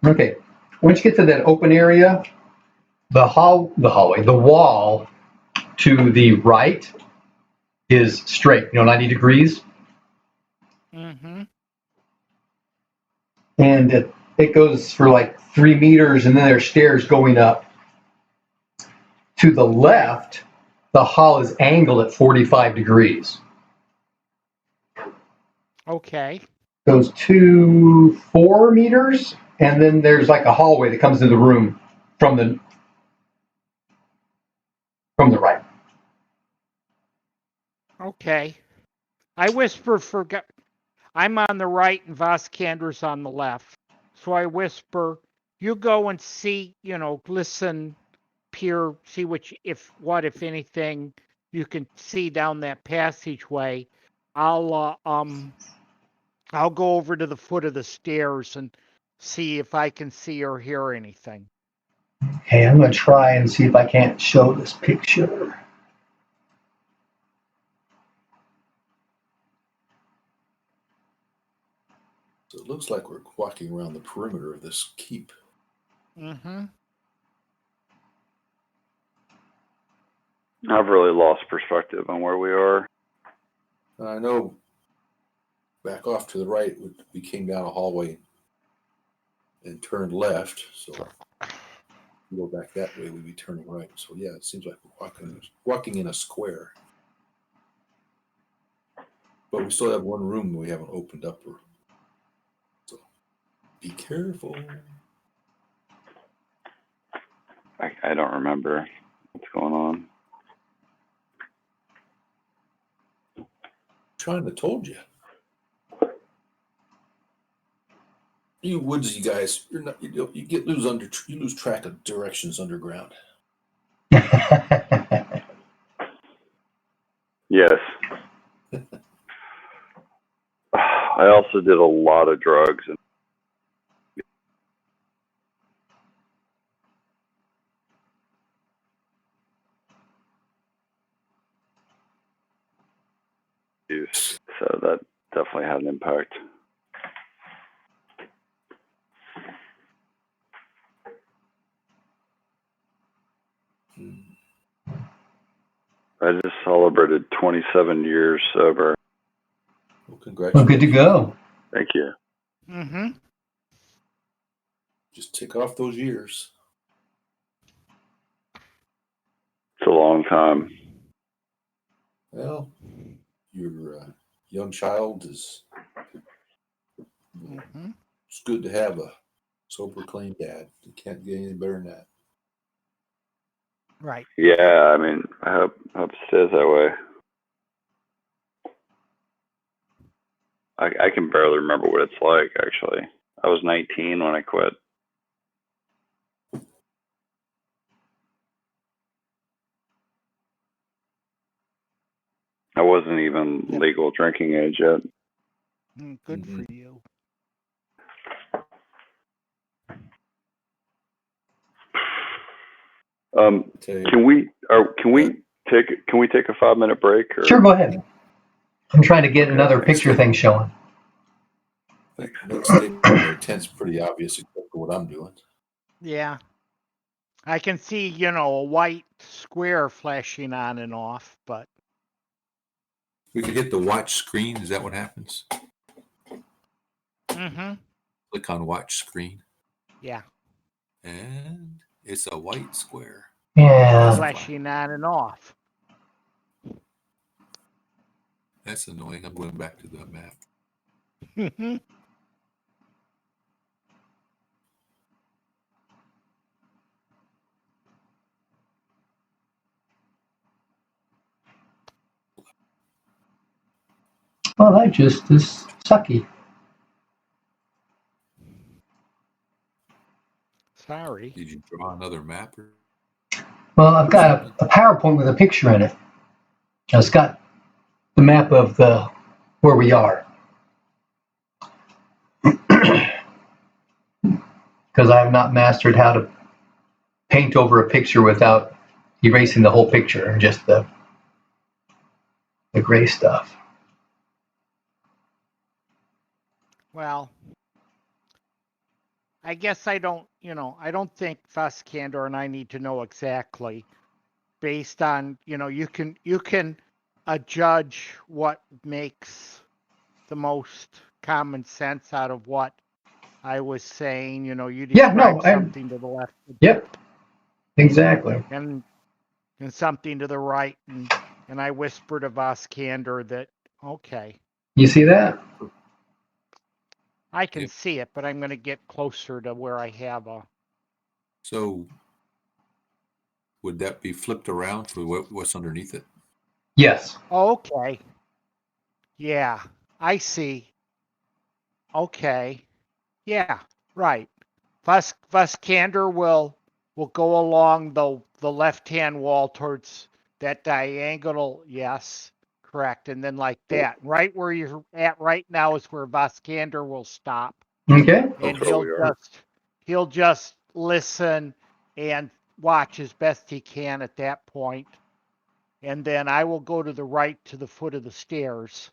Okay, once you get to that open area, the wall to the right is straight, 90 degrees. Mm-hmm. And it goes for like 3 meters, and then there's stairs going up. To the left, the hall is angled at 45 degrees. Okay. Goes to 4 meters, and then there's like a hallway that comes to the room from the right. Okay. I whisper I'm on the right and Voskandor's on the left. So I whisper, you go and see, listen, peer, see if anything you can see down that passageway. I'll go over to the foot of the stairs and see if I can see or hear anything. Hey, I'm going to try and see if I can't show this picture. So So it looks like we're walking around the perimeter of this keep. Mm-hmm. I've really lost perspective on where we are. I know back off to the right, we came down a hallway and turned left. So if we go back that way, we'd be turning right. So yeah, it seems like we're walking in a square. But we still have one room we haven't opened up. So be careful. I don't remember what's going on. Trying to told you. You woodsy guys, you're not. You lose track of directions underground. Yes. I also did a lot of drugs. So that definitely had an impact. I just celebrated 27 years sober. Well, congratulations. Well, good to go. Thank you. Mm-hmm. Just tick off those years. It's a long time. Well, your young child is. Mm-hmm. It's good to have a sober, clean dad. You can't get any better than that. Right. Yeah, I mean, I hope it stays that way. I can barely remember what it's like, actually. I was 19 when I quit. I wasn't even legal drinking age yet. Good for you. Can we take a 5-minute break? Or? Sure, go ahead. I'm trying to get another picture thing showing. The next statement in their tent's pretty obvious except for what I'm doing. Yeah. I can see, a white square flashing on and off, but. We can hit the watch screen. Is that what happens? Mm-hmm. Click on watch screen. Yeah. And it's a white square. Yeah. Flashing on and off. That's annoying. I'm going back to the map. Mm-hmm. Well, that just is sucky. Sorry. Did you draw another map? Well, I've got a PowerPoint with a picture in it. It's got the map of where we are. Because I have not mastered how to paint over a picture without erasing the whole picture, just the gray stuff. Well, I guess I don't think Voskander and I need to know exactly based on, you can judge what makes the most common sense out of what I was saying. You described something to the left. Yep, exactly. And something to the right, and I whispered to Voskander that, okay. You see that? I can see it, but I'm going to get closer to where I have a. So, would that be flipped around for what's underneath it? Yes. Okay. Yeah, I see. Okay. Yeah, right. Voskander will go along the left-hand wall towards that diagonal. Yes, correct. And then like that, right where you're at right now is where Voskander will stop. Okay. And he'll just listen and watch as best he can at that point. And then I will go to the right to the foot of the stairs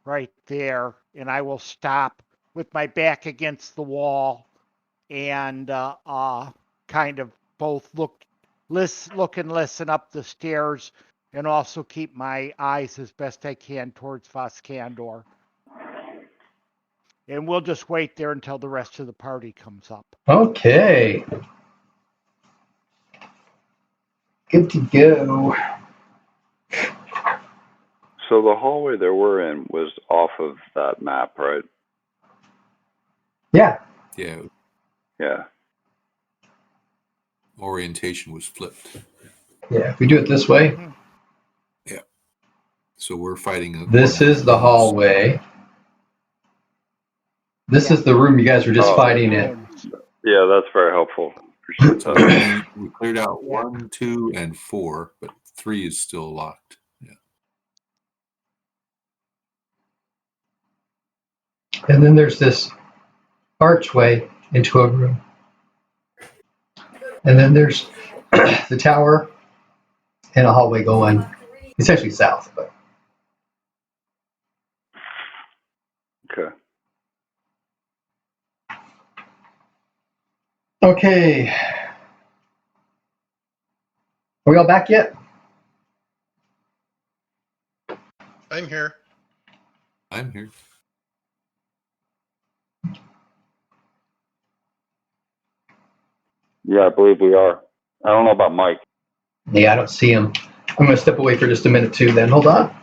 right there, and I will stop with my back against the wall, and kind of both look and listen up the stairs, and also keep my eyes as best I can towards Voskandor. And we'll just wait there until the rest of the party comes up. Okay. Good to go. So the hallway that we're in was off of that map, right? Yeah. Yeah. Yeah. Orientation was flipped. Yeah. If we do it this way. Mm-hmm. Yeah. So we're fighting. This is the hallway. This is the room you guys were just fighting in. Yeah, that's very helpful. Appreciate So that. we cleared out 1, 2, and 4, but 3 is still locked. Yeah. And then there's this archway into a room. And then there's the tower and a hallway going essentially south. But Okay. okay. Are we all back yet? I'm here. I'm here. Yeah, I believe we are. I don't know about Mike. Yeah, I don't see him. I'm going to step away for just a minute too then. Hold on.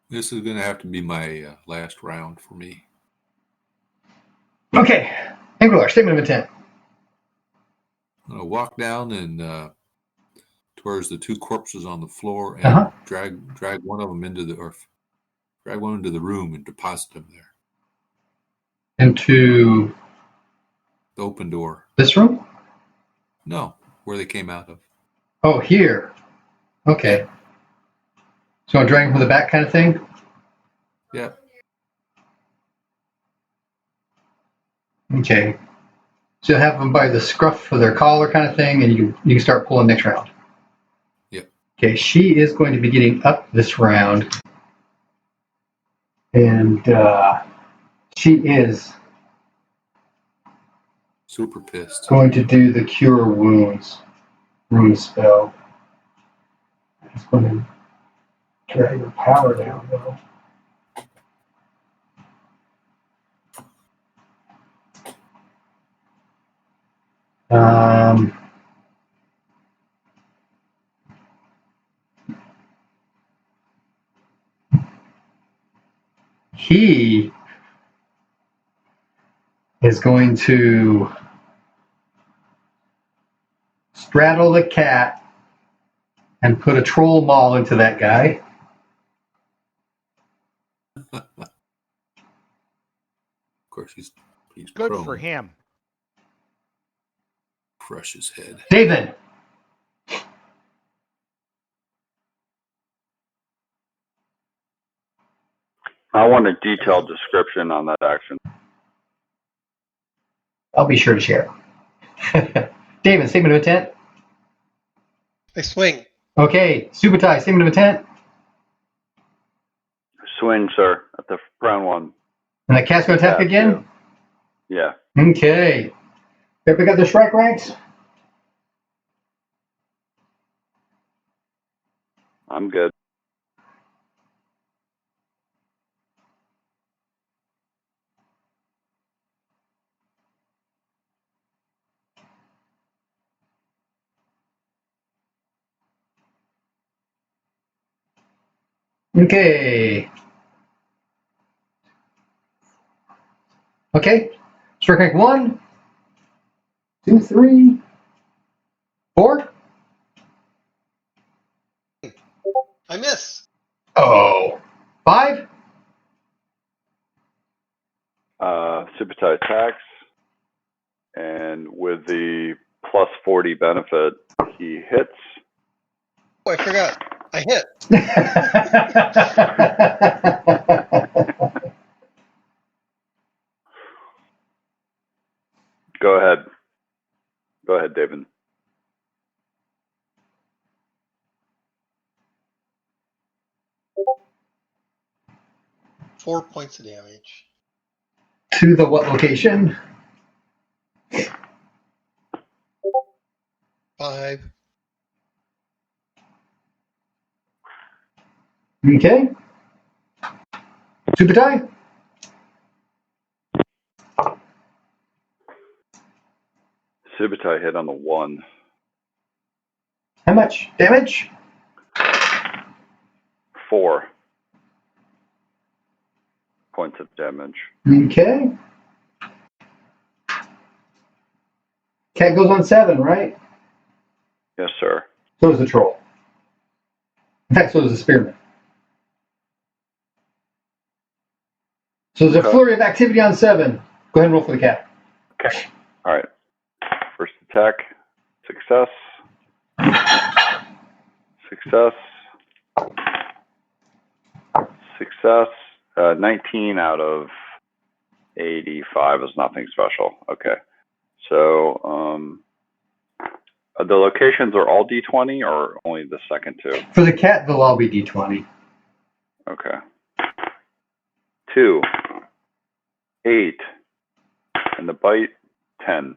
This is going to have to be my last round for me. Okay. Angler, statement of intent. I'm going to walk down and towards the 2 corpses on the floor and drag one of them into the room and deposit them there. Into the open door. This room? No, where they came out of. Oh, here. Okay. Yeah. So I'm dragging from the back kind of thing? Yeah. Okay. So you'll have them by the scruff of their collar kind of thing, and you can start pulling next round. Yep. Okay, she is going to be getting up this round. And she is super pissed. Going to do the Cure Wounds room spell. I'm just going to drag her power down, though. Um, he is going to straddle the cat and put a troll maul into that guy. Of course, he's Good prone. for him. Crush his head. David. I want a detailed description on that action. I'll be sure to share. David, statement of intent. I swing. Okay, Subutai, statement of intent. Swing, sir, at the brown one. And the cat's going to attack Cat, again? Yeah. Okay. Everybody got their strike ranks? I'm good. Okay. Okay. Strike rank 1, 2, 3, 4. I miss. Oh. 5. Subutai attacks, and with the plus 40 benefit, he hits. Oh, I forgot. I hit. Go ahead. Go ahead, David. Four points of damage. To the what location? 5. Okay. Subutai? Subutai hit on the 1. How much damage? 4 points of damage. Okay. Cat goes on 7, right? Yes, sir. So does the troll. In fact, so does the spearman. So there's a Okay. flurry of activity on 7. Go ahead and roll for the cat. Okay. All right. First attack. Success. Success. Success. 19 out of 85 is nothing special. Okay. So the locations are all D20 or only the second 2? For the cat, they'll all be D20. Okay. 2, 8, and the bite 10.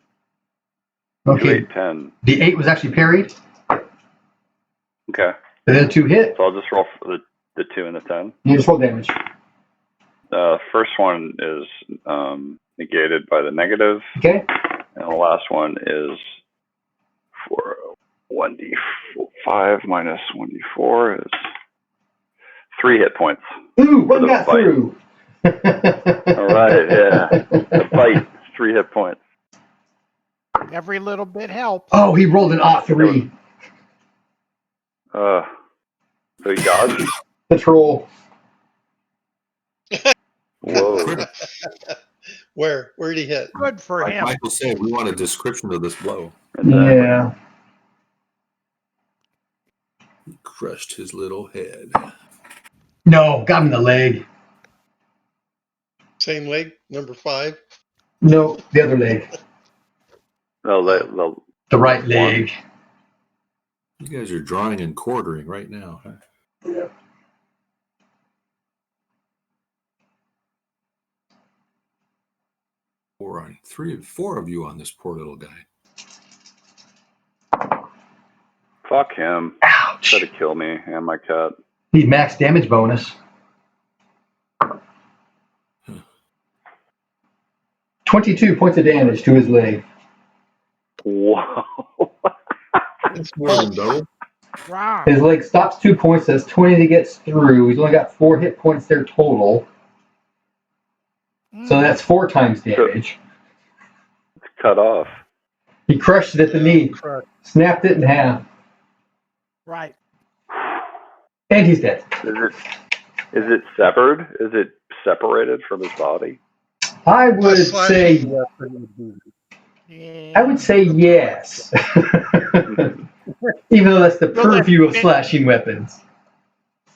2, Okay. 8, 10. The 8 was actually parried. Okay. And then 2 hit. So I'll just roll for the 2 and the 10. You just roll damage. First one is negated by the negative, Okay. and the last one is for 1d5 minus 1d4 is 3 hit points. Ooh, one the got bite. through. All right, yeah. The bite, 3 hit points. Every little bit helps. Oh, he rolled an odd 3. So he dodged. The troll. Whoa. Where did he hit? Good for Like him. Michael said, we want a description of this blow. Exactly. Yeah. He crushed his little head. No, got him in the leg. Same leg, number 5. No, the other leg. No, The right leg. You guys are drawing and quartering right now, huh? Yeah. Four of you on this poor little guy. fuck him. Ouch. Try to kill me and my cat. He's max damage bonus. 22 points of damage to his leg. Whoa. It's more than double. Wow. His leg stops 2 points. That's 20 that gets through. He's only got 4 hit points there total. So that's 4 times damage. It's cut off. He crushed it at the knee, snapped it in half, Right. and he's dead. Is it severed? Is it separated from his body? I would say yes. Even though that's the purview of slashing weapons.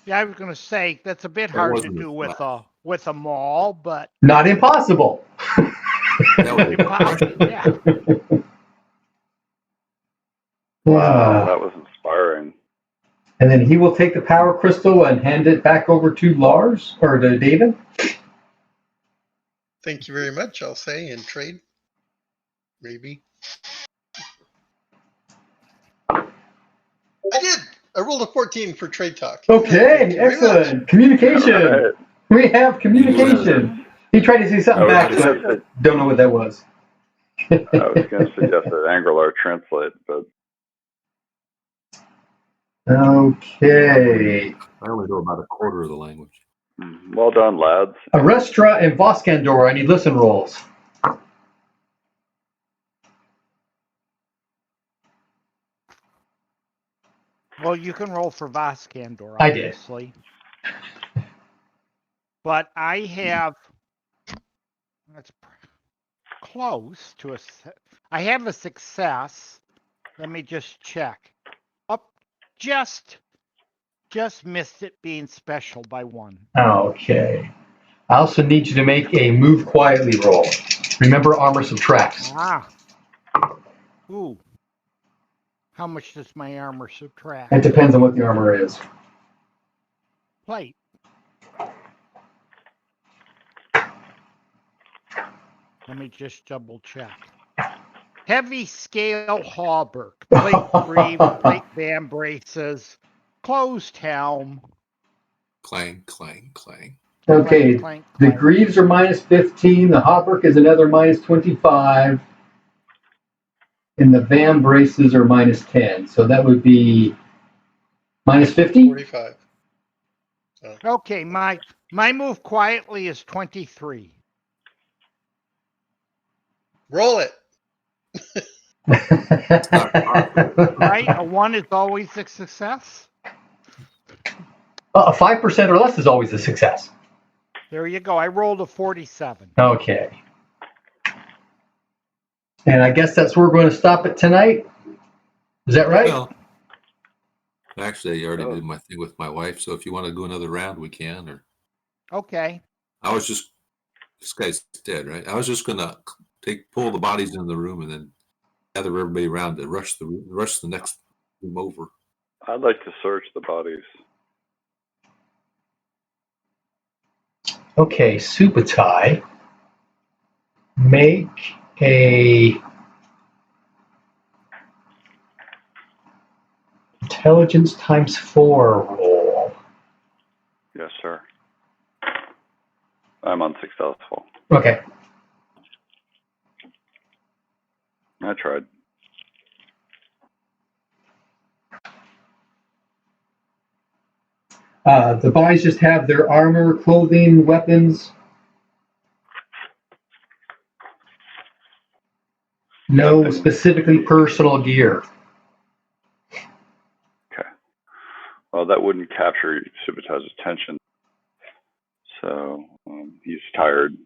Yeah, I was going to say that's a bit hard to do with a maul, but not impossible. Impossible. Yeah. Wow. That was inspiring. And then he will take the power crystal and hand it back over to Lars or to David. Thank you very much, I'll say, and trade. Maybe. I did! I rolled a 14 for trade talk. Okay, excellent. Communication. Right. We have communication. He tried to say something back, but don't know what that was. I was going to suggest that Anglar translate, but. Okay. I only know about a quarter of the language. Well done, lads. Arrestra and Voskandor, I need listen rolls. Well, you can roll for Voskandor, I did. obviously. But I have, that's close to I have a success. Let me just check. Up, just missed it being special by 1. Okay. I also need you to make a move quietly roll. Remember, armor subtracts. Ooh. How much does my armor subtract? It depends on what the armor is. Plate. Let me just double check. Heavy scale hauberk, plate greave, plate band braces, closed helm. Clang, clang, clang. Okay, Clank, the clank. greaves are minus 15, the hauberk is another minus 25, and the van braces are minus 10. So that would be minus 50? 45. So. Okay, my move quietly is 23. Roll it. Right? A 1 is always a success. A 5% or less is always a success. There you go. I rolled a 47. Okay. And I guess that's where we're going to stop it tonight. Is that right? Well, actually, I already did my thing with my wife, so if you want to go another round, we can. Or Okay. this guy's dead, right? I was just going to pull the bodies into the room and then gather everybody around to rush the next room over. I'd like to search the bodies. Okay, Subutai, make a intelligence times 4 roll. Yes, sir. I'm unsuccessful. Okay. I tried. The bodies just have their armor, clothing, weapons. No specifically personal gear. Okay. Well, that wouldn't capture Subutai's attention. So he's tired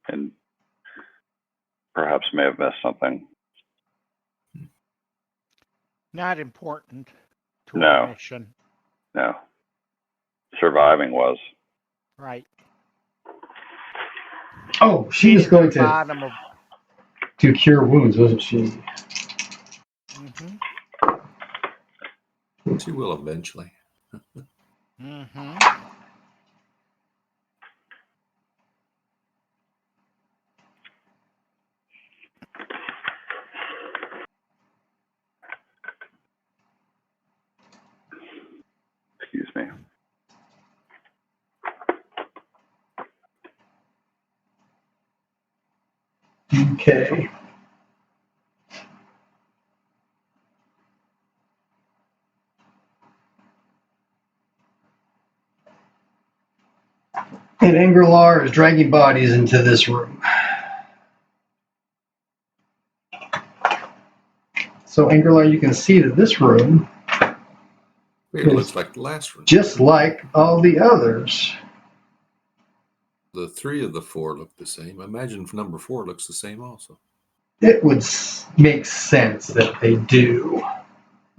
and perhaps may have missed something. Not important to No. our mission. No. Surviving was. Right. Oh, she was going to cure wounds, wasn't she? Mm-hmm. She will eventually. Mm-hmm. Excuse me. Okay. And Angrelar is dragging bodies into this room. So Angrelar, you can see that this room It looks like the last one. just like all the others. The 3 of the 4 look the same. I imagine number 4 looks the same also. It would make sense that they do.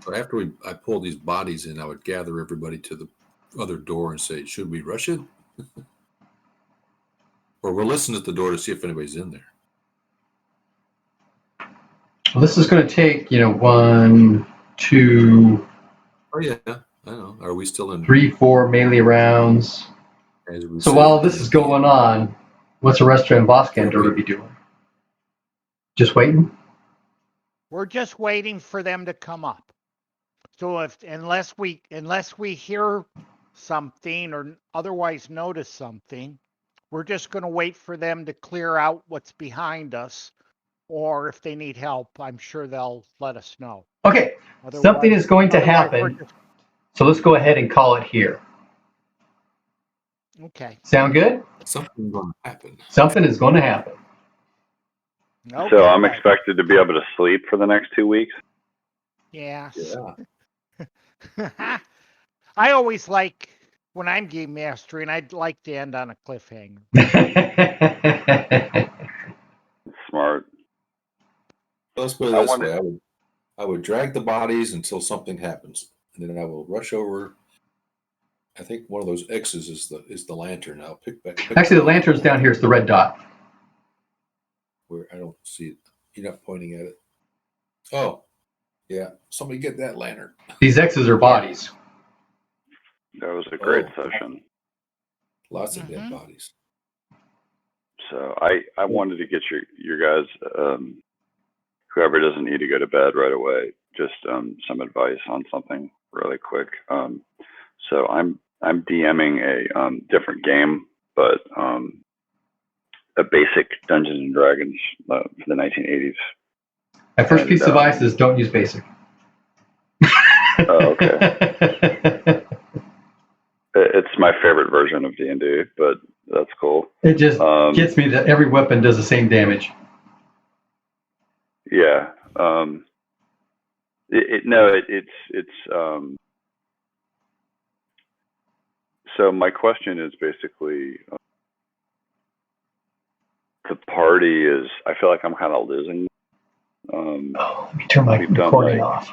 So after I pull these bodies in, I would gather everybody to the other door and say, should we rush it? Or we'll listen at the door to see if anybody's in there. Well, this is going to take, 1, 2, Oh, yeah. I know. Are we still in? 3, 4 melee rounds. So while this is going on, what's the rest of Voskander to be doing? Just waiting? We're just waiting for them to come up. So unless we hear something or otherwise notice something, we're just going to wait for them to clear out what's behind us. Or if they need help, I'm sure they'll let us know. Okay, something is going to happen. So let's go ahead and call it here. Okay. Sound good? Something's going to happen. Something is going to happen. Okay, so I'm expected to be able to sleep for the next 2 weeks? Yes. Yeah. I always like, when I'm game mastering, I'd like to end on a cliffhanger. Smart. Let's put it this way. I would drag the bodies until something happens. And then I will rush over. I think one of those X's is the lantern. I'll pick Actually, the lantern's down here. It's the red dot. Where I don't see it. You're not pointing at it. Oh, yeah. Somebody get that lantern. These X's are bodies. That was a great session. Lots of dead bodies. So I wanted to get your guys, whoever doesn't need to go to bed right away, just some advice on something really quick. So I'm DMing a different game, but a basic Dungeons and Dragons for the 1980s. My first piece of advice is don't use basic. Oh, okay. It's my favorite version of D&D, but that's cool. It just gets me that every weapon does the same damage. Yeah. So my question is basically, the party is, I feel like I'm kind of losing. Let me turn my recording off.